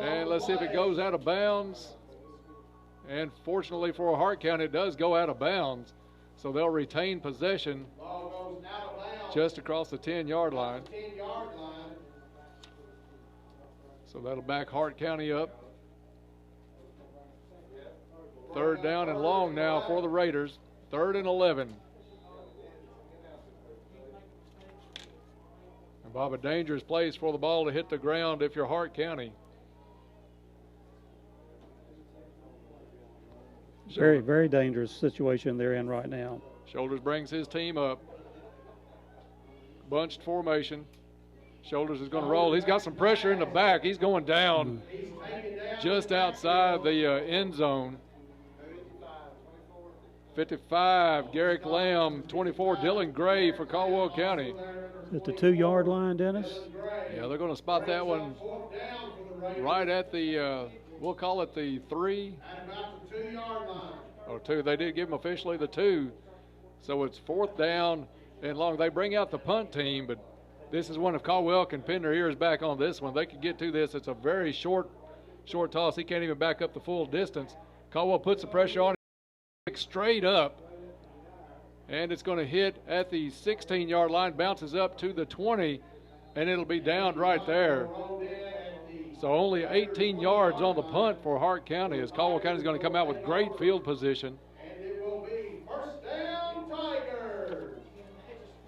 And let's see if it goes out of bounds. And fortunately for Hart County, it does go out of bounds. So they'll retain possession just across the 10-yard line. So that'll back Hart County up. Third down and long now for the Raiders. 3rd and 11. And Bob, a dangerous place for the ball to hit the ground if you're Hart County. Very, very dangerous situation they're in right now. Shoulders brings his team up. Bunched formation. Shoulders is going to roll. He's got some pressure in the back. He's going down just outside the end zone. 55, Garrick Lamb. 24, Dylan Gray for Caldwell County. At the 2-yard line, Dennis? Yeah, they're going to spot that one right at the, we'll call it the 3. Or 2. They did give him officially the 2. So it's 4th down and long. They bring out the punt team, but this is one if Caldwell can pin their ears back on this one. They could get to this. It's a very short toss. He can't even back up the full distance. Caldwell puts the pressure on him straight up. And it's going to hit at the 16-yard line, bounces up to the 20, and it'll be down right there. So only 18 yards on the punt for Hart County as Caldwell County is going to come out with great field position. And it will be 1st down, Tigers.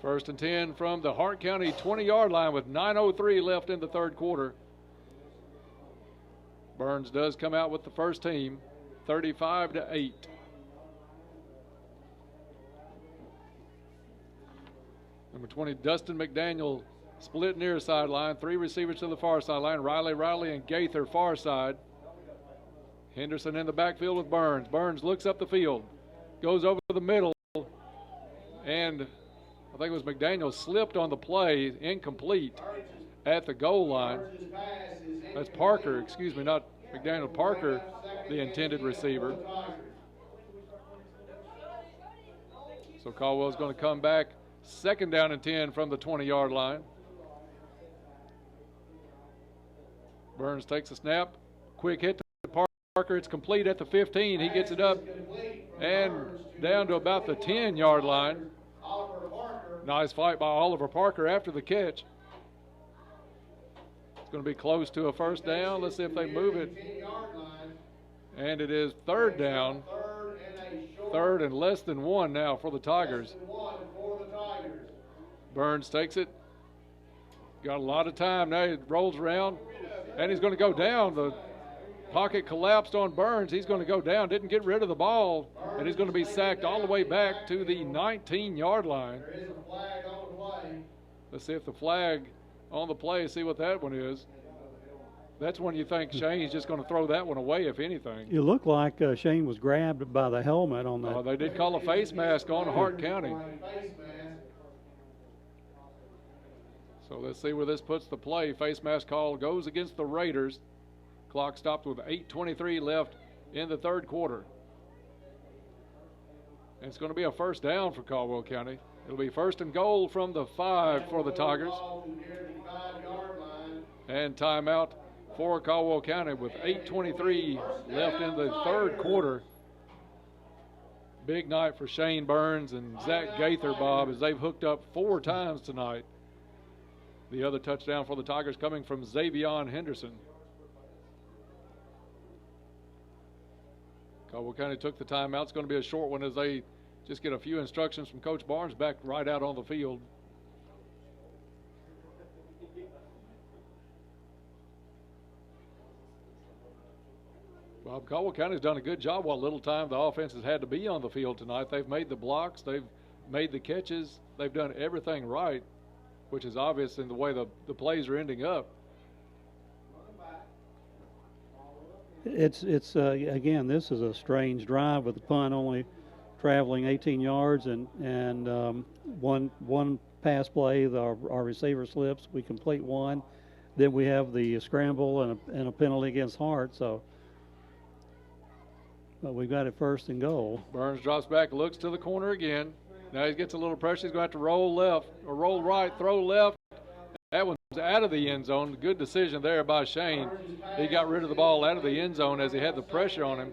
1st and 10 from the Hart County 20-yard line with 9:03 left in the 3rd quarter. Burns does come out with the first team, 35-8. Number 20, Dustin McDaniel, split near sideline. 3 receivers to the far sideline. Riley, and Gaither far side. Henderson in the backfield with Burns. Burns looks up the field, goes over the middle, and I think it was McDaniel slipped on the play, incomplete at the goal line. That's Parker, excuse me, not McDaniel. Parker, the intended receiver. So Caldwell's going to come back. 2nd down and 10 from the 20-yard line. Burns takes a snap. Quick hit to Parker. It's complete at the 15. He gets it up and down to about the 10-yard line. Nice fight by Oliver Parker after the catch. It's going to be close to a 1st down. Let's see if they move it. And it is 3rd down. 3rd and less than 1 now for the Tigers. Burns takes it. Got a lot of time now. He rolls around, and he's going to go down. The pocket collapsed on Burns. He's going to go down. Didn't get rid of the ball, and he's going to be sacked all the way back to the 19-yard line. Let's see if the flag on the play, see what that one is. That's when you think Shane's just going to throw that one away, if anything. It looked like Shane was grabbed by the helmet on that. Oh, they did call a face mask on Hart County. So let's see where this puts the play. Face mask call goes against the Raiders. Clock stopped with 8:23 left in the 3rd quarter. And it's going to be a 1st down for Caldwell County. It'll be 1st and goal from the 5 for the Tigers. And timeout for Caldwell County with 8:23 left in the 3rd quarter. Big night for Shane Burns and Zach Gaither, Bob, as they've hooked up 4 times tonight. The other touchdown for the Tigers coming from Xavion Henderson. Caldwell County took the timeout. It's going to be a short one as they just get a few instructions from Coach Barnes back right out on the field. Bob, Caldwell County's done a good job what little time the offense has had to be on the field tonight. They've made the blocks. They've made the catches. They've done everything right, which is obvious in the way the plays are ending up. It's again, this is a strange drive with the punt only traveling 18 yards and one pass play. Our receiver slips. We complete one. Then we have the scramble and a penalty against Hart. So, but we've got it 1st and goal. Burns drops back, looks to the corner again. Now he gets a little pressure. He's going to have to roll left or roll right, throw left. That one's out of the end zone. Good decision there by Shane. He got rid of the ball out of the end zone as he had the pressure on him.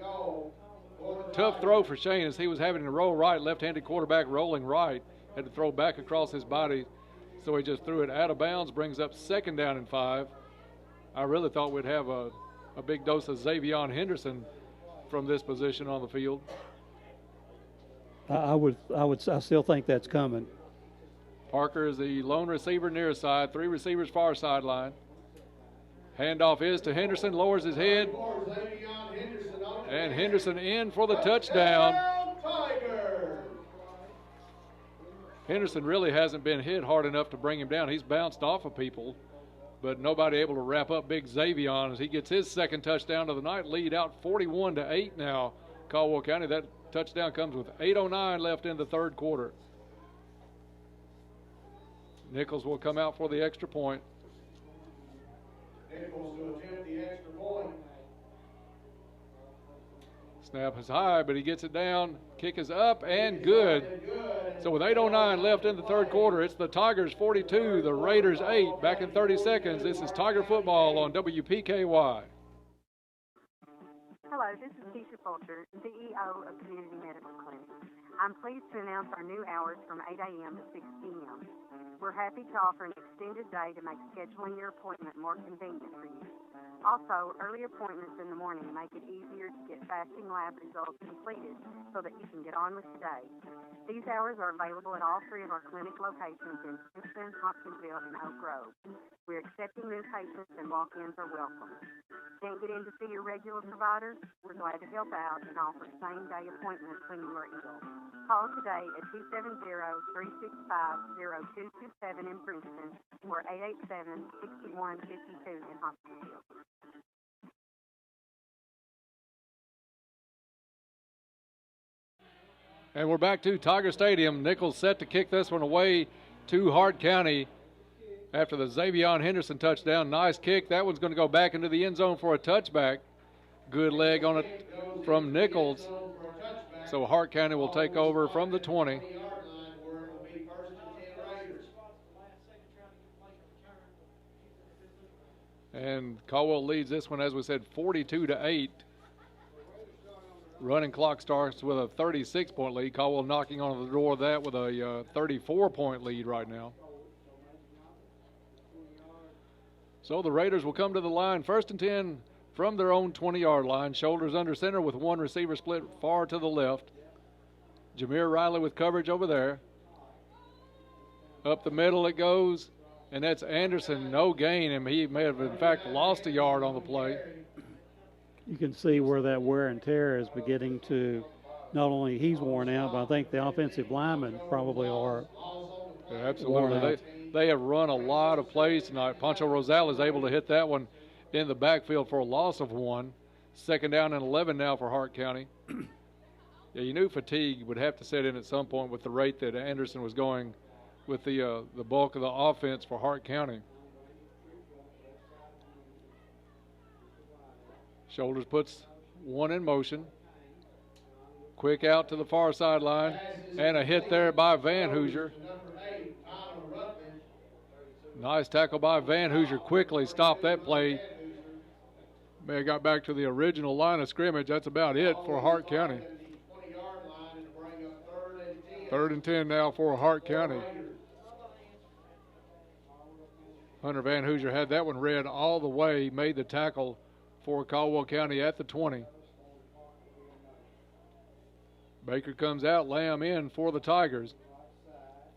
Tough throw for Shane as he was having to roll right. Left-handed quarterback rolling right. Had to throw back across his body. So he just threw it out of bounds. Brings up 2nd down and 5. I really thought we'd have a big dose of Xavion Henderson from this position on the field. I still think that's coming. Parker is the lone receiver near side, 3 receivers far sideline. Handoff is to Henderson, lowers his head, and Henderson in for the touchdown. Henderson really hasn't been hit hard enough to bring him down. He's bounced off of people, but nobody able to wrap up big Xavion as he gets his second touchdown of the night. Lead out 41-8 now, Caldwell County. That touchdown comes with 8:09 left in the third quarter. Nichols will come out for the extra point. Nichols to attempt the extra point. Snap is high, but he gets it down. Kick is up and good. So with 8:09 left in the third quarter, it's the Tigers 42, the Raiders 8. Back in 30 seconds, this is Tiger Football on WPKY. Hello, this is Keisha Fulcher, CEO of Community Medical Clinic. I'm pleased to announce our new hours from 8 a.m. to 6 p.m. We're happy to offer an extended day to make scheduling your appointment more convenient for you. Also, early appointments in the morning make it easier to get fasting lab results completed so that you can get on with the day. These hours are available at all 3 of our clinic locations in Houston, Hopkinsville, and Oak Grove. We're accepting new patients and walk-ins are welcome. Can't get in to see your regular provider? We're glad to help out and offer same-day appointments when you are ill. Call today at 270-365-0227 in Princeton or 887-6152 in Hopkinsville. And we're back to Tiger Stadium. Nichols set to kick this one away to Hart County after the Xavion Henderson touchdown. Nice kick. That one's going to go back into the end zone for a touchback. Good leg on it from Nichols. So Hart County will take over from the 20. And Caldwell leads this one, as we said, 42-8. Running clock starts with a 36-point lead. Caldwell knocking on the door of that with a 34-point lead right now. So the Raiders will come to the line, 1st and 10 from their own 20-yard line. Shoulders under center with one receiver split far to the left. Jameer Riley with coverage over there. Up the middle it goes, and that's Anderson, no gain, and he may have in fact lost a yard on the play. You can see where that wear and tear is beginning to, not only he's worn out, but I think the offensive linemen probably are. Yeah, absolutely. They have run a lot of plays tonight. Pancho Rosal is able to hit that one in the backfield for a loss of 1. 2nd down and 11 now for Hart County. Yeah, you knew fatigue would have to set in at some point with the rate that Anderson was going with the bulk of the offense for Hart County. Shoulders puts one in motion. Quick out to the far sideline, and a hit there by Van Hoosier. Nice tackle by Van Hoosier. Quickly stopped that play. May have got back to the original line of scrimmage. That's about it for Hart County. 3rd and 10 now for Hart County. Hunter Van Hoosier had that one read all the way, made the tackle for Caldwell County at the 20. Baker comes out, Lamb in for the Tigers.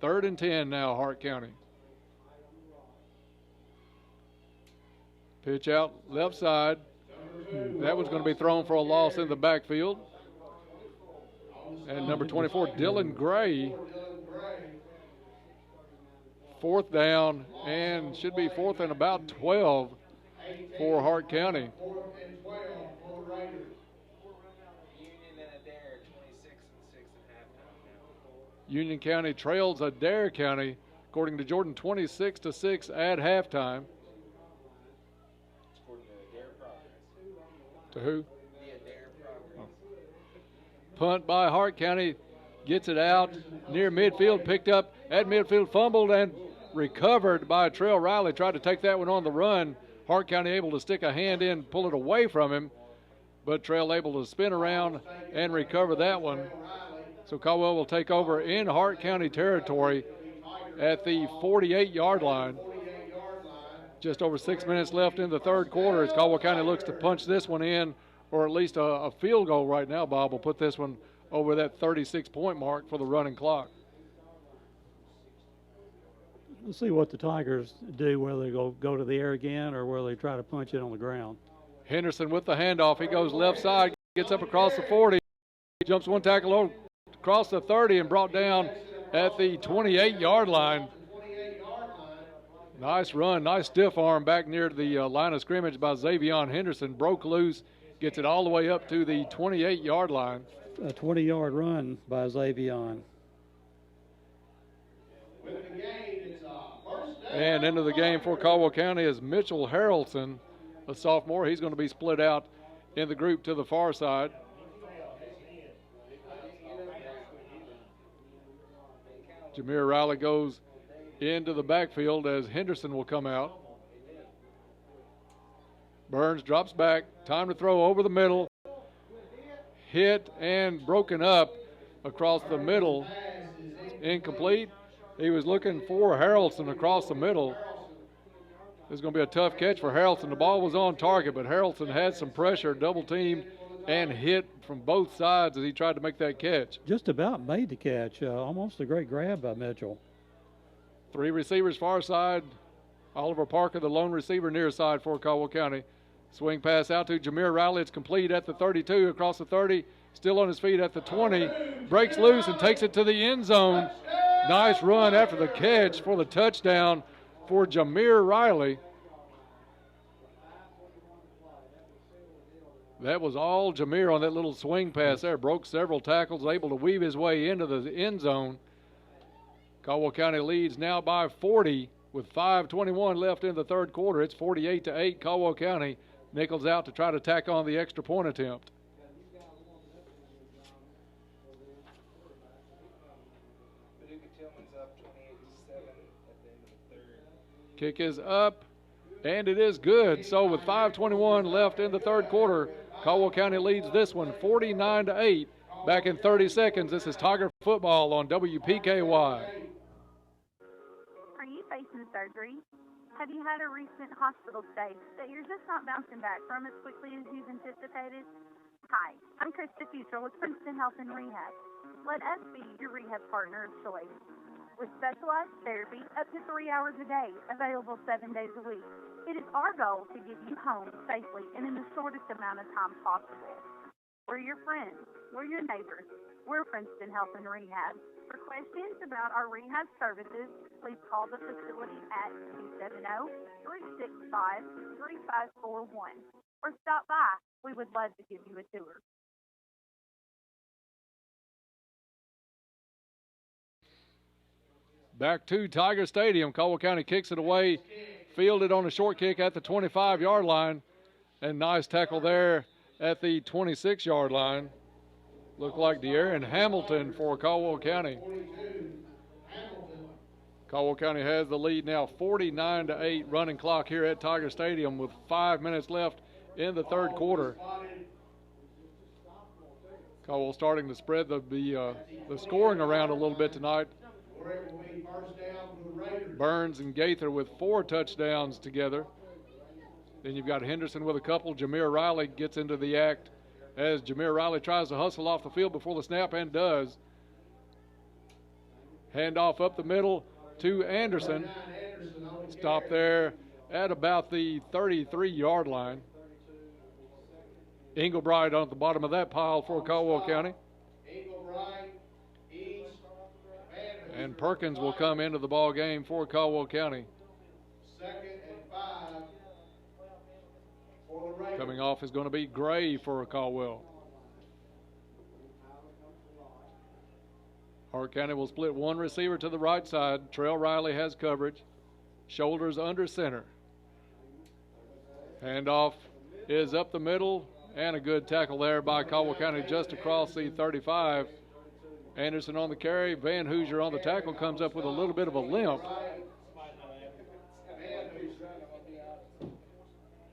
3rd and 10 now, Hart County. Pitch out left side. That one's going to be thrown for a loss in the backfield. And number 24, Dylan Gray. 4th down, and should be 4th and about 12 for Hart County. Union County trails Adair County, according to Jordan, 26-6 at halftime. To who? Oh. Punt by Hart County, gets it out near midfield, picked up at midfield, fumbled and recovered by Trail Riley. Tried to take that one on the run. Hart County able to stick a hand in, pull it away from him, but Trail able to spin around and recover that one. So Caldwell will take over in Hart County territory at the 48-yard line. Just over 6 minutes left in the third quarter as Caldwell County looks to punch this one in or at least a field goal right now, Bob, will put this one over that 36-point mark for the running clock. Let's see what the Tigers do, whether they go to the air again or whether they try to punch it on the ground. Henderson with the handoff. He goes left side, gets up across the 40, jumps one tackle across the 30 and brought down at the 28-yard line. Nice run, nice stiff arm back near the line of scrimmage by Xavion Henderson. Broke loose, gets it all the way up to the 28-yard line. A 20-yard run by Xavion. And into the game for Caldwell County is Mitchell Harrelson, a sophomore. He's going to be split out in the group to the far side. Jameer Riley goes into the backfield as Henderson will come out. Burns drops back. Time to throw over the middle. Hit and broken up across the middle. Incomplete. He was looking for Harrelson across the middle. This is going to be a tough catch for Harrelson. The ball was on target, but Harrelson had some pressure, double teamed, and hit from both sides as he tried to make that catch. Just about made the catch. Almost a great grab by Mitchell. 3 receivers far side. Oliver Parker, the lone receiver near side for Caldwell County. Swing pass out to Jameer Riley. It's complete at the 32, across the 30. Still on his feet at the 20. Breaks loose and takes it to the end zone. Nice run after the catch for the touchdown for Jameer Riley. That was all Jameer on that little swing pass there. Broke several tackles, able to weave his way into the end zone. Caldwell County leads now by 40 with 5:21 left in the third quarter. It's 48-8 Caldwell County. Nichols out to try to tack on the extra point attempt. Kick is up, and it is good. So with 5:21 left in the third quarter, Caldwell County leads this one 49-8. Back in 30 seconds, this is Tiger Football on WPKY. Are you facing surgery? Have you had a recent hospital stay that you're just not bouncing back from as quickly as you've anticipated? Hi, I'm Krista Futrell with Princeton Health and Rehab. Let us be your rehab partner of choice. With specialized therapy up to 3 hours a day, available 7 days a week. It is our goal to get you home safely and in the shortest amount of time possible. We're your friends. We're your neighbors. We're Princeton Health and Rehab. For questions about our rehab services, please call the facility at 270-365-3541 or stop by. We would love to give you a tour. Back to Tiger Stadium. Caldwell County kicks it away, fielded on a short kick at the 25-yard line, and nice tackle there at the 26-yard line. Looked like De'Aaron Hamilton for Caldwell County. Caldwell County has the lead now, 49-8 running clock here at Tiger Stadium with 5 minutes left in the third quarter. Caldwell starting to spread the scoring around a little bit tonight. Burns and Gaither with 4 touchdowns together. Then you've got Henderson with a couple. Jameer Riley gets into the act as Jameer Riley tries to hustle off the field before the snap and does. Handoff up the middle to Anderson. Stop there at about the 33-yard line. Englebright on the bottom of that pile for Caldwell County. And Perkins will come into the ball game for Caldwell County. Coming off is going to be Gray for Caldwell. Hart County will split one receiver to the right side. Trell Riley has coverage. Shoulders under center. Handoff is up the middle, and a good tackle there by Caldwell County just across the 35. Anderson on the carry. Van Hoosier on the tackle, comes up with a little bit of a limp.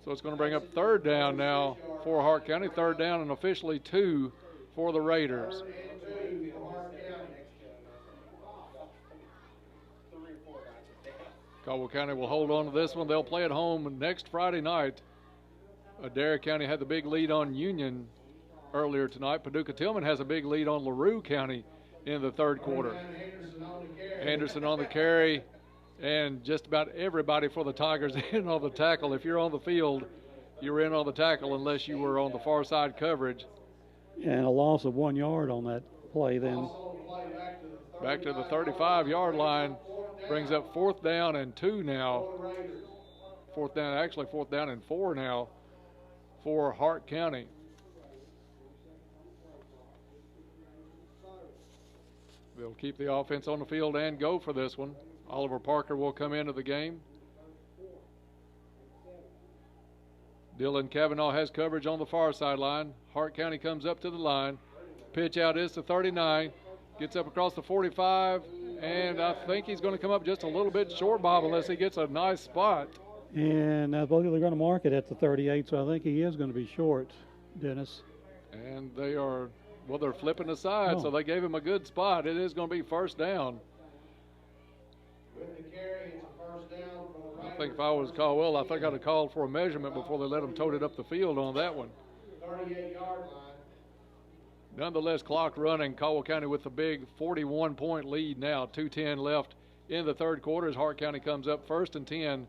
So it's going to bring up third down now for Hart County. Third down and officially 2 for the Raiders. Caldwell County will hold on to this one. They'll play at home next Friday night Adair County had the big lead on Union earlier tonight. Paducah Tillman has a big lead on LaRue County in the third quarter. Anderson on the carry, and just about everybody for the Tigers in on the tackle. If you're on the field, you're in on the tackle unless you were on the far side coverage. And a loss of 1 yard on that play then. Back to the 35-yard line, brings up 4th down and 2 now. Fourth down and 4 now for Hart County. They'll keep the offense on the field and go for this one. Oliver Parker will come into the game. Dylan Cavanaugh has coverage on the far sideline. Hart County comes up to the line. Pitch out is to 39. Gets up across the 45, and I think he's going to come up just a little bit short, Bob, unless he gets a nice spot. And I believe they're going to mark it at the 38, so I think he is going to be short, Dennis. And they are, well, they're flipping aside, so they gave him a good spot. It is going to be first down. With the carry, it's a first down for the Raiders. I think if I was Caldwell, I think I'd have called for a measurement before they let him tote it up the field on that one. 38-yard line. Nonetheless, clock running. Caldwell County with a big 41-point lead now. 2:10 left in the third quarter as Hart County comes up 1st and 10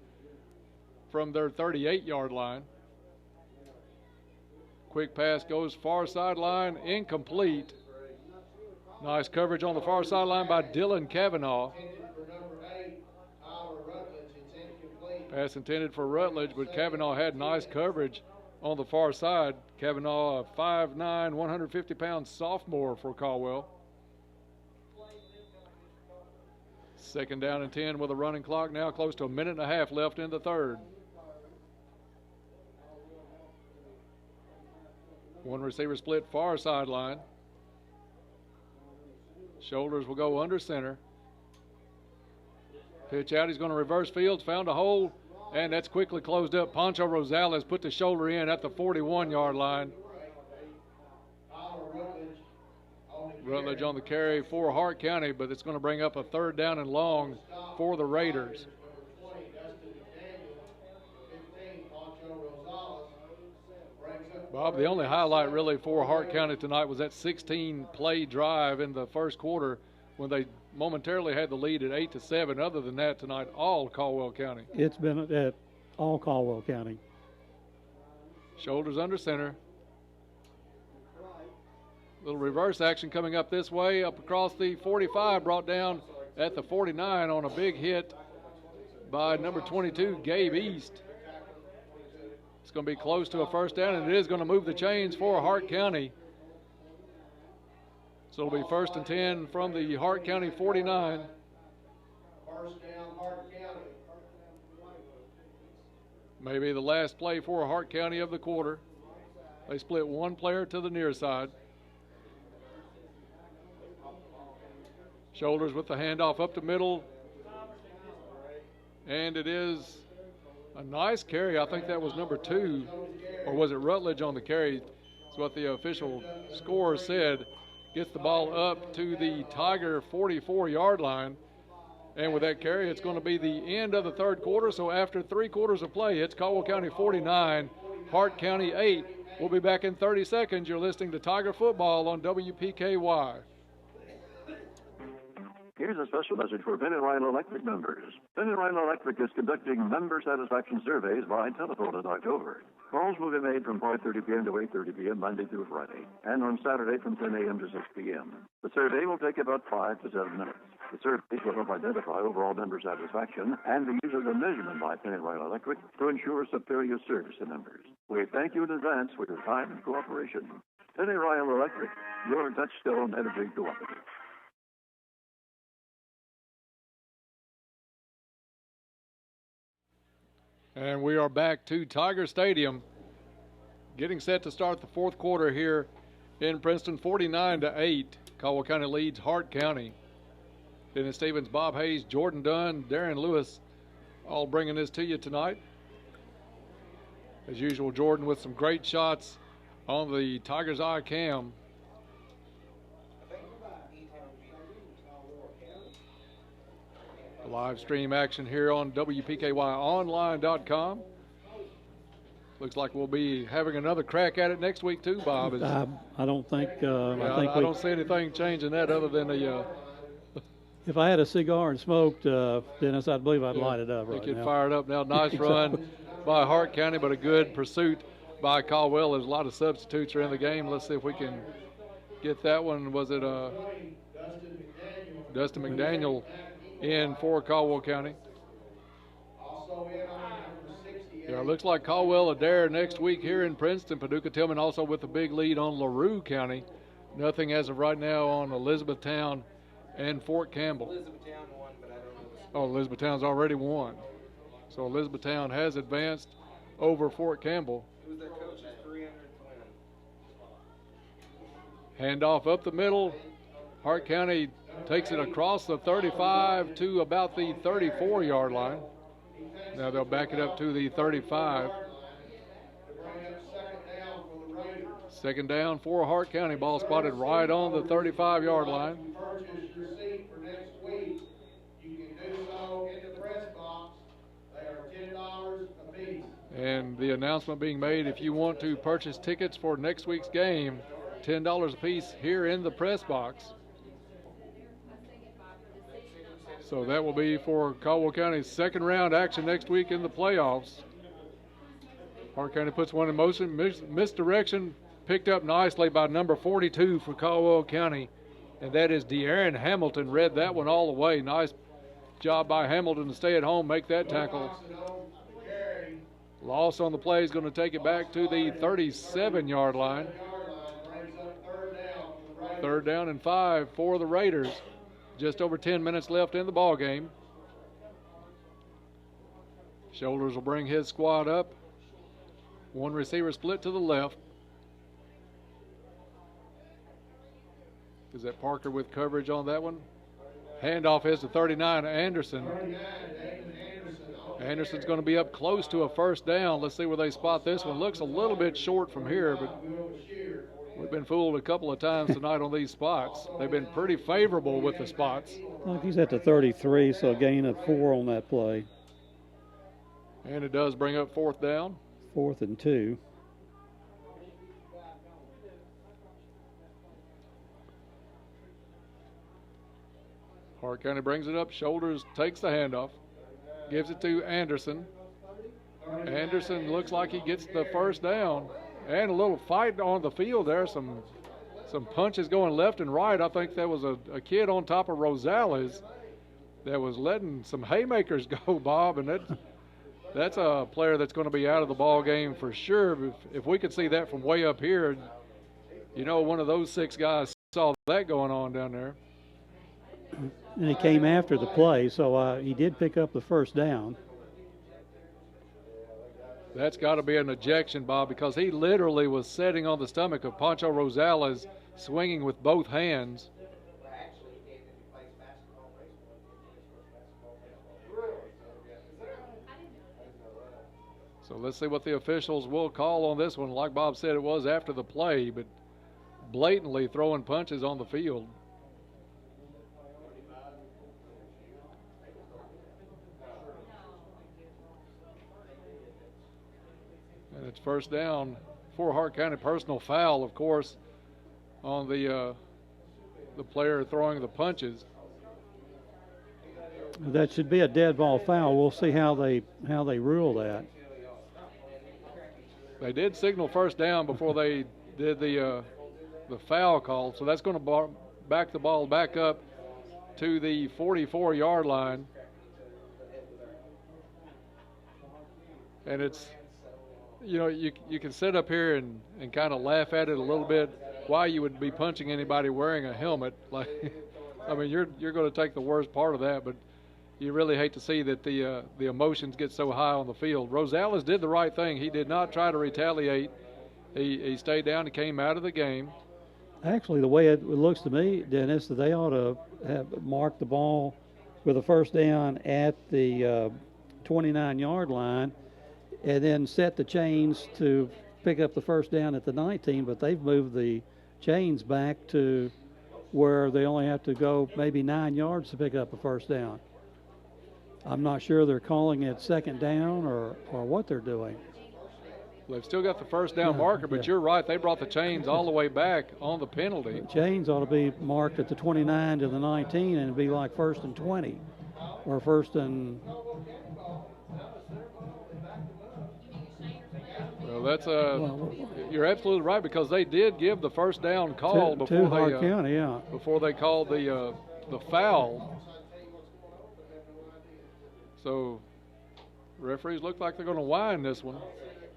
from their 38-yard line. Quick pass goes far sideline, incomplete. Nice coverage on the far sideline by Dylan Cavanaugh. Pass intended for Rutledge, but Cavanaugh had nice coverage on the far side. Cavanaugh, a 5'9", 150-pound sophomore for Caldwell. 2nd down and 10 with a running clock now, close to a minute and a half left in the third. One receiver split far sideline. Shoulders will go under center. Pitch out, he's going to reverse fields, found a hole, and that's quickly closed up. Poncho Rosales put the shoulder in at the 41-yard line. Rutledge on the carry for Hart County, but it's going to bring up a 3rd down and long for the Raiders. Bob, the only highlight really for Hart County tonight was that 16-play drive in the first quarter when they momentarily had the lead at 8-7. Other than that, tonight, all Caldwell County. It's been all Caldwell County. Shoulders under center. Little reverse action coming up this way, up across the 45, brought down at the 49 on a big hit by number 22, Gabe East. It's going to be close to a first down, and it is going to move the chains for Hart County. So it'll be 1st and 10 from the Hart County 49. First down, Hart County. Maybe the last play for Hart County of the quarter. They split one player to the near side. Shoulders with the handoff up the middle. And it is a nice carry. I think that was number 2. Or was it Rutledge on the carry? That's what the official scorer said. Gets the ball up to the Tiger 44-yard line. And with that carry, it's going to be the end of the third quarter. So after 3 quarters of play, it's Caldwell County 49, Hart County 8. We'll be back in 30 seconds. You're listening to Tiger Football on WPKY. Here's a special message for Penn and Ryan Electric members. Penn and Ryan Electric is conducting member satisfaction surveys by telephone in October. Calls will be made from 5:30 p.m. to 8:30 p.m. Monday through Friday, and on Saturday from 10 a.m. to 6 p.m. The survey will take about 5 to 7 minutes. The surveys will help identify overall member satisfaction and be used as a measurement by Penn and Ryan Electric to ensure superior service to members. We thank you in advance for your time and cooperation. Penn and Ryan Electric, your touchstone energy cooperative. And we are back to Tiger Stadium, getting set to start the fourth quarter here in Princeton. 49-8. Caldwell County leads Hart County. Dennis Stevens, Bob Hayes, Jordan Dunn, Darren Lewis, all bringing this to you tonight. As usual, Jordan with some great shots on the Tigers' eye cam. Live stream action here on WPKYonline.com. looks like we'll be having another crack at it next week too, Bob. I don't think. I don't see anything changing that other than the. If I had a cigar and smoked, Dennis, I believe I'd light it up right now. You can fire it up now. Nice run by Hart County, but a good pursuit by Caldwell. There's a lot of substitutes are in the game. Let's see if we can get that one. Was it Dustin McDaniel in for Caldwell County? Yeah, it looks like Caldwell Adair next week here in Princeton. Paducah Tillman also with a big lead on LaRue County. Nothing as of right now on Elizabethtown and Fort Campbell. Elizabethtown won, but I don't know. Oh, Elizabethtown's already won. So Elizabethtown has advanced over Fort Campbell. Who's their coach? 300 twin. Handoff up the middle. Hart County takes it across the 35 to about the 34-yard line. Now they'll back it up to the 35. Second down for Hart County. Ball spotted right on the 35-yard line. And the announcement being made, if you want to purchase tickets for next week's game, $10 a piece here in the press box. So that will be for Caldwell County's second round action next week in the playoffs. Hart County puts one in motion. Misdirection picked up nicely by number 42 for Caldwell County, and that is De'Aaron Hamilton. Read that one all the way. Nice job by Hamilton to stay at home, make that tackle. Loss on the play is going to take it back to the 37-yard line. Third down and 5 for the Raiders. Just over 10 minutes left in the ball game. Shoulders will bring his squad up. One receiver split to the left. Is that Parker with coverage on that one? Handoff is to 39, Anderson. Anderson's going to be up close to a first down. Let's see where they spot this one. Looks a little bit short from here, but we've been fooled a couple of times tonight on these spots. They've been pretty favorable with the spots. Look, he's at the 33, so a gain of 4 on that play. And it does bring up fourth down. 4th and 2. Hart County brings it up. Shoulders takes the handoff. Gives it to Anderson. Anderson looks like he gets the first down. And a little fight on the field there. Some punches going left and right. I think there was a kid on top of Rosales that was letting some haymakers go, Bob. And that's a player that's going to be out of the ball game for sure. If we could see that from way up here, you know, one of those 6 guys saw that going on down there. And he came after the play, so he did pick up the first down. That's got to be an ejection, Bob, because he literally was sitting on the stomach of Pancho Rosales, swinging with both hands. So let's see what the officials will call on this one. Like Bob said, it was after the play, but blatantly throwing punches on the field. And it's first down for Hart County. Personal foul, of course, on the player throwing the punches. That should be a dead ball foul. We'll see how they rule that. They did signal first down before they did the foul call, so that's going to back the ball back up to the 44-yard line. And it's, you know, you can sit up here and kind of laugh at it a little bit, why you would be punching anybody wearing a helmet. Like, I mean, you're going to take the worst part of that, but you really hate to see that the emotions get so high on the field. Rosales did the right thing. He did not try to retaliate. He stayed down and came out of the game. Actually, the way it looks to me, Dennis, that they ought to have marked the ball with a first down at the 29-yard line and then set the chains to pick up the first down at the 19, but they've moved the chains back to where they only have to go maybe 9 yards to pick up a first down. I'm not sure they're calling it second down or what they're doing. They've still got the first down marker, but you're right. They brought the chains all the way back on the penalty. The chains ought to be marked at the 29 to the 19, and it'd be like 1st and 20, or 1st and. Well, that's you're absolutely right, because they did give the first down call before Hart County, before they called the foul. So referees look like they're going to wind this one.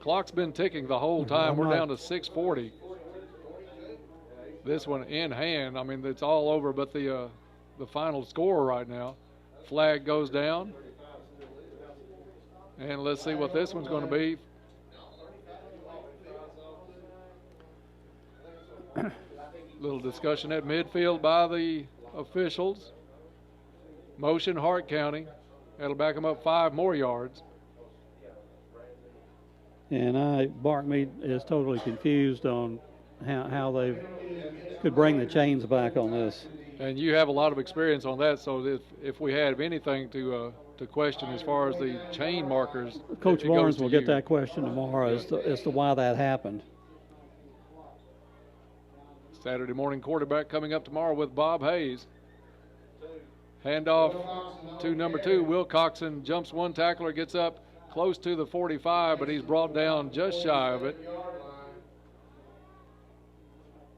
Clock's been ticking the whole time. We're down to 6:40. This one in hand. I mean, it's all over but the final score right now. Flag goes down. And let's see what this one's going to be. Little discussion at midfield by the officials. Motion Hart County. That'll back them up 5 more yards. And Bart Mead is totally confused on how they could bring the chains back on this. And you have a lot of experience on that, so if we have anything to question as far as the chain markers, Coach Barnes will get that question tomorrow as to why that happened. Saturday morning quarterback coming up tomorrow with Bob Hayes. Handoff to number 2. Wilcoxon jumps one tackler, gets up close to the 45, but he's brought down just shy of it.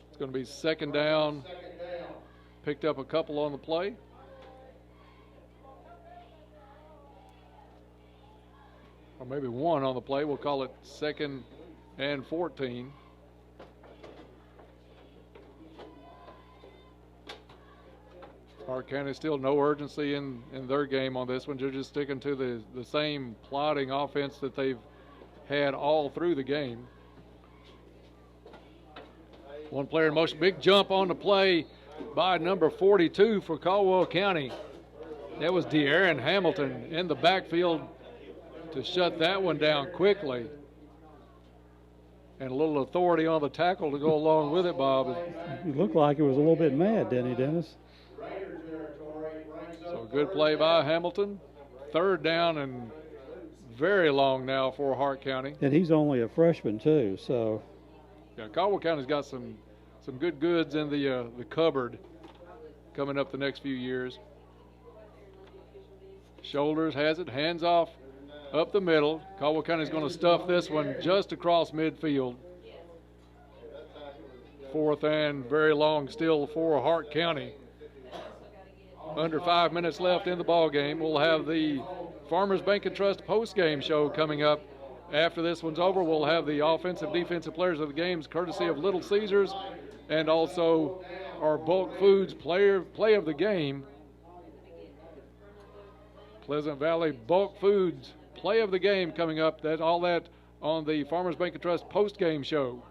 It's going to be 2nd down. Picked up a couple on the play. Or maybe 1 on the play. We'll call it 2nd and 14. Hart County still no urgency in their game on this one. They're just sticking to the same plodding offense that they've had all through the game. One player in motion. Big jump on the play by number 42 for Caldwell County. That was De'Aaron Hamilton in the backfield to shut that one down quickly. And a little authority on the tackle to go along with it, Bob. He looked like he was a little bit mad, didn't he, Dennis? So good play by Hamilton. 3rd down and very long now for Hart County. And he's only a freshman too, so. Yeah, Caldwell County's got some good goods in the cupboard coming up the next few years. Shoulders has it, hands off up the middle. Caldwell County's going to stuff this one just across midfield. 4th and very long still for Hart County. Under 5 minutes left in the ball game. We'll have the Farmers Bank and Trust post-game show coming up. After this one's over, we'll have the offensive, defensive players of the games, courtesy of Little Caesars, and also our Bulk Foods play of the game. Pleasant Valley Bulk Foods play of the game coming up. That's all that on the Farmers Bank and Trust post-game show.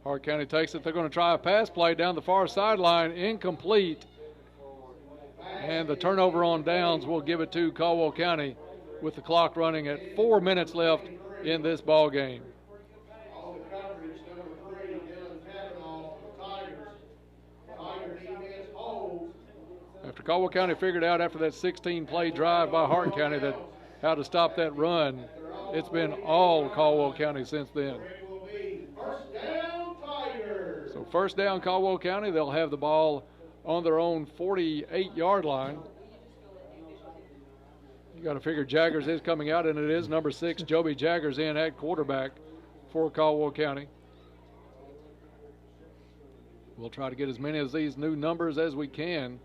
Hart County takes it. They're going to try a pass play down the far sideline. Incomplete. And the turnover on downs will give it to Caldwell County with the clock running at 4 minutes left in this ball game. After Caldwell County figured out after that 16-play drive by Hart County that how to stop that run, it's been all Caldwell County since then. So 1st down Caldwell County. They'll have the ball on their own 48-yard line. You got to figure Jaggers is coming out, and it is number 6, Joby Jaggers, in at quarterback for Caldwell County. We'll try to get as many of these new numbers as we can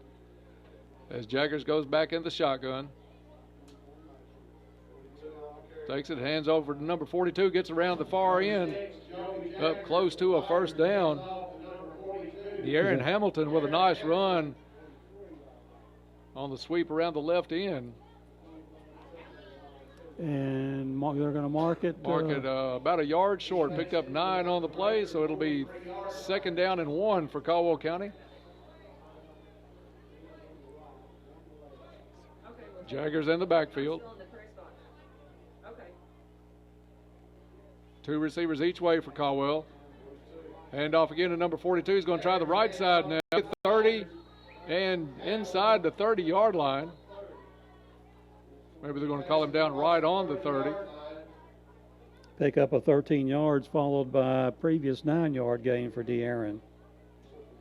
as Jaggers goes back in the shotgun. Takes it, hands over to number 42, gets around the far end, up close to a 1st down. De'Aaron Hamilton with a nice run on the sweep around the left end. And they're going to mark it. About a yard short. Picked up 9 on the play, so it'll be 2nd down and 1 for Caldwell County. Jaggers in the backfield. 2 receivers each way for Caldwell. Hand off again to number 42. He's going to try the right side now. 30 and inside the 30-yard line. Maybe they're going to call him down right on the 30. pick up a 13 yards, followed by a previous 9-yard gain for De'Aaron.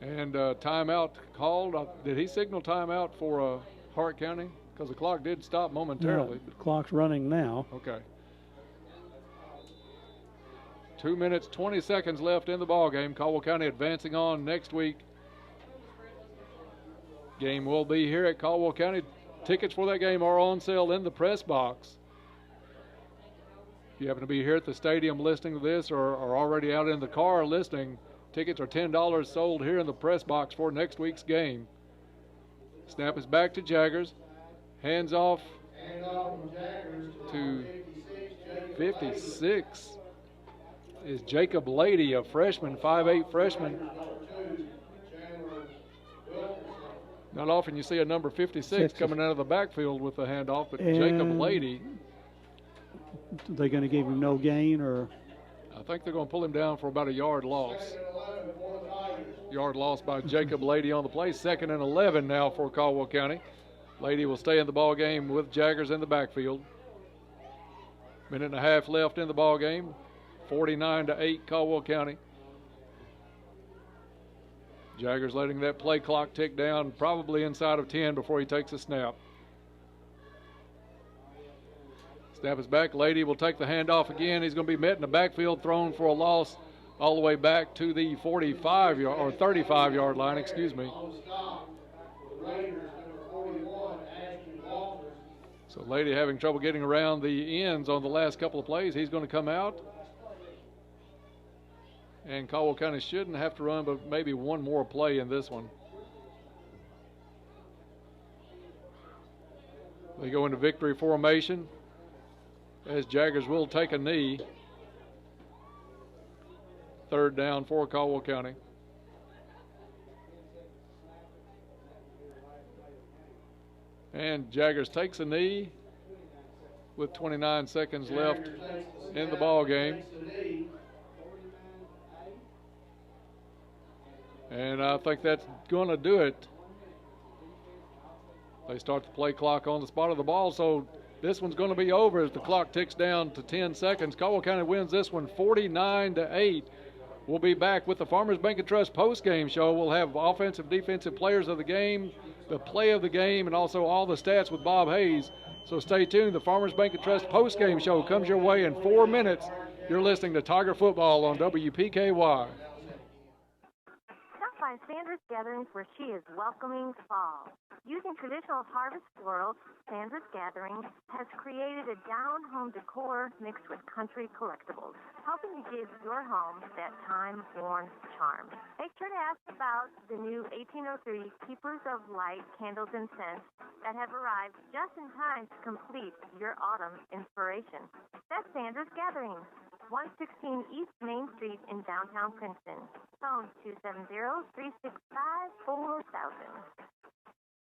And timeout called. Did he signal timeout for Hart County? Because the clock did stop momentarily. No, the clock's running now. Okay. 2 minutes, 20 seconds left in the ball game. Caldwell County advancing on next week. Game will be here at Caldwell County. Tickets for that game are on sale in the press box. If you happen to be here at the stadium listening to this or are already out in the car listening, tickets are $10 sold here in the press box for next week's game. Snap is back to Jaggers. Hands off to 56 is Jacob Lady, a freshman, 5'8" freshman. Not often you see a number 56 coming out of the backfield with the handoff, but Jacob Lady. Are they going to give him no gain, or? I think they're going to pull him down for about a yard loss. Yard loss by Jacob Lady on the play. 2nd and 11 now for Caldwell County. Lady will stay in the ball game with Jaggers in the backfield. Minute and a half left in the ball game. 49-8 Caldwell County. Jaggers letting that play clock tick down, probably inside of 10 before he takes a snap. Snap is back. Lady will take the handoff again. He's going to be met in the backfield, thrown for a loss all the way back to the 45-yard or 35-yard line, excuse me. So Lady having trouble getting around the ends on the last couple of plays. He's going to come out. And Caldwell County shouldn't have to run but maybe one more play in this one. They go into victory formation as Jaggers will take a knee. 3rd down for Caldwell County. And Jaggers takes a knee with 29 seconds left in the ball game. And I think that's going to do it. They start the play clock on the spot of the ball, so this one's going to be over as the clock ticks down to 10 seconds. Caldwell County wins this one 49-8. We'll be back with the Farmers Bank and Trust post-game show. We'll have offensive, defensive players of the game, the play of the game, and also all the stats with Bob Hayes. So stay tuned. The Farmers Bank and Trust post-game show comes your way in 4 minutes. You're listening to Tiger Football on WPKY. By Sandra's Gatherings, where she is welcoming fall. Using traditional harvest florals, Sandra's Gatherings has created a down-home decor mixed with country collectibles, helping to give your home that time-worn charm. Make sure to ask about the new 1803 Keepers of Light candles and scents that have arrived just in time to complete your autumn inspiration. That's Sandra's Gatherings, 116 East Main Street in downtown Princeton. Phone 270-365-4000.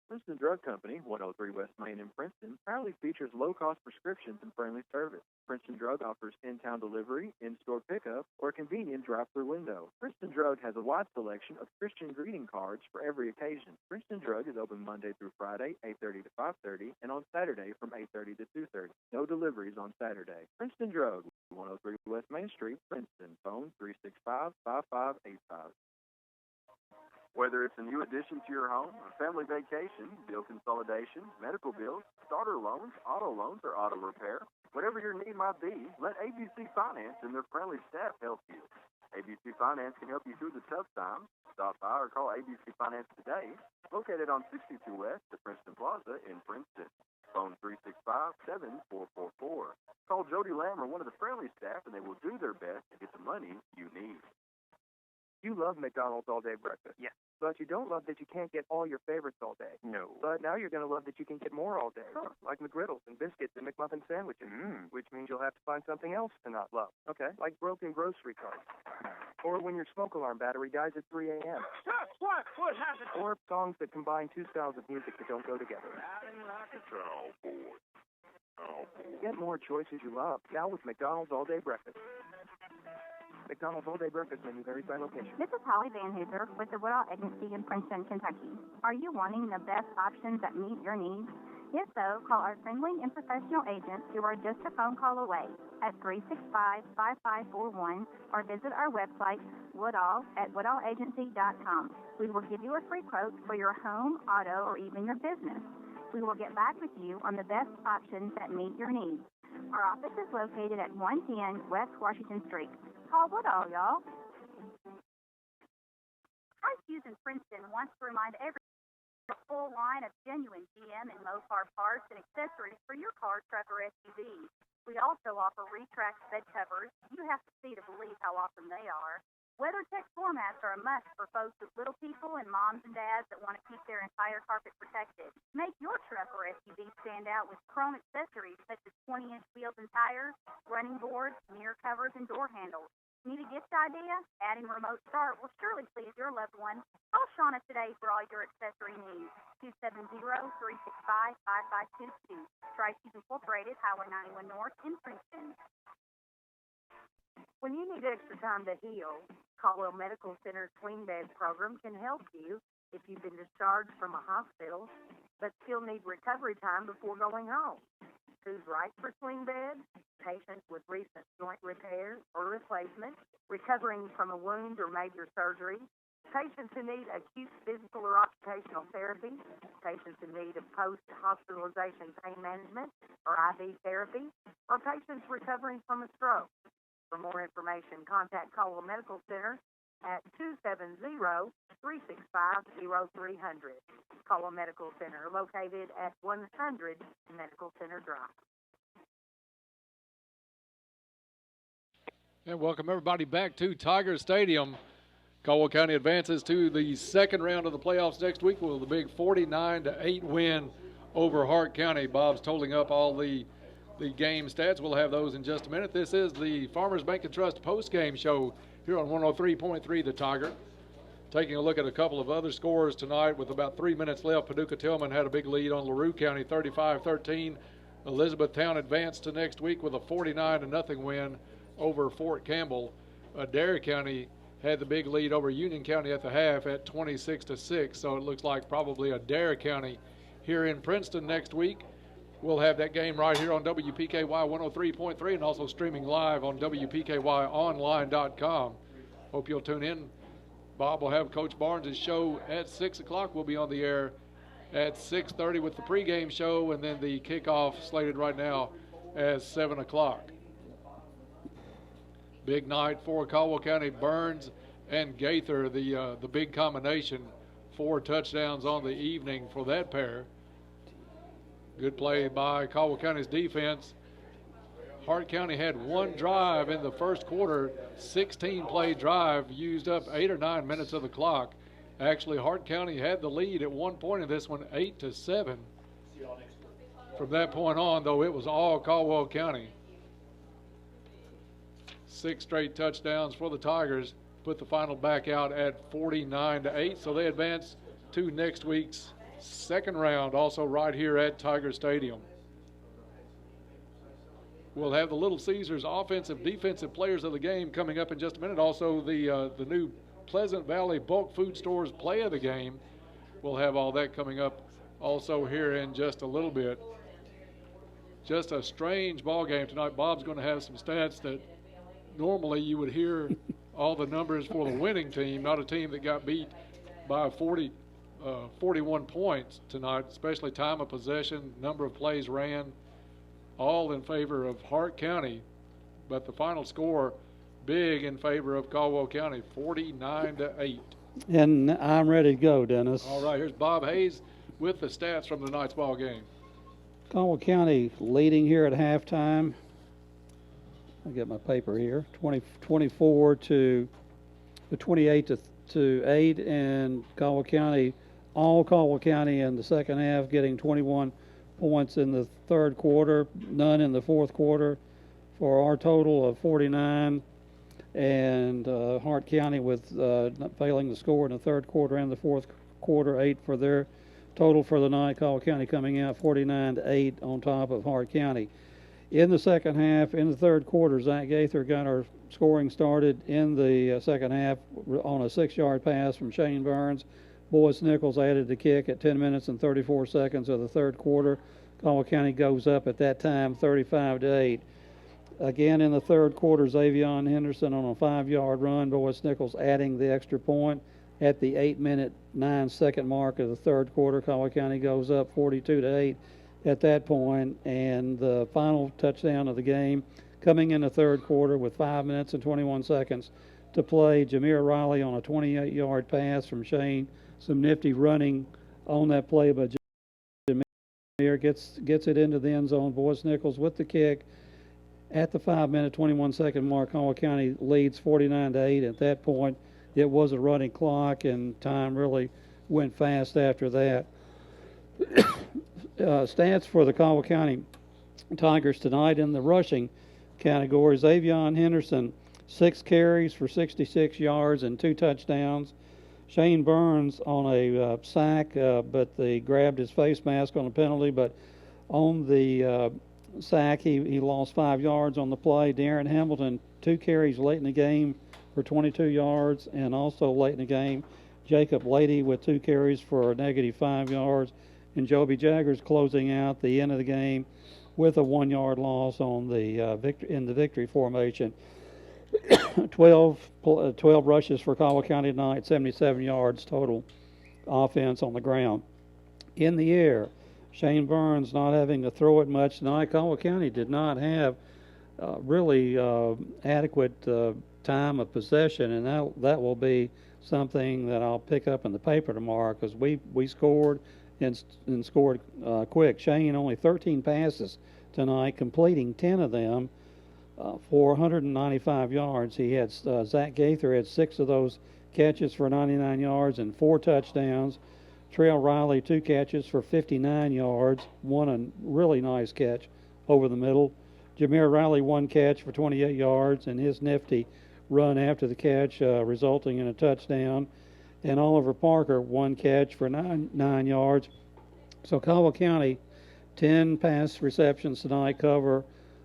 Princeton Drug Company, 103 West Main in Princeton, proudly features low-cost prescriptions and friendly service. Princeton Drug offers in-town delivery, in-store pickup, or a convenient drive-through window. Princeton Drug has a wide selection of Christian greeting cards for every occasion. Princeton Drug is open Monday through Friday, 8:30 to 5:30, and on Saturday from 8:30 to 2:30. No deliveries on Saturday. Princeton Drug, 103 West Main Street, Princeton. Phone 365-5585. Whether it's a new addition to your home, a family vacation, bill consolidation, medical bills, starter loans, auto repair, whatever your need might be, let ABC Finance and their friendly staff help you. ABC Finance can help you through the tough times. Stop by or call ABC Finance today, located on 62 West at Princeton Plaza in Princeton. Phone 365-7444. Call Jody Lamb or one of the friendly staff and they will do their best to get the money you need. You love McDonald's all-day breakfast. Yes. But you don't love that you can't get all your favorites all day. No. But now you're going to love that you can get more all day. Huh. Like McGriddles and biscuits and McMuffin sandwiches. Which means you'll have to find something else to not love. Okay. Like broken grocery carts. Or when your smoke alarm battery dies at 3 a.m. What? What happened? Or songs that combine two styles of music that don't go together. Get more choices you love. Now with McDonald's all-day breakfast. McDonald's all-day breakfast menu varies by location. This is Holly Van Hooser with the Woodall Agency in Princeton, Kentucky. Are you wanting the best options that meet your needs? If so, call our friendly and professional agents who are just a phone call away at 365-5541 or visit our website, woodallagency.com. We will give you a free quote for your home, auto, or even your business. We will get back with you on the best options that meet your needs. Our office is located at 110 West Washington Street. Call Woodall, y'all. Hart in Princeton wants to remind everyone a full line of genuine GM and Mopar parts and accessories for your car, truck, or SUV. We also offer retract bed covers. You have to see to believe how awesome they are. WeatherTech floor mats are a must for folks with little people and moms and dads that want to keep their entire carpet protected. Make your truck or SUV stand out with chrome accessories such as 20-inch wheels and tires, running boards, mirror covers, and door handles. Need a gift idea? Adding remote start will surely please your loved one. Call Shauna today for all your accessory needs. 270-365-5522. Tri-Cities Incorporated, Highway 91 North in Princeton. When you need extra time to heal, Caldwell Medical Center's Swing Bed program can help you if you've been discharged from a hospital but still need recovery time before going home. Who's right for swing beds? Patients with recent joint repair or replacement, recovering from a wound or major surgery, patients who need acute physical or occupational therapy, patients in need of post-hospitalization pain management or IV therapy, or patients recovering from a stroke. For more information, contact Caldwell Medical Center at 270-365-0300. Caldwell Medical Center, located at 100 Medical Center Drive. And welcome everybody back to Tiger Stadium. Caldwell County advances to the second round of the playoffs next week with a big 49-8 win over Hart County. Bob's totaling up all the game stats. We'll have those in just a minute. This is the Farmers Bank and Trust post-game show here on 103.3 The Tiger. Taking a look at a couple of other scores tonight with about 3 minutes left. Paducah-Tillman had a big lead on LaRue County, 35-13. Elizabethtown advanced to next week with a 49-0 win over Fort Campbell. Adair County had the big lead over Union County at the half at 26-6. So it looks like probably Adair County here in Princeton next week. We'll have that game right here on WPKY 103.3 and also streaming live on WPKYonline.com. Hope you'll tune in. Bob will have Coach Barnes' show at 6 o'clock. We'll be on the air at 6:30 with the pregame show, and then the kickoff slated right now at 7 o'clock. Big night for Caldwell County. Burns and Gaither, the big combination. 4 touchdowns on the evening for that pair. Good play by Caldwell County's defense. Hart County had one drive in the first quarter, 16-play drive, used up 8 or 9 minutes of the clock. Actually, Hart County had the lead at one point in this one, 8-7. From that point on, though, it was all Caldwell County. 6 straight touchdowns for the Tigers, put the final back out at 49-8, so they advance to next week's second round, also right here at Tiger Stadium. We'll have the Little Caesars offensive, defensive players of the game coming up in just a minute. Also, the new Pleasant Valley Bulk Food Stores play of the game. We'll have all that coming up also here in just a little bit. Just a strange ball game tonight. Bob's going to have some stats that normally you would hear all the numbers for the winning team, not a team that got beat by 41 points tonight, especially time of possession, number of plays ran, all in favor of Hart County. But the final score, big in favor of Caldwell County, 49-8. And I'm ready to go, Dennis. All right, here's Bob Hayes with the stats from tonight's ball game. Caldwell County leading here at halftime. I'll get my paper here. 24 to 28 to 8, and Caldwell County, all Caldwell County in the second half, getting 21 points in the third quarter, none in the fourth quarter, for our total of 49. And Hart County with not failing to score in the third quarter and the fourth quarter, 8 for their total for the night. Caldwell County coming out 49-8 on top of Hart County. In the second half, in the third quarter, Zach Gaither got our scoring started in the second half on a 6-yard pass from Shane Burns. Boyce Nichols added the kick at 10 minutes and 34 seconds of the third quarter. Caldwell County goes up at that time 35-8. Again in the third quarter, Xavion Henderson on a 5-yard run. Boyce Nichols adding the extra point at the 8-minute 9-second mark of the third quarter. Caldwell County goes up 42-8 at that point, and the final touchdown of the game coming in the third quarter with 5 minutes and 21 seconds to play. Jameer Riley on a 28-yard pass from Shane. Some nifty running on that play, but Jameer gets it into the end zone. Boyce Nichols with the kick at the 5-minute 21-second mark. Caldwell County leads 49-8. At that point, it was a running clock, and time really went fast after that. Stats for the Caldwell County Tigers tonight in the rushing category: Xavion Henderson, 6 carries for 66 yards and 2 touchdowns. Shane Burns on a sack, but they grabbed his face mask on a penalty, but on the sack he lost 5 yards on the play. Darren Hamilton, 2 carries late in the game for 22 yards, and also late in the game, Jacob Lady with 2 carries for a negative 5 yards. And Joby Jaggers closing out the end of the game with a 1-yard loss on the victory formation. 12 rushes for Caldwell County tonight, 77 yards total offense on the ground. In the air, Shane Burns not having to throw it much tonight. Caldwell County did not have really adequate time of possession, and that will be something that I'll pick up in the paper tomorrow, because we scored and scored quick. Shane only 13 passes tonight, completing 10 of them for 195 yards. He had Zach Gaither had 6 of those catches for 99 yards and 4 touchdowns. Trail Riley 2 catches for 59 yards, one a really nice catch over the middle. Jameer Riley 1 catch for 28 yards, and his nifty run after the catch resulting in a touchdown. And Oliver Parker 1 catch for 9 yards. So Caldwell County 10 pass receptions tonight, cover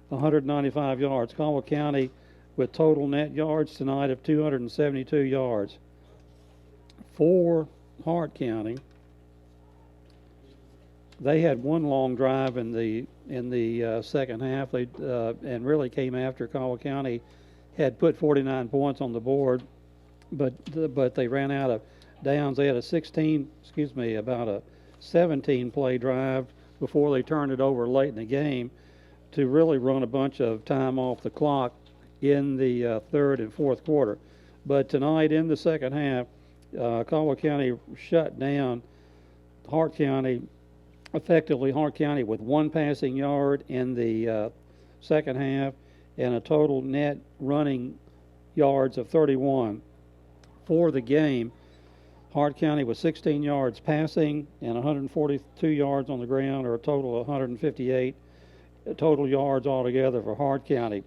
195 yards. Caldwell County with total net yards tonight of 272 yards. For Hart County, they had 1 long drive in the second half. They and really came after Caldwell County had put 49 points on the board, but they ran out of downs. They had about a 17 play drive before they turned it over late in the game to really run a bunch of time off the clock in the third and fourth quarter. But tonight in the second half, Caldwell County shut down Hart County, effectively Hart County with 1 passing yard in the second half and a total net running yards of 31. For the game, Hart County was 16 yards passing and 142 yards on the ground, or a total of 158 total yards altogether for Hart County.